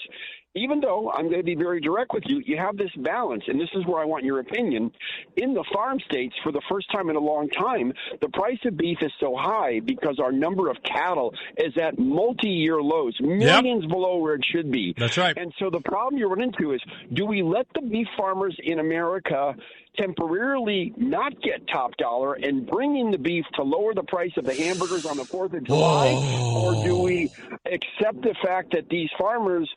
Even though I'm going to be very direct with you, you have this balance, and this is where I want your opinion. In the farm states, for the first time in a long time, the price of beef is so high because our number of cattle is at multi-year lows, millions below where it should be. That's right. And so the problem you run into is, do we let the beef farmers in America temporarily not get top dollar and bring in the beef to lower the price of the hamburgers on the 4th of July? Or do we accept the fact that these farmers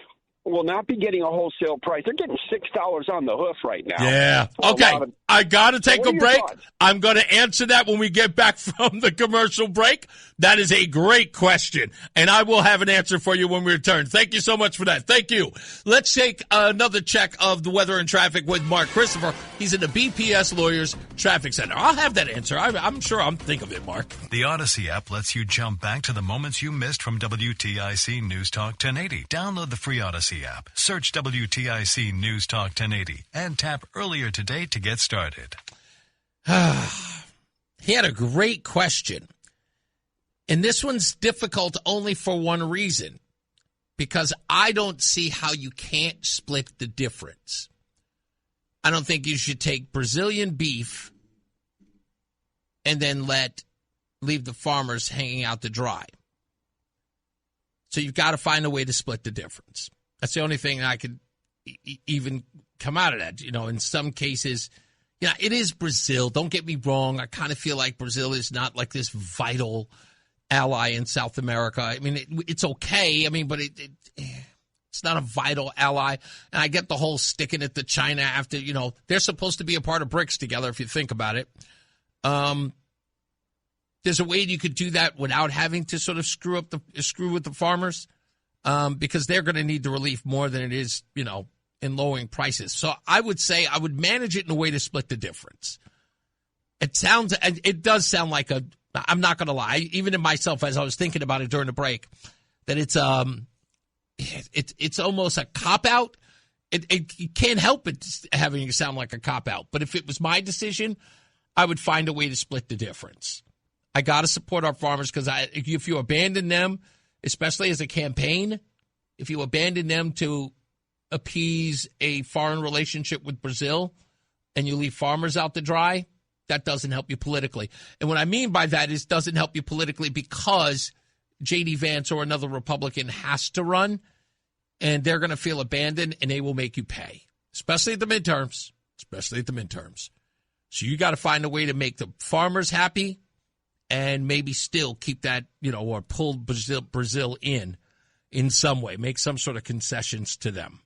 will not be getting a wholesale price. They're getting $6 on the hoof right now. Yeah. Okay. I got to take a break. I'm going to answer that when we get back from the commercial break. That is a great question, and I will have an answer for you when we return. Thank you so much for that. Thank you. Let's take another check of the weather and traffic with Mark Christopher. He's in the BPS Lawyers Traffic Center. I'll have that answer. I'm sure I'll think of it, Mark. The Odyssey app lets you jump back to the moments you missed from WTIC News Talk 1080. Download the free Odyssey app, search WTIC News Talk 1080, and tap earlier today to get started. He had a great question. And this one's difficult only for one reason, because I don't see how you can't split the difference. I don't think you should take Brazilian beef and then leave the farmers hanging out to dry. So you've got to find a way to split the difference. That's the only thing I could even come out of that. You know, in some cases, it is Brazil. Don't get me wrong. I kind of feel like Brazil is not like this vital ally in South America. I mean, it's okay. I mean, but it's not a vital ally. And I get the whole sticking it to China after, they're supposed to be a part of BRICS together, if you think about it. There's a way you could do that without having to sort of screw with the farmers, because they're going to need the relief more than it is, in lowering prices. So I would say I would manage it in a way to split the difference. It does sound like I'm not going to lie, even in myself as I was thinking about it during the break, that it's almost a cop-out. You can't help it having it sound like a cop-out. But if it was my decision, I would find a way to split the difference. I got to support our farmers, because if you abandon them, especially as a campaign, if you abandon them to appease a foreign relationship with Brazil and you leave farmers out to dry, that doesn't help you politically. And what I mean by that is doesn't help you politically because J.D. Vance or another Republican has to run, and they're going to feel abandoned, and they will make you pay, especially at the midterms. So you got to find a way to make the farmers happy and maybe still keep that, or pull Brazil in some way, make some sort of concessions to them.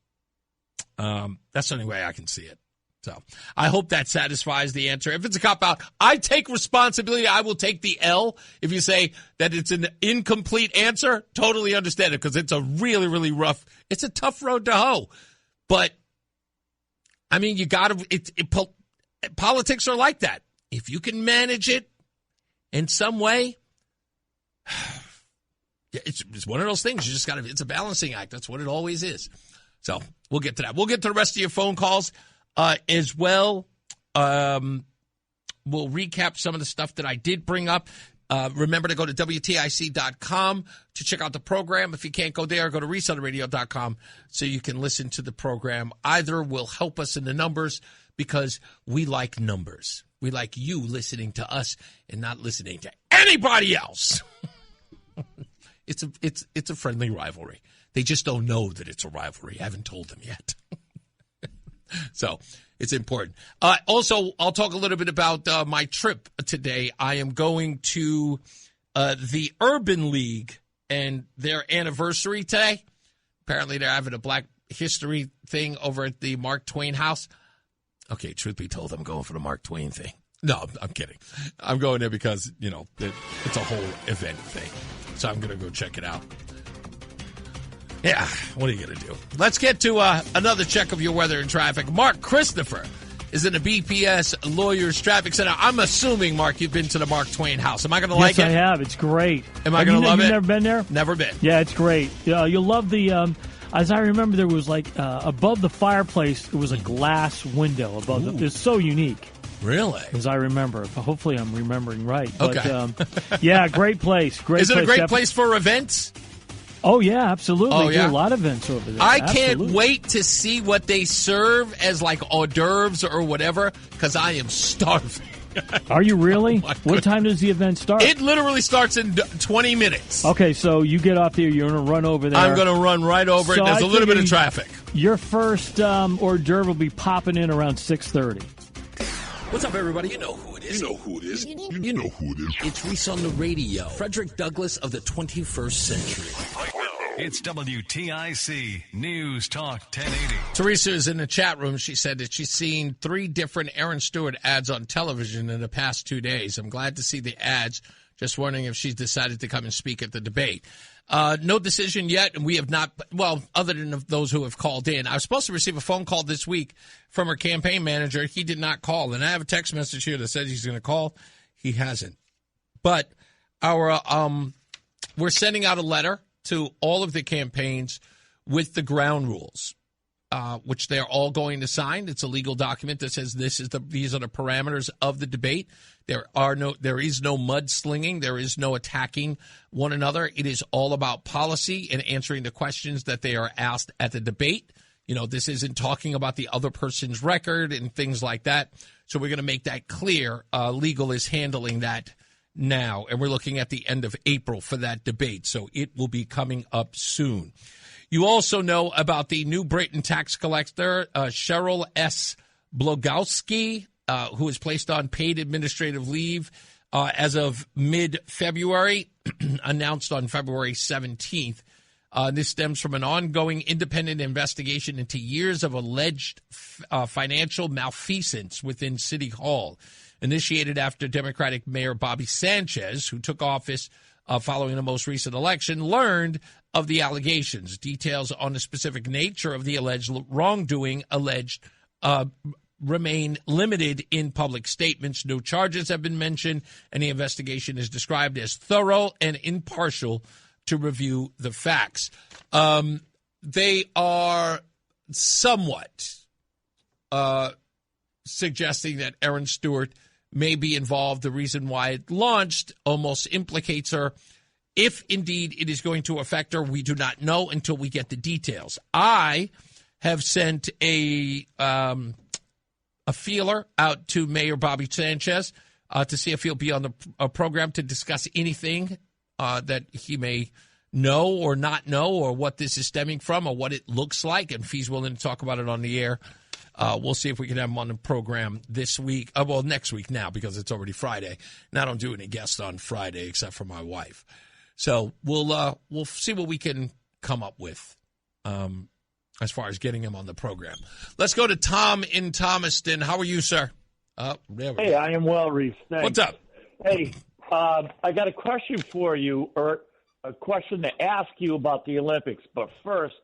That's the only way I can see it. So I hope that satisfies the answer. If it's a cop-out, I take responsibility. I will take the L. If you say that it's an incomplete answer, totally understand it, because it's a really, really rough, it's a tough road to hoe. But, I mean, you got to, politics are like that. If you can manage it in some way, it's one of those things. You just got to, it's a balancing act. That's what it always is. So we'll get to that. We'll get to the rest of your phone calls. As well, we'll recap some of the stuff that I did bring up. Remember to go to WTIC.com to check out the program. If you can't go there, go to ReeseOnTheRadio.com so you can listen to the program. Either will help us in the numbers, because we like numbers. We like you listening to us and not listening to anybody else. It's a friendly rivalry. They just don't know that it's a rivalry. I haven't told them yet. So it's important. Also, I'll talk a little bit about my trip today. I am going to the Urban League and their anniversary today. Apparently, they're having a Black History thing over at the Mark Twain house. Okay, truth be told, I'm going for the Mark Twain thing. No, I'm kidding. I'm going there because, it's a whole event thing. So I'm going to go check it out. Yeah, what are you going to do? Let's get to another check of your weather and traffic. Mark Christopher is in the BPS Lawyers Traffic Center. I'm assuming, Mark, you've been to the Mark Twain house. Am I going to like it? Yes, I have. It's great. Am I going to love it? You've never been there? Never been. Yeah, it's great. You'll love the, as I remember, there was above the fireplace, it was a glass window above it's so unique. Really? As I remember. Hopefully I'm remembering right. Okay. But, yeah, great place. Is it a great place for events? Oh, yeah, absolutely. Oh, yeah? Do a lot of events over there. I can't wait to see what they serve as hors d'oeuvres or whatever, because I am starving. Are you really? What time does the event start? It literally starts in 20 minutes. Okay, so you get off there, you're going to run over there. I'm going to run right over it. There's a little bit of traffic. Your first hors d'oeuvre will be popping in around 6:30. What's up, everybody? You know who it is. You know who it is. You know who it is. It's Reese on the radio. Frederick Douglass of the 21st century. It's WTIC News Talk 1080. Teresa is in the chat room. She said that she's seen 3 different Aaron Stewart ads on television in the past 2 days. I'm glad to see the ads. Just wondering if she's decided to come and speak at the debate. No decision yet, and we have not, well, other than those who have called in. I was supposed to receive a phone call this week from her campaign manager. He did not call, and I have a text message here that says he's going to call. He hasn't. But we're sending out a letter to all of the campaigns with the ground rules, which they're all going to sign. It's a legal document that says these are the parameters of the debate. There is no mudslinging. There is no attacking one another. It is all about policy and answering the questions that they are asked at the debate. You know, this isn't talking about the other person's record and things like that. So we're going to make that clear. Legal is handling that now, and we're looking at the end of April for that debate. So it will be coming up soon. You also know about the New Britain tax collector, Cheryl S. Blogowski, who was placed on paid administrative leave as of mid-February, announced on February 17th. This stems from an ongoing independent investigation into years of alleged financial malfeasance within City Hall, initiated after Democratic Mayor Bobby Sanchez, who took office following the most recent election, learned of the allegations. Details on the specific nature of the alleged wrongdoing remain limited in public statements. No charges have been mentioned, and the investigation is described as thorough and impartial to review the facts. They are somewhat suggesting that Aaron Stewart may be involved. The reason why it launched almost implicates her. If indeed it is going to affect her, we do not know until we get the details. I have sent a feeler out to Mayor Bobby Sanchez to see if he'll be on the program to discuss anything that he may know or not know, or what this is stemming from, or what it looks like. And if he's willing to talk about it on the air, we'll see if we can have him on the program this week. Well, next week now, because it's already Friday. And I don't do any guests on Friday except for my wife. So we'll see what we can come up with as far as getting him on the program. Let's go to Tom in Thomaston. How are you, sir? Hey, I am well, Reese. Thanks. What's up? Hey, I got a question for you, or a question to ask you about the Olympics. But first,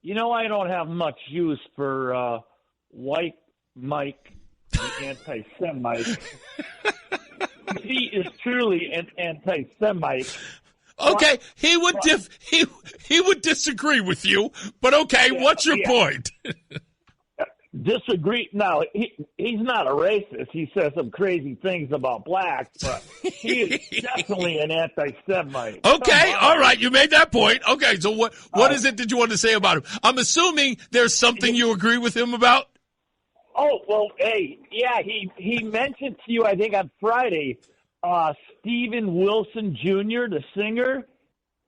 you know I don't have much use for White Mike, the anti-Semite. He is truly an anti-Semite. Okay, he would disagree with you, but okay, what's your point? Disagree? No, he's not a racist. He says some crazy things about blacks, but he is definitely an anti-Semite. Okay, all right, you made that point. Okay, so what is it that you want to say about him? I'm assuming there's something you agree with him about? Oh, well, hey, yeah, he mentioned to you, I think on Friday, Steven Wilson Jr., the singer.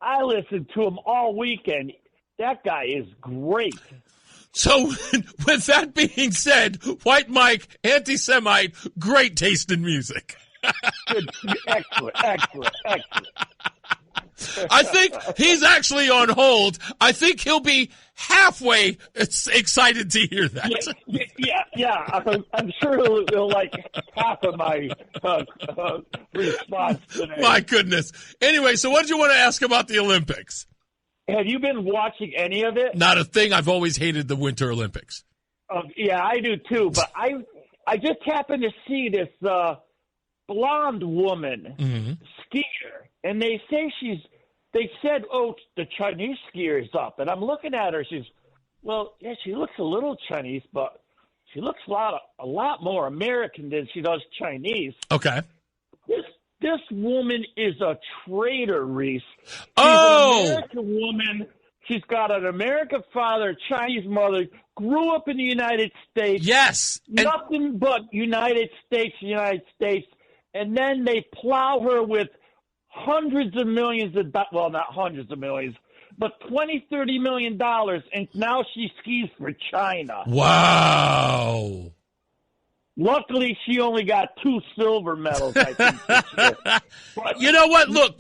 I listened to him all weekend. That guy is great. So, with that being said, White Mike, anti-Semite, great taste in music. Good, excellent. I think he's actually on hold. I think he'll be halfway excited to hear that. Yeah. I'm sure he'll like half of my response today. My goodness. Anyway, so what did you want to ask about the Olympics? Have you been watching any of it? Not a thing. I've always hated the Winter Olympics. Yeah, I do too. But I just happened to see this blonde woman skier, and they said, oh, the Chinese skier is up. And I'm looking at her. She looks a little Chinese, but she looks a lot more American than she does Chinese. Okay. This woman is a traitor, Reese. She's an American woman. She's got an American father, Chinese mother, grew up in the United States. Yes. Nothing but United States. And then they plow her with hundreds of millions well, not hundreds of millions, but $20-30 million, and now she skis for China. Wow. Luckily, she only got 2 silver medals, I think, this year. But, you know what? Look,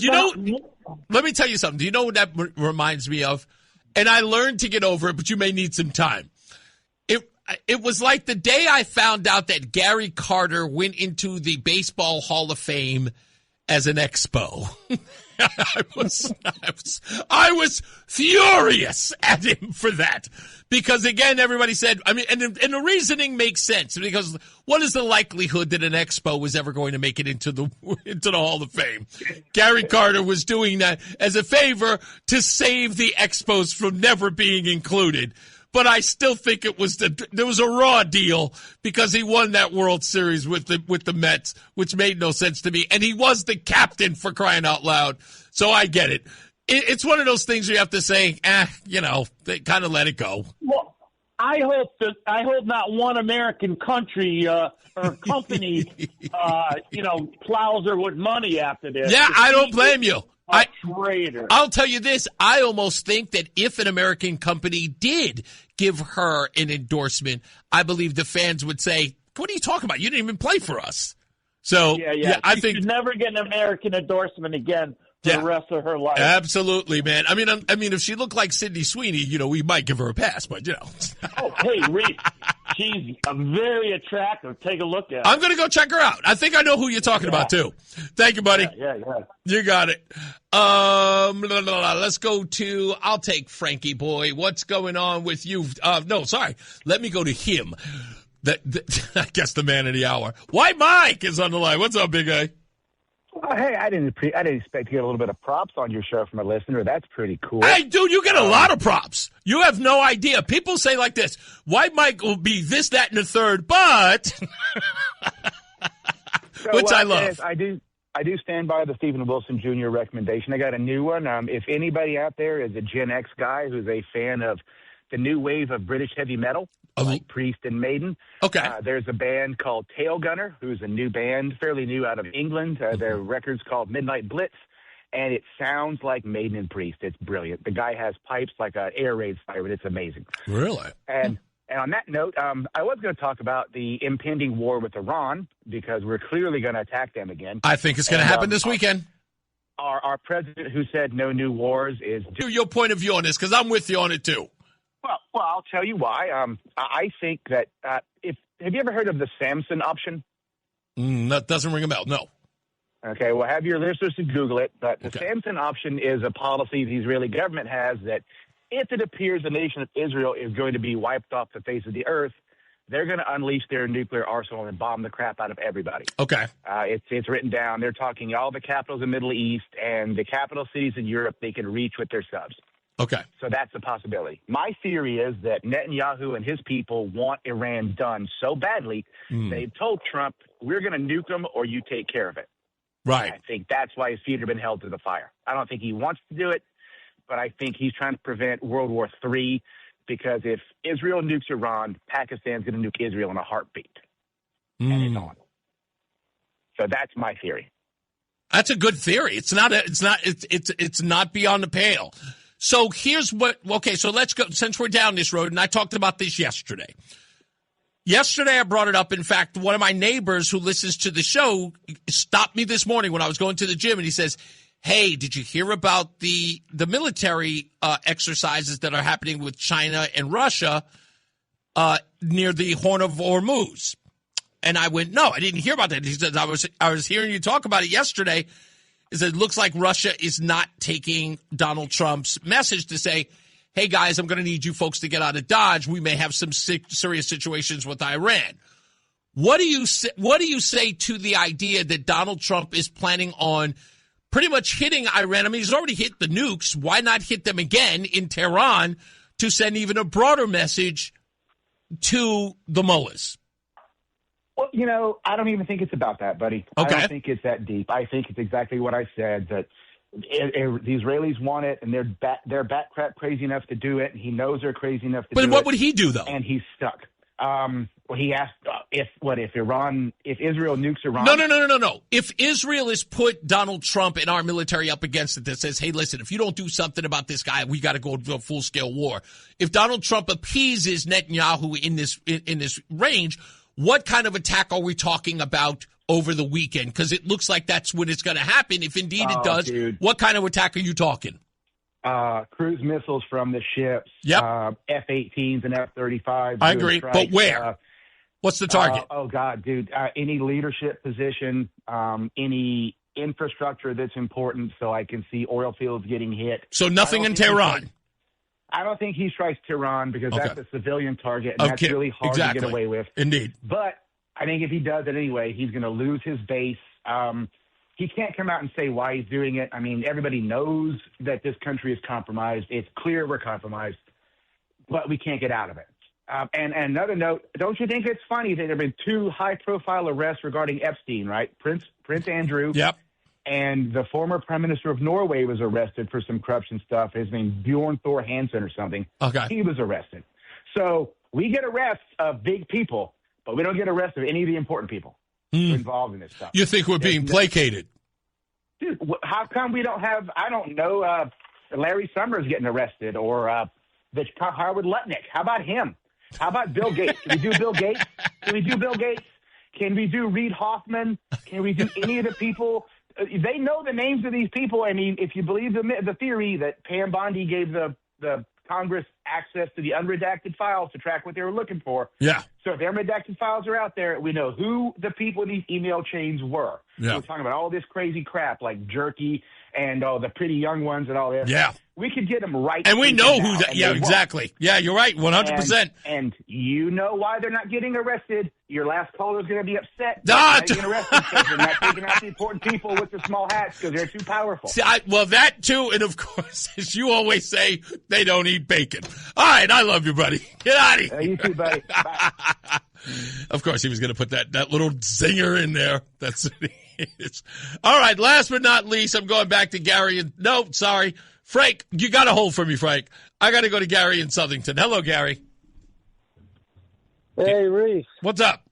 let me tell you something. Do you know what that reminds me of? And I learned to get over it, but you may need some time. It was like the day I found out that Gary Carter went into the Baseball Hall of Fame as an expo. I was furious at him for that. Because, again, everybody said, I mean, and the reasoning makes sense. Because what is the likelihood that an expo was ever going to make it into the Hall of Fame? Gary Carter was doing that as a favor to save the expos from never being included. But I still think there was a raw deal because he won that World Series with the Mets, which made no sense to me. And he was the captain, for crying out loud. So I get it. It's one of those things where you have to say, they kind of let it go. Well, I hope not one American country or company, plows her with money after this. Yeah, I don't blame you. Traitor. I'll tell you this. I almost think that if an American company did give her an endorsement, I believe the fans would say, what are you talking about? You didn't even play for us. So, I think she'd never get an American endorsement again for the rest of her life. Absolutely, man. I mean, if she looked like Sydney Sweeney, we might give her a pass, but Oh, hey, Reese. She's very attractive. Take a look at her. I'm going to go check her out. I think I know who you're talking about, too. Thank you, buddy. Yeah. You got it. Let's go to, I'll take Frankie boy. What's going on with you? Let me go to him. I guess the man of the hour. White Mike is on the line. What's up, big guy? Hey, I didn't expect to get a little bit of props on your show from a listener. That's pretty cool. Hey, dude, you get a lot of props. You have no idea. People say like this, White Mike will be this, that, and the third, but... Which I love. I do stand by the Stephen Wilson Jr. recommendation. I got a new one. If anybody out there is a Gen X guy who's a fan of the new wave of British heavy metal, like Priest and Maiden. Okay. There's a band called Tail Gunner, who's a new band, fairly new out of England. Their record's called Midnight Blitz, and it sounds like Maiden and Priest. It's brilliant. The guy has pipes like an air raid siren. It's amazing. Really? And on that note, I was going to talk about the impending war with Iran because we're clearly going to attack them again. I think it's going to happen this weekend. Our president, who said no new wars, is... Your point of view on this, because I'm with you on it, too. Well, I'll tell you why. I think that have you ever heard of the Samson option? That doesn't ring a bell, no. Okay, well, have your listeners to Google it. But the Samson option is a policy the Israeli government has that if it appears the nation of Israel is going to be wiped off the face of the earth, they're going to unleash their nuclear arsenal and bomb the crap out of everybody. Okay. It's written down. They're talking all the capitals in the Middle East and the capital cities in Europe they can reach with their subs. Okay. So that's a possibility. My theory is that Netanyahu and his people want Iran done so badly, they've told Trump, we're going to nuke them or you take care of it. Right. I think that's why his feet have been held to the fire. I don't think he wants to do it, but I think he's trying to prevent World War III because if Israel nukes Iran, Pakistan's going to nuke Israel in a heartbeat. And it's on. So that's my theory. That's a good theory. It's not beyond the pale. So here's so let's go, since we're down this road, and I talked about this yesterday. Yesterday I brought it up. In fact, one of my neighbors who listens to the show stopped me this morning when I was going to the gym, and he says, hey, did you hear about the military exercises that are happening with China and Russia near the Horn of Hormuz? And I went, no, I didn't hear about that. He said, I was hearing you talk about it yesterday. It looks like Russia is not taking Donald Trump's message to say, hey, guys, I'm going to need you folks to get out of Dodge. We may have some serious situations with Iran. What do you say to the idea that Donald Trump is planning on pretty much hitting Iran? I mean, he's already hit the nukes. Why not hit them again in Tehran to send even a broader message to the mullahs? Well, I don't even think it's about that, buddy. Okay. I don't think it's that deep. I think it's exactly what I said, that the Israelis want it, and they're bat crap crazy enough to do it, and he knows they're crazy enough to do it. But what would he do, though? And he's stuck. Well, he asked if Israel nukes Iran? No. If Israel has put Donald Trump and our military up against it that says, hey, listen, if you don't do something about this guy, we got to go to a full-scale war. If Donald Trump appeases Netanyahu in this range, what kind of attack are we talking about over the weekend? Because it looks like that's when it's going to happen. If indeed it does, dude. what kind of attack are you talking? Cruise missiles from the ships, F-18s and F-35s. I agree, strikes. but where? What's the target? Oh, God, dude. Any leadership position, any infrastructure that's important, so I can see oil fields getting hit. So nothing in Tehran? I don't think he strikes Tehran because that's a civilian target, and that's really hard to get away with. Indeed. But I think if he does it anyway, he's going to lose his base. He can't come out and say why he's doing it. I mean, everybody knows that this country is compromised. It's clear we're compromised, but we can't get out of it. And another note, don't you think it's funny that there have been 2 high-profile arrests regarding Epstein, right? Prince Andrew. Yep. And the former prime minister of Norway was arrested for some corruption stuff. His name Bjorn Thor Hansen or something. Okay. He was arrested. So we get arrests of big people, but we don't get arrests of any of the important people involved in this stuff. You think we're being placated? Dude, how come we don't have, I don't know, Larry Summers getting arrested or Howard Lutnick? How about him? How about Bill Gates? Can we do Bill Gates? Can we do Bill Gates? Can we do Reid Hoffman? Can we do any of the people? They know the names of these people. I mean, if you believe the theory that Pam Bondi gave the Congress access to the unredacted files to track what they were looking for. Yeah. So if the unredacted files are out there, we know who the people in these email chains were. Yeah. So we're talking about all this crazy crap like Jerky and all the pretty young ones and all this. Yeah. We could get them right. And we know who now, that. Yeah, exactly. Yeah, you're right. 100%. And you know why they're not getting arrested. Your last caller is going to be upset. They're not getting arrested because they're not taking out the important people with the small hats because they're too powerful. See, well, that too, and of course, as you always say, they don't eat bacon. All right, I love you, buddy. Get out of here. You too, buddy. Bye. Of course, he was going to put that little zinger in there. That's it. All right, last but not least, I'm going back to Gary. No, sorry. Frank, you got to hold for me, Frank. I got to go to Gary in Southington. Hello, Gary. Hey, Reese. What's up?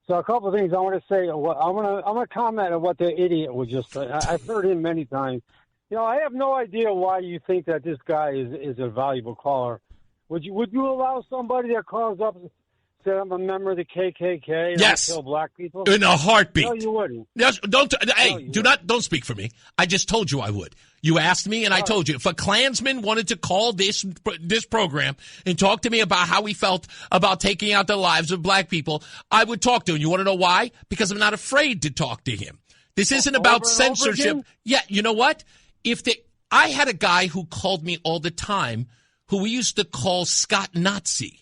So a couple of things I want to say. I'm gonna comment on what the idiot was just. I've heard him many times. You know, I have no idea why you think that this guy is a valuable caller. Would you allow somebody that calls up and said I'm a member of the KKK and yes. I kill black people? In a heartbeat. No, you wouldn't. Yes, don't. Hey, don't speak for me. I just told you I would. You asked me, and I told you. If a Klansman wanted to call this program and talk to me about how he felt about taking out the lives of black people, I would talk to him. You want to know why? Because I'm not afraid to talk to him. This isn't about censorship. Yeah, you know what? I had a guy who called me all the time who we used to call Scott Nazi.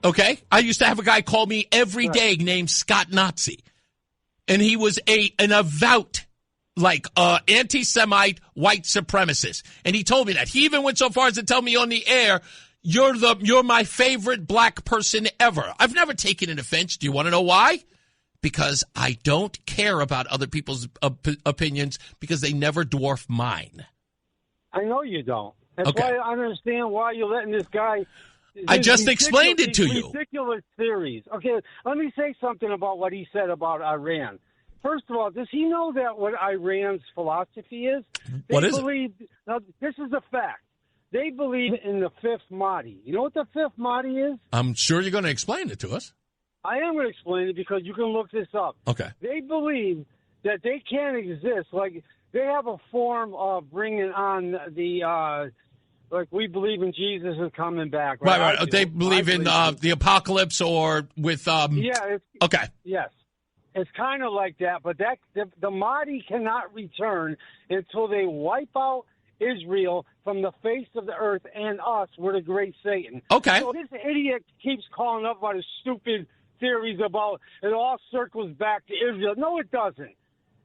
Okay? I used to have a guy call me every day named Scott Nazi. And he was an avowed anti-Semite white supremacist. And he told me that. He even went so far as to tell me on the air, you're my favorite black person ever. I've never taken an offense. Do you want to know why? Because I don't care about other people's opinions because they never dwarf mine. I know you don't. That's why I understand why you're letting this guy. I just explained it to you. Ridiculous theories. Okay, let me say something about what he said about Iran. First of all, does he know that what Iran's philosophy is? What is it? Now, this is a fact. They believe in the fifth Mahdi. You know what the fifth Mahdi is? I'm sure you're going to explain it to us. I am going to explain it because you can look this up. Okay. They believe that they can't exist. Like, they have a form of bringing on the, like, we believe in Jesus is coming back. Right. They believe in the apocalypse or with... yeah. Okay. Yes. It's kind of like that, but the Mahdi cannot return until they wipe out Israel from the face of the earth and us. We're the great Satan. Okay. So this idiot keeps calling up about his stupid theories about it all circles back to Israel. No, it doesn't.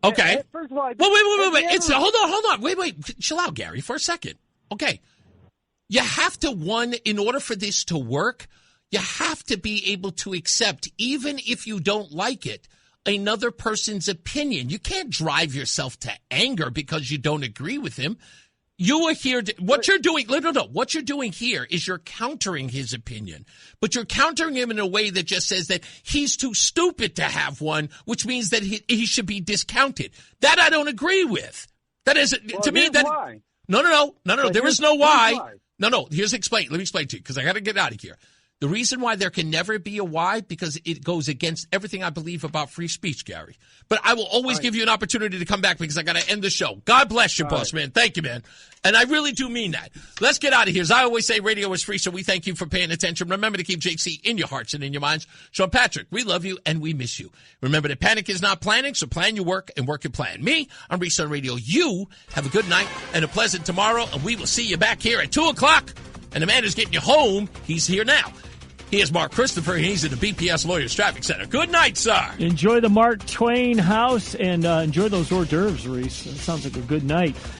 Okay. First of all, wait. Hold on. Wait. Chill out, Gary, for a second. Okay. You have to, in order for this to work, you have to be able to accept, even if you don't like it, another person's opinion. You can't drive yourself to anger because you don't agree with him. You are here. What you're doing, what you're doing here is you're countering his opinion, but you're countering him in a way that just says that he's too stupid to have one, which means that he should be discounted. That I don't agree with. That is, to me, that. Why. No. There is no why. No. Let me explain to you because I got to get out of here. The reason why there can never be a why, because it goes against everything I believe about free speech, Gary. But I will always give you an opportunity to come back because I got to end the show. God bless you, boss man. Thank you, man. And I really do mean that. Let's get out of here. As I always say, radio is free, so we thank you for paying attention. Remember to keep JC in your hearts and in your minds. Sean Patrick, we love you and we miss you. Remember that panic is not planning, so plan your work and work your plan. Me, I'm Reese on Radio. You have a good night and a pleasant tomorrow, and we will see you back here at 2 o'clock. And the man who's getting you home, he's here now. He is Mark Christopher, and he's at the BPS Lawyers Traffic Center. Good night, sir. Enjoy the Mark Twain house and enjoy those hors d'oeuvres, Reese. That sounds like a good night.